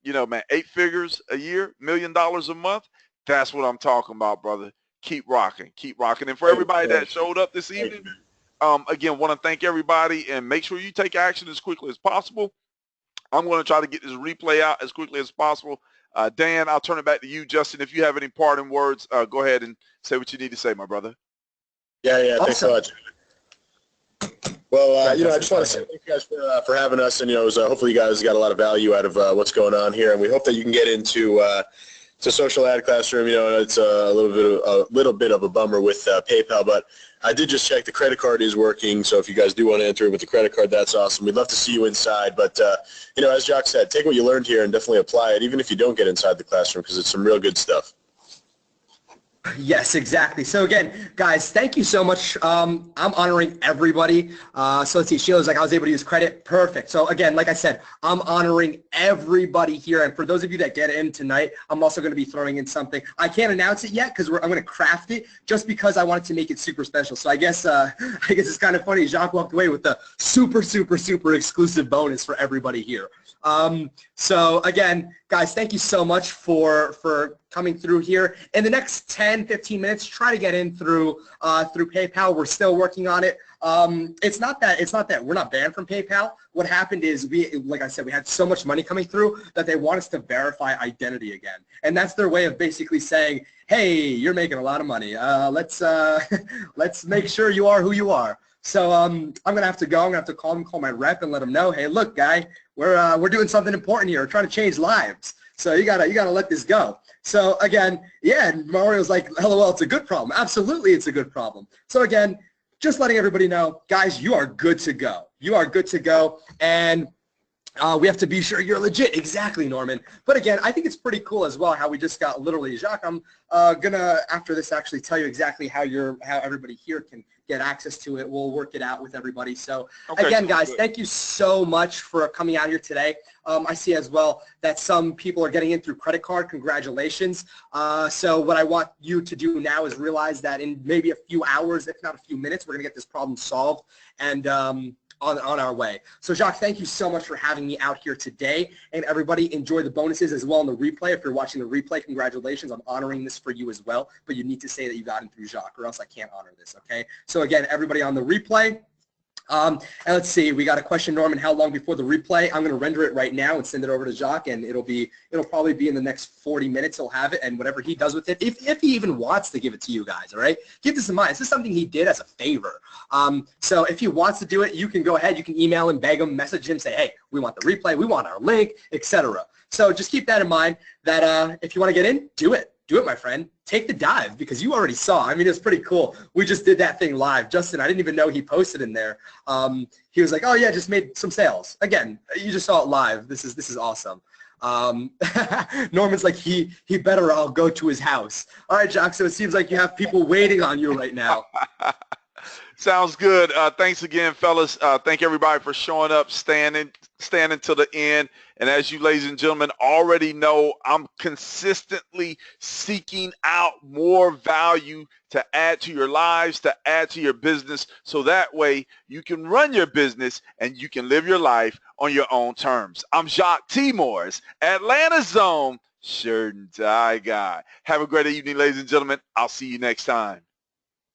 you know, man, 8 figures a year, $1 million a month. That's what I'm talking about, brother. Keep rocking. Keep rocking. And for everybody that showed up this evening, again, want to thank everybody and make sure you take action as quickly as possible. I'm going to try to get this replay out as quickly as possible. Dan, I'll turn it back to you. Justin, if you have any parting words, go ahead and say what you need to say, my brother. Yeah, Awesome. Thanks so much. Well, you know, I just want to say thank you guys for having us, and, you know, hopefully you guys got a lot of value out of what's going on here, and we hope that you can get into to social ad classroom. You know, it's a little bit of a bummer with PayPal, but I did just check the credit card is working. So if you guys do want to enter it with the credit card, that's awesome. We'd love to see you inside. But you know, as Jacques said, take what you learned here and definitely apply it, even if you don't get inside the classroom, because it's some real good stuff. Yes, exactly. So again, guys, thank you so much. I'm honoring everybody. So let's see, Sheila's like, I was able to use credit. Perfect. So again, like I said, I'm honoring everybody here. And for those of you that get in tonight, I'm also going to be throwing in something. I can't announce it yet because I'm going to craft it just because I wanted to make it super special. So I guess it's kind of funny. Jacques walked away with the super, super, super exclusive bonus for everybody here. So again, guys, thank you so much for coming through here. In the next 10, 15 minutes, try to get in through PayPal. We're still working on it. It's not that we're not banned from PayPal. What happened is like I said, we had so much money coming through that they want us to verify identity again. And that's their way of basically saying, hey, you're making a lot of money. Let's make sure you are who you are. So I'm gonna have to go. I'm gonna have to call my rep and let him know, hey, look, guy, we're doing something important here. We're trying to change lives. So you gotta let this go. So again, yeah, Mario's like, LOL, it's a good problem. Absolutely, it's a good problem. So again, just letting everybody know, guys, you are good to go. You are good to go, and we have to be sure you're legit. Exactly, Norman. But again, I think it's pretty cool as well how we just got literally Jacques. I'm gonna after this actually tell you exactly how everybody here can get access to it. We'll work it out with everybody. So Okay, again, sounds guys, good. thank you so much for coming out here today. I see as well that some people are getting in through credit card. Congratulations. So what I want you to do now is realize that in maybe a few hours, if not a few minutes, we're going to get this problem solved and on our way. So Jacques, thank you so much for having me out here today. And everybody, enjoy the bonuses as well on the replay. If you're watching the replay, congratulations. I'm honoring this for you as well. But you need to say that you got in through Jacques, or else I can't honor this, okay? So again, everybody on the replay, and let's see, we got a question, Norman, how long before the replay? I'm going to render it right now and send it over to Jacques, and it'll probably be in the next 40 minutes. He'll have it, and whatever he does with it, if he even wants to give it to you guys, all right? Keep this in mind. This is something he did as a favor. So if he wants to do it, you can go ahead. You can email him, beg him, message him, say, hey, we want the replay, we want our link, etc. So just keep that in mind that if you want to get in, do it. Do it, my friend. Take the dive, because you already saw. I mean, it's pretty cool. We just did that thing live. Justin, I didn't even know he posted in there. He was like, oh, yeah, just made some sales. Again, you just saw it live. This is awesome. Norman's like, he better I'll go to his house. All right, Jacques, so it seems like you have people waiting on you right now. Sounds good. Thanks again, fellas. Thank everybody for showing up, standing to the end. And as you ladies and gentlemen already know, I'm consistently seeking out more value to add to your lives, to add to your business, so that way you can run your business and you can live your life on your own terms. I'm Jacques T. Morris, Atlanta Zone shirt and tie guy. Have a great evening, ladies and gentlemen. I'll see you next time.